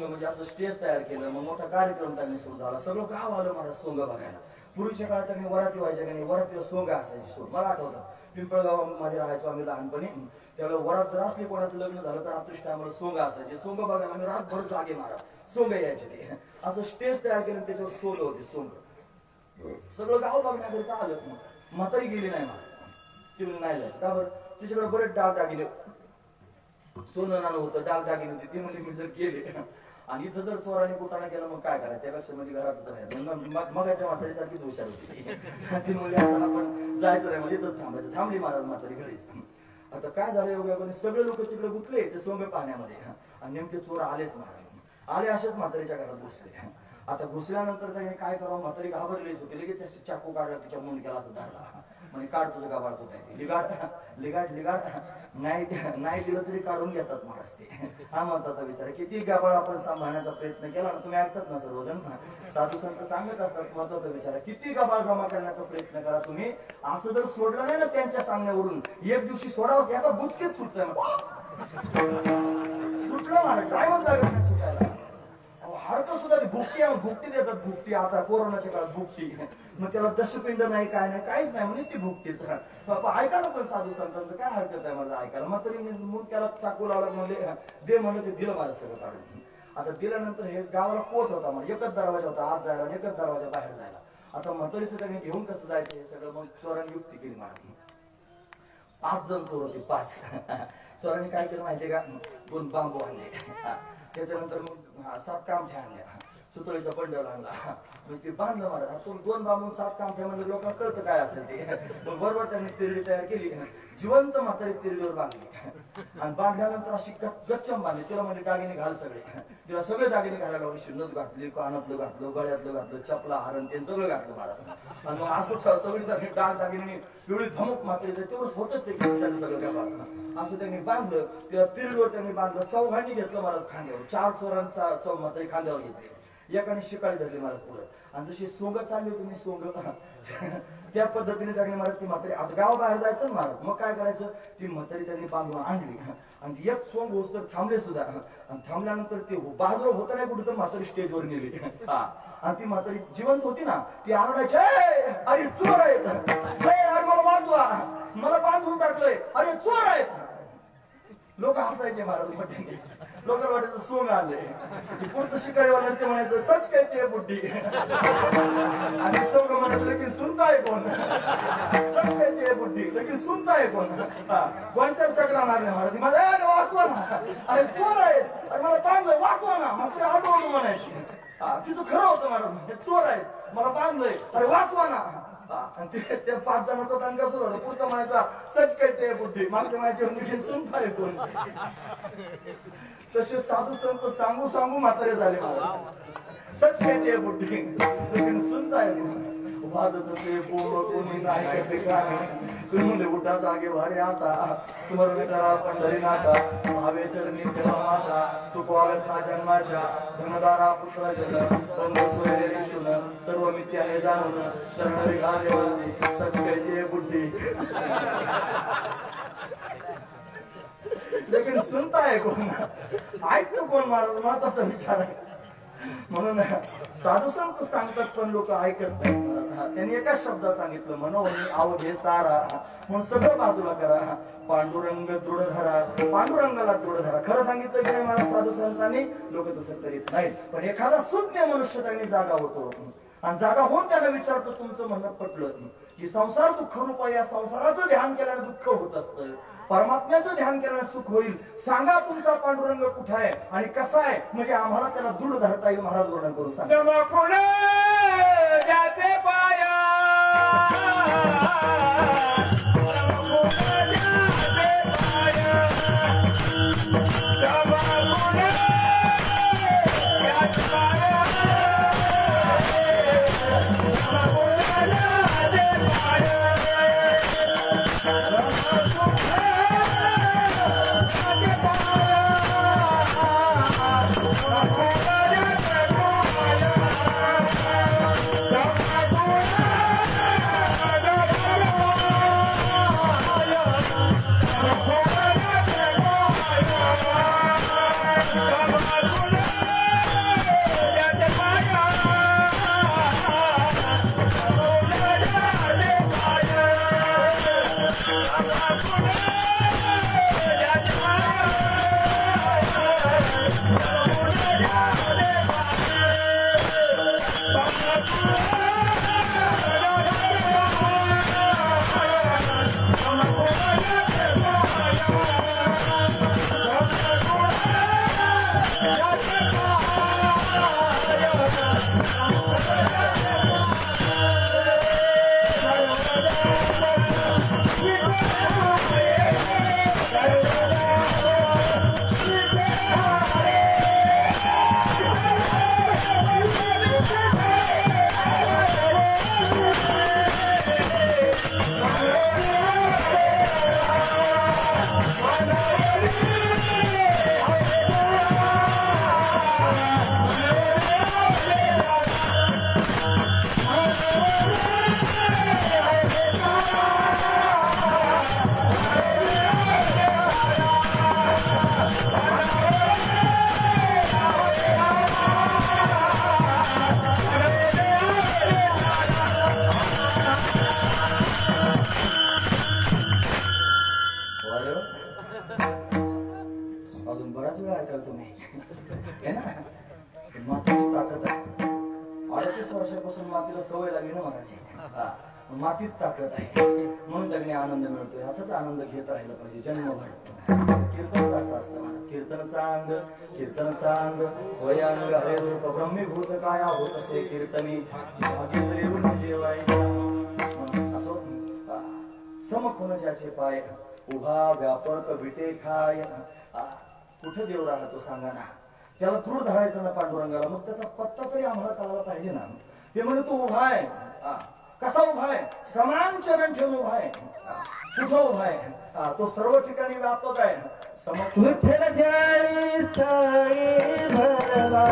म्हणजे असं स्टेज तयार केलं, मग मोठा कार्यक्रम त्यांनी सुरू झाला. सगळं गाव आलं मला सोंग बघायला. पूर्वीच्या काळात त्यांनी वराती व्हायच्या का नाही, वरातीला सोंग असायची. सोंग मला आठवतं, पिंपळगाव मध्ये राहायचो आम्ही लहानपणी. त्यावेळेला वरात जर असली कोणाचं लग्न झालं तर रात्रीच्या टायमाला सोंग असायचे. सोंग बघायला आम्ही रातभर जागे मारा, सोंग यायचे. ते असं स्टेज तयार केलं, त्याच्यावर सोंग होते. सोंग सगळं गाव बघण्याकरिता आलं. म्हातारी गेली नाही माझं, ती नाही जायचं. का बरं? तिच्याकडे बरेच दागदागिने, सोनं नाणं होतं, दागदागिने होते. ती म्हणजे मी जर गेले आणि इथं जर चोराने कुटाणा केला मग काय करायचं? त्यापेक्षा म्हणजे घरातच राहायचं. मगाच्या म्हातारीसारखीच हुशार होती ती. मुली आता आपण जायचं नाही म्हणजे इथंच थांबायचं. थांबली महाराज म्हातारी घरीच. आता काय झालं योगाने, सगळे लोक तिकडे गुंतले ते सोंग पाण्यामध्ये आणि नेमके चोर आलेच महाराज. आले असेच म्हातारीच्या घरात घुसले. आता घुसल्यानंतर त्याने काय करावं? म्हातारी घाबरलीच होती. लगेच चाकू काढला, तिच्या मुंडक्याला असं धरला. म्हणजे काढ तुझं का बाळतो काय लिगाड नाही दिलं तरी काढून घेतात महाराज ते. हा महत्वाचा विचार आहे. किती गाबाळ आपण सांभाळण्याचा प्रयत्न केला ना, तुम्ही ऐकतात ना सर्वजण, साधू संत सांगत असतात. महत्वाचा विचार आहे, किती गाबाळ जमा करण्याचा प्रयत्न करा तुम्ही. असं जर सोडलं नाही ना त्यांच्या सांगण्यावरून, एक दिवशी सोडावं घ्या, बुचकेच सुटलं महाराज. काय म्हणतात सुटायला? हरकत सुद्धा भुकटी देतात. भुकटी आता कोरोनाच्या काळात भुकटी, मग त्याला दशपिंड नाही, काय नाही, काहीच नाही म्हणजे ती भुकटीच. ऐका ना पण साधू संतांचं काय हरकत आहे मला ऐकायला? मग तरी मग त्याला चाकू लावला, म्हणजे दे म्हणलं, ते दिलं माझं सगळं काढून. आता दिल्यानंतर हे गावाला कोट होता, म्हणजे एकच दरवाजा होता आत जायला, एकच दरवाजा बाहेर जायला. आता म्हातारीचं त्यांनी घेऊन कसं जायचं हे सगळं मग चोरांनी युक्ती केली मला. 5 जण चोर होते, 5. चोरांनी काय केलं माहितीये का? 2 बांबू आणले, त्याच्यानंतर मग 7 कामठ्या आणल्या, सुतळीचा बंडल आणला, मग ते बांधलं मला. 2 बांबून 7 कामठ्या म्हणजे लोकांना कळतं काय असेल ते. मग बरोबर त्यांनी तिरडी तयार केली, जिवंत म्हातारी तिरडीवर बांधली आणि बांधल्यानंतर अशी गच्चम बांधली. तिला म्हणजे दागिने घाल सगळे, तिला सगळे दागिने घालायला लावले. शिन्नत घातली, कानातलं घातलं, गळ्यातलं घातलं, चपला हारण ते सगळं घातलं मला. आणि मग असं सगळी डाग दागिने एवढी धमक म्हातारी तेवढंच होतच ते सगळं व्यवहार. असं त्यांनी बांधलं, तिला तिरडीवर त्यांनी बांधलं. चौघांनी घेतलं मला खांद्यावर, 4 चोरांचा चौ म्हातारी खांद्यावर घेतली. एकाने शिकाळी धरली मला पुढं आणि जशी सोंग चालली होती मी सोंग त्या पद्धतीने त्यांनी महाराज ती म्हातारी आता गावाबाहेर जायचं ना महाराज, मग काय करायचं, ती म्हातारी त्यांनी बांधून आणली आणि एक सोंग होस तर थांबले सुद्धा, आणि थांबल्यानंतर ते बाजूला होतं नाही कुठं तर म्हातारी स्टेजवर नेली आणि ती म्हातारी जिवंत होती ना, ती आरडायची, अरे चोर आहेत, अरे मला वाचवा, मला बांधून टाकलंय, अरे चोर आहेत. लोक हसायचे महाराज मोठ्याने, लोक वाटायचं सोंग आले. पुढचं शिकायवाला ते म्हणायचं सच काय ते बुड्डी, आणि चौक म्हणायचं लेकिन सुनताय कोण, सच काय ते बुड्डी लेकिन सुनताय कोण. कोणत्या चक्रा मारल्या महाराज, मला अरे वाचवा ना, अरे चोर आहेत, अरे मला बांधलंय वाचवा ना, मग ते आठवून म्हणायची. तिचं खरं होतं महाराज, हे चोर आहेत, मला बांधलंय, अरे वाचवा ना. आणि त्या 5 जणांचा दंगा सुरू होता. पुढचा म्हणायचा सच काय ते बुद्धी, मागच्या म्हणायचे सुनताय कोण. तसे साधू संत सांगू सांगू म्हातारे झाले मला, सच काय ते बुद्धी लेकिन सुनताय कोण. वादत असे पूर्ण कोणी नाही करते काय, तुम्ही उठा जागे भारे आता, स्मरण करा पंढरीनाथा, भावे चरणी ठेवा माता, सुखवागत हा जन्माच्या, धनदारा पुत्र जन, बंद सोयरे शुन, सर्व मिथ्या हे जाणून, शरणरी घा देवासी, सच कहते बुद्धी लेकिन सुनता है कोण, ऐकतो कोण महाराज, महत्वाचा विचार आहे. म्हणून साधू संत सांगतात पण लोक ऐकत नाही. त्यांनी एकाच शब्दात सांगितलं, मनोवनी अवघे सारा, म्हणून सगळं बाजूला करा, पांडुरंग दृढ धरा, पांडुरंगाला दृढ धरा. खरं सांगितलं की नाही मला साधू संतांनी, लोक तसं करीत नाहीत. पण एखादा सुज्ञ मनुष्य त्यांनी जागा होतो, आणि जागा होऊन त्याला विचारतो तुमचं म्हणणं पटलं की संसार दुःख रूप आहे, या संसाराचं ध्यान केल्याने दुःख होत असतं, परमात्म्याचं ध्यान केल्याने सुख होईल. सांगा तुमचा पांडुरंग कुठं आहे आणि कसा आहे, म्हणजे आम्हाला त्याला दृढ धरता येईल. महाराज वर्णन करून सांगा. अजून बराच वेळ ऐकाल तुम्ही हे ना. मातीची ताकद आहे. 38 वर्षापासून मातीला सवय लागली ना म्हणायची. मातीत ताकद आहे म्हणून जगणे आनंद मिळतोय. असाच आनंद घेत राहिला पाहिजे जन्मभर. कीर्तन असं असतं. कीर्तनचा अंग वयांग हरे रूप ब्रह्मीभूत काया होत असे कीर्तनी असो समखोन ज्याचे पाय उभा व्यापक विटे खाय. कुठे देव राहतो सांगा ना. त्याला दृढ धरायचं ना पांडुरंगाला. मग त्याचा पत्ता तरी आम्हाला कळायला पाहिजे ना. ते म्हणे तो उभा आहे. कसा उभा आहे? समान चरण ठेवून उभा आहे. कुठं उभा आहे? तो सर्व ठिकाणी व्यापक आहे. भरवा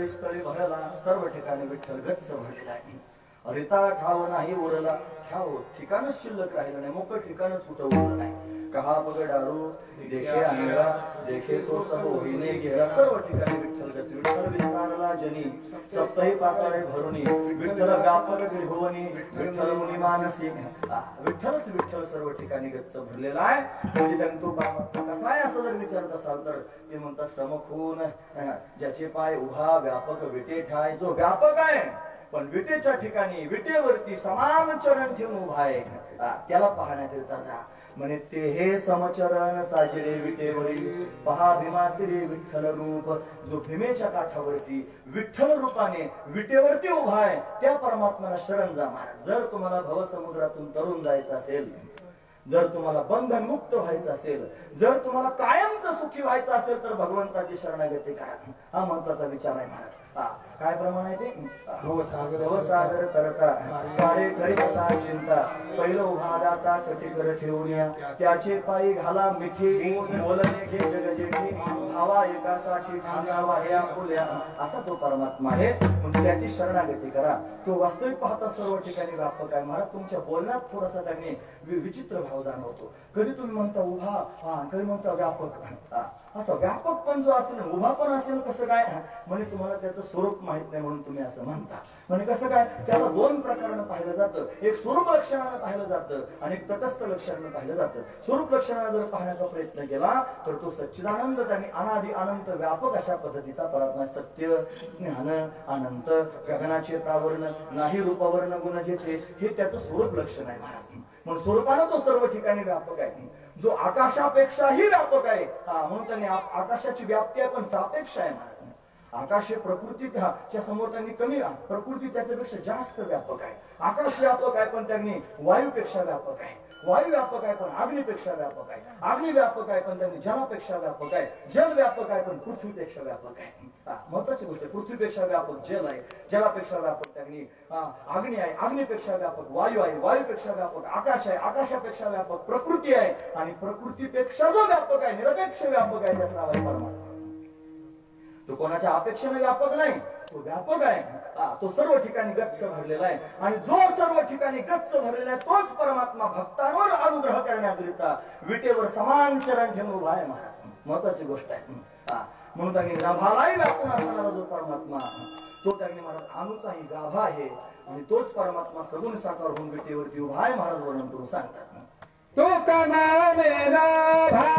स्थळी स्थळी भरला, सर्व ठिकाणी विठ्ठल गच्च भरलेला आहे. रिता ठाव नाही उरला, ठाव ठिकाणच शिल्लक राहिलं नाही, मोकळं ठिकाणच कुठं उरलं नाही. कहा पगडारू देखे अंगरा, देखे तो सब होईने घेरा, सर्व ठिकाणी विठ्ठल गच्च. विठ्ठल विस्तारला जनी, सप्तही पाताळे भरुनी, विठ्ठल व्यापक त्रिभुवनी, विठ्ठल मुनी मानसी. विठ्ठलच विठ्ठल सर्व ठिकाणी गच्च भरलेला आहे. म्हणजे त्यांनी तो कसा आहे असं जर विचारत असाल तर ते म्हणतात समखून ज्याचे पाय उभा, व्यापक विटे ठाय. जो व्यापक आहे पण विटेच्या ठिकाणी विटेवरती समान चरण ठेवून उभा आहे, त्याला पाहण्याकरिता जा. म्हणे ते हे समचरण साजरे विटेवरी, पहा भीमातिरे विठ्ठल रूप. जो भीमेच्या काठावरती विठ्ठल रूपाने विटेवरती उभा आहे त्या परमात्म्याला शरण जा महाराज. जर तुम्हाला भवसमुद्रातून तरुण जायचं असेल, जर तुम्हाला बंधन मुक्त व्हायचं असेल, जर तुम्हाला कायमच सुखी व्हायचं असेल तर भगवंताची शरणागती करा. हा महत्वाचा विचार आहे महाराज. काय प्रमाण आहे ते? भवसागर तरता कार्य करी असा चिंता, पहिलं उभा दाता कटिकर ठेवूया, त्याचे पायी घाला मिठी, बोलणे घे जगजेठी, भावा एकासाठी ठाणावा हे आपुल्या. असा तो परमात्मा आहे. म्हणजे त्याची शरणागती करा. तो वास्तविक पाहता सर्व ठिकाणी व्यापक आहे महाराज. तुमच्या बोलण्यात थोडासा त्यांनी विचित्र भाव जाणवतो. कधी तुम्ही म्हणता उभा, कधी म्हणता व्यापक. आता व्यापक पण जो असेल, उभा पण असेल, कसं काय? म्हणजे तुम्हाला त्याचं स्वरूप माहित नाही म्हणून तुम्ही असं म्हणता. म्हणजे कसं काय? त्याला दोन प्रकारानं पाहिलं जातं. एक स्वरूप लक्षणानं पाहिलं जातं आणि एक तटस्थ लक्षणानं पाहिलं जातं. स्वरूप लक्षणानं जर पाहण्याचा प्रयत्न केला तर तो सच्चिदानंद आणि अनादि अनंत व्यापक अशा पद्धतीचा परमात्मा. सत्य, ज्ञान, अनंत, गगनाचे प्रावरण, नाही रूपावरण गुण जेथे, हे त्याचं स्वरूप लक्षण आहे महाराज. म्हणून स्वरूपानं तो सर्व ठिकाणी व्यापक आहे. जो आकाशापेक्षाही व्यापक आहे, म्हणून त्यांनी आकाशाची व्याप्ती आहे पण सापेक्ष आहे महाराज. आकाश हे प्रकृतीच्या समोर त्यांनी कमी, प्रकृती त्याच्यापेक्षा जास्त व्यापक आहे. आकाश व्यापक आहे पण त्यांनी वायूपेक्षा व्यापक आहे. वायू व्यापक आहे पण अग्नीपेक्षा व्यापक आहे. अग्नी व्यापक आहे पण त्यांनी जलापेक्षा व्यापक आहे. जल व्यापक आहे पण पृथ्वीपेक्षा व्यापक आहे. महत्वाची गोष्ट, पृथ्वीपेक्षा व्यापक जल आहे, जलापेक्षा व्यापक त्यांनी अग्नी आहे, अग्नीपेक्षा व्यापक वायू आहे, वायूपेक्षा व्यापक आकाश आहे, आकाशापेक्षा व्यापक प्रकृती आहे आणि प्रकृतीपेक्षा जो व्यापक आहे, निरपेक्ष व्यापक आहे, त्याचं नाव आहे परमात्मा. तो कोणाच्या अपेक्षेने व्यापक नाही, तो व्यापक आहे. तो सर्व ठिकाणी गच्च भरलेला आहे आणि जो सर्व ठिकाणी गच्च भरलेला आहे तोच परमात्मा भक्तांवर अनुग्रह करण्याकरिता विटेवर समान चरण ठेवून उभा आहे महाराज. महत्वाची गोष्ट आहे. म्हणून त्यांनी नभालाही व्यापून असणारा जो परमात्मा, तो त्यांनी महाराज अणूचाही गाभा आहे आणि तोच परमात्मा सगुण साकार होऊन विटेवरती उभा आहे महाराज वर्णन करून सांगतात. तो कमाने नाभा,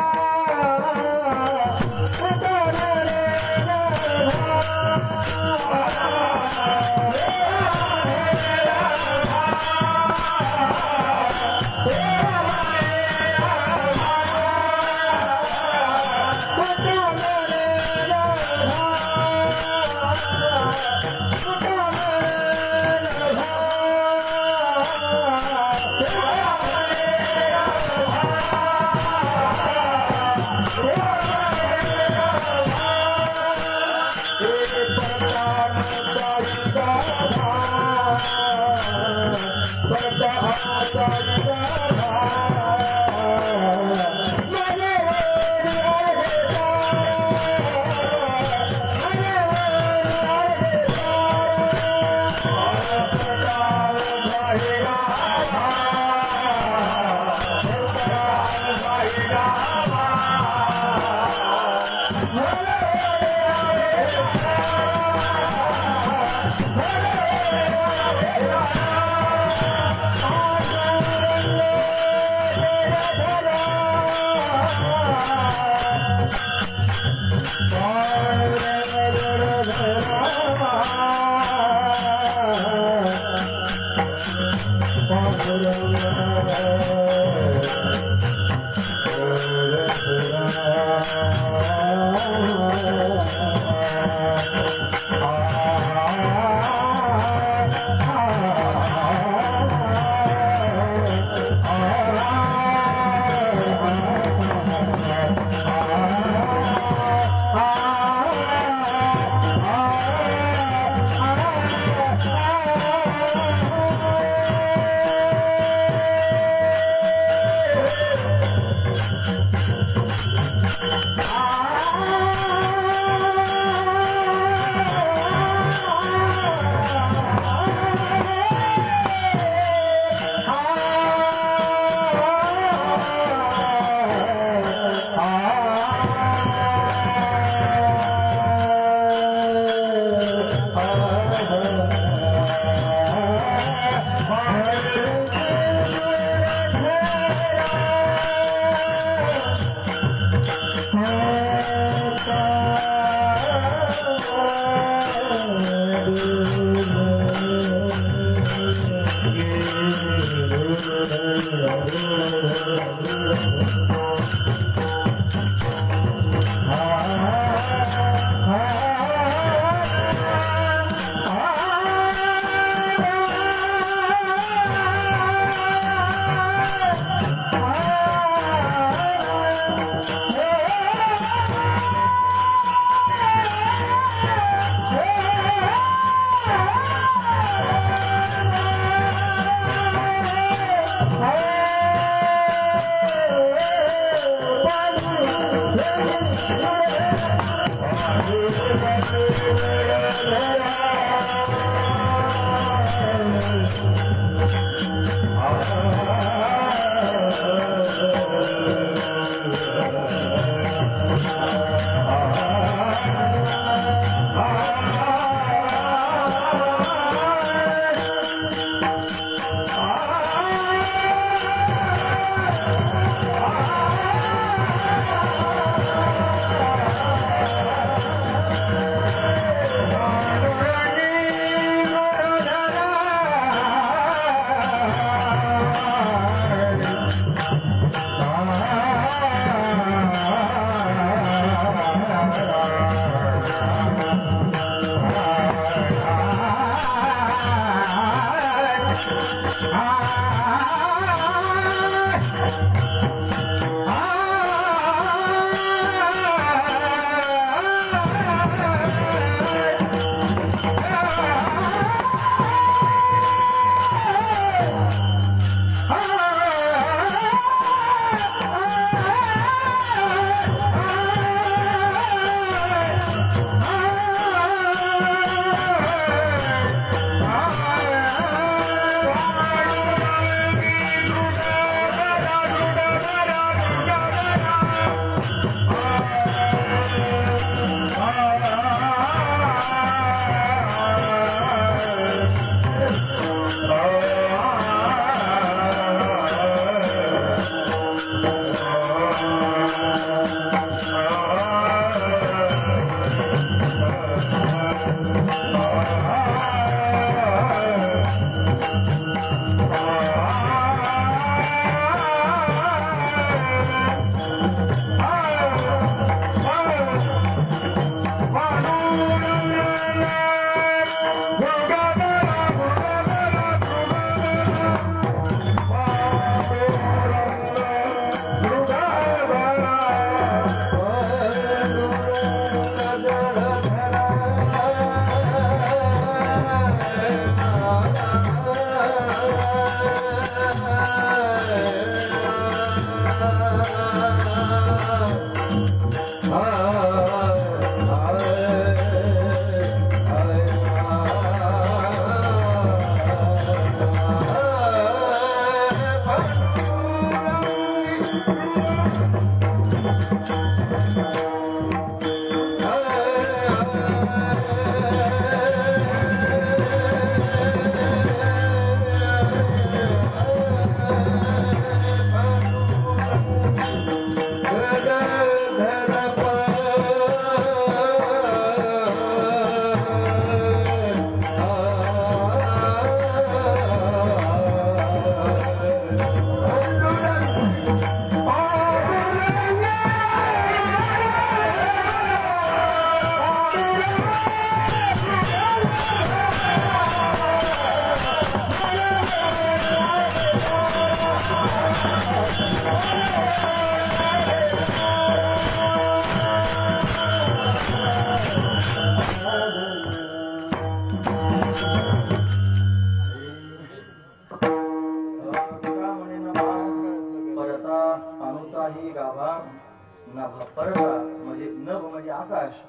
आकाश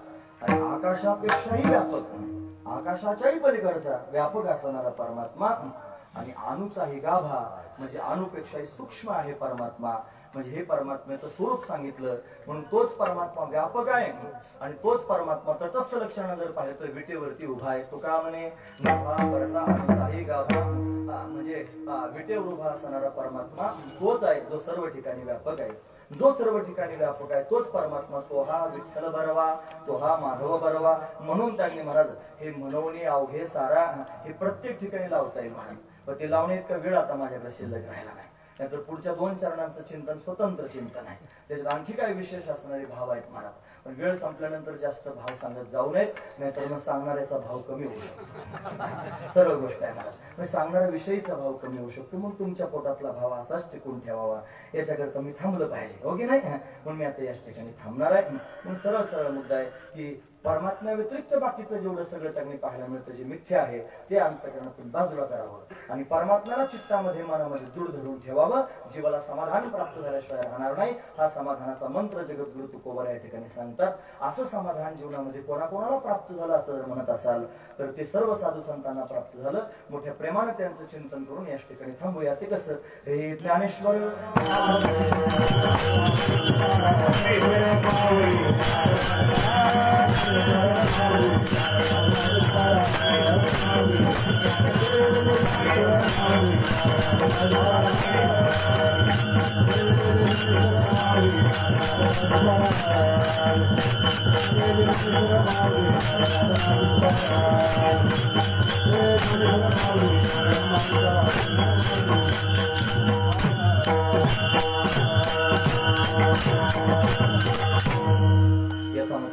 आणि आकाशापेक्षाही व्यापक, आकाशाच्याही पलीकडचा व्यापक असणारा परमात्मा आणि अणुचाही गाभा म्हणजे अणुपेक्षाही सूक्ष्म आहे परमात्मा. म्हणजे हे परमात्म्याचं स्वरूप सांगितलं. म्हणून तोच परमात्मा व्यापक आहे आणि तोच परमात्मा तटस्थ लक्षण जर पाहिलं तर विटेवरती उभा आहे. तो का म्हणे गाभा पडला आणि गाभा म्हणजे विटेवर उभा असणारा परमात्मा तोच आहे जो सर्व ठिकाणी व्यापक आहे. जो सर्व ठिकाणी व्यापक आहे तोच परमात्मा, तो हा विठ्ठल बरवा, तो हा माधव बरवा. म्हणून त्यांनी महाराज हे मनवणी अवघे सारा हे प्रत्येक ठिकाणी लावता येईल महाराज. पण ते लावणे इतका वेळ आता माझ्याकडे शिल्लक राहिला नाही. नाहीतर पुढच्या 2 चरणांचं चिंतन स्वतंत्र चिंतन आहे. त्याच्यात आणखी काही विशेष असणारे भाव आहेत महाराज. पण वेळ संपल्यानंतर जास्त भाव सांगत जाऊ नयेत, नाहीतर मग सांगणाऱ्याचा भाव कमी होऊ शकतो. सर्व गोष्ट आहे महाराज. मग सांगणाऱ्या विषयीचा भाव कमी होऊ शकतो. मग तुमच्या पोटातला भाव असाच टिकून ठेवावा याच्याकरता मी थांबलं पाहिजे, हो की नाही? म्हणून मी आता याच ठिकाणी थांबणार आहे. मग सरळ सरळ मुद्दा आहे की परमात्म्या व्यतिरिक्त बाकीचं जेवढं सगळं त्यांनी पाहायला मिळतं जे मिथ्या आहे ते अंतःकरणातून बाजूला करावं आणि परमात्म्याला चित्तामध्ये मनामध्ये दृढ धरून ठेवावं. जीवाला समाधान प्राप्त झाल्याशिवाय राहणार नाही. हा समाधानाचा मंत्र जगद्गुरु तुकोबा या ठिकाणी सांगतात. असं समाधान जीवनामध्ये कोणाकोणाला प्राप्त झालं असं जर म्हणत असाल तर ते सर्व साधू संतांना प्राप्त झालं. मोठ्या प्रेमानं त्यांचं चिंतन करून याच ठिकाणी थांबूया. ते कसं हे ज्ञानेश्वर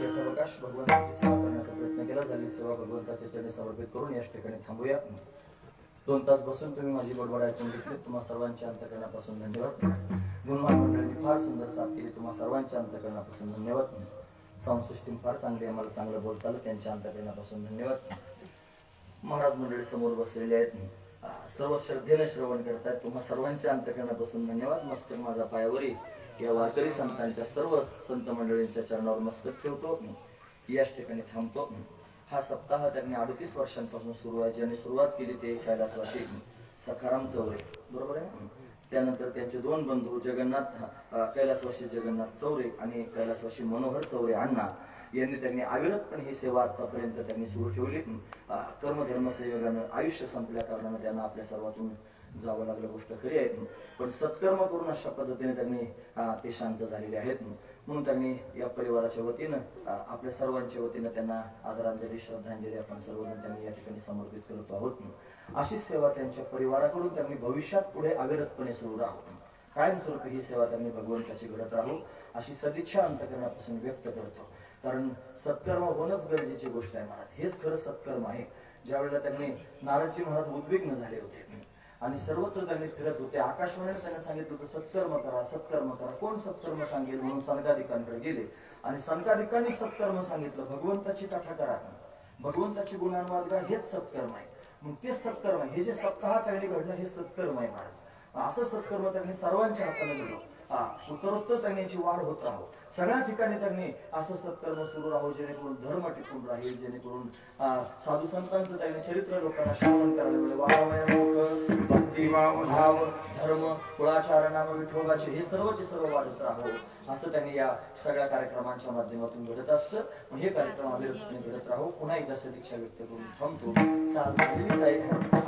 यथावकाश भगवंताची सेवा करण्याचा प्रयत्न केला. झाली सेवा भगवंताच्या चरणी समर्पित करून याच ठिकाणी थांबूया. 2 तास बसून तुम्ही माझी बडबड ऐकून घेतली. तुम्हा सर्वांच्या अंतःकरणापासून धन्यवाद. गुणवान मंडळींनी फार सुंदर साथ केली. तुम्हा सर्वांच्या अंतःकरणापासून धन्यवाद. साऊंड सिस्टीम फार चांगली, आम्हाला चांगलं बोलता आलं, त्यांच्या अंतःकरणापासून धन्यवाद. महाराज मंडळी समोर बसलेले आहेत, सर्व श्रद्धेने श्रवण करतायत. तुम्हा सर्वांच्या अंतःकरणापासून धन्यवाद. मस्तक माझा पायावरी या वारकरी संतांच्या सर्व संत मंडळींच्या चरणावर मस्तक ठेवतो. याच ठिकाणी थांबतो. हा सप्ताह त्यांनी 38 वर्षांपासून सुरू आहे. ज्यांनी सुरुवात केली ते कैलासवासी सखाराम चौरे, बरोबर आहे. त्यानंतर त्यांचे 2 बंधू जगन्नाथ कैलासवासी जगन्नाथ चौरे आणि कैलासवासी मनोहर चौरे अण्णा यांनी त्यांनी अविरतपणे ही सेवा आतापर्यंत त्यांनी सुरू ठेवली. कर्मधर्म संयोगानं आयुष्य संपल्या कारणाने त्यांना आपल्या सर्वातून जावं लागलं, गोष्ट खरी आहे. पण सत्कर्म करून अशा पद्धतीने त्यांनी ते शांत झालेले आहेत. म्हणून त्यांनी या परिवाराच्या वतीनं आपल्या सर्वांच्या वतीनं त्यांना आदरांजली श्रद्धांजली आपण सर्वजण त्यांनी या ठिकाणी समर्पित करत आहोत. अशीच सेवा त्यांच्या परिवाराकडून त्यांनी भविष्यात पुढे अविरतपणे सुरू राहू, कायमस्वरूपी ही सेवा त्यांनी भगवंताची घडत राहू अशी सदिच्छा अंतःकरणापासून व्यक्त करतो. कारण सत्कर्म होणंच गरजेची गोष्ट आहे महाराज. हेच खरं सत्कर्म आहे. ज्यावेळेला त्यांनी नारदजी महाराज उद्विग्न झाले होते आणि सर्वत्र त्यांनी फिरत होते, आकाशवाणीने त्यांनी सांगितलं होतं सत्कर्म करा, सत्कर्म करा. कोण सत्कर्म सांगेल म्हणून सनकादिकांकडे गेले आणि सनकादिकांनी सत्कर्म सांगितलं. भगवंताची कथा करा, भगवंताची गुणांवाद गा, हेच सत्कर्म आहे. मग तेच सत्कर्म आहे. हे जे सप्ताह त्यांनी घडलं हे सत्कर्म आहे महाराज. असं सत्कर्म त्यांनी सर्वांच्या हाताने घडलं. उत्तरोत्तर त्यांनी याची वाढ होत राहो. सगळ्या ठिकाणी त्यांनी असं सत्कर्म सुरू राहो जेणेकरून धर्म टिकून राहील, जेणेकरून साधू संतांचं त्यांनी चरित्र लोकांना श्रवण करायला वाढावयामुख भक्ती भाव धर्म कुळाचार नाम विठोबाचे हे सर्वचे सर्व वाढत राहो असं त्यांनी या सगळ्या कार्यक्रमांच्या माध्यमातून घडत असतं. पण हे कार्यक्रम अविरतपणे घडत राहो. पुन्हा एकदा सदिच्छा व्यक्त करून थांबतो.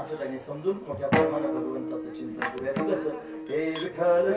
असं त्यांनी समजून मोठ्या प्रमाणात भगवंताचं चिंतन करूया. कसं हे विठ्ठल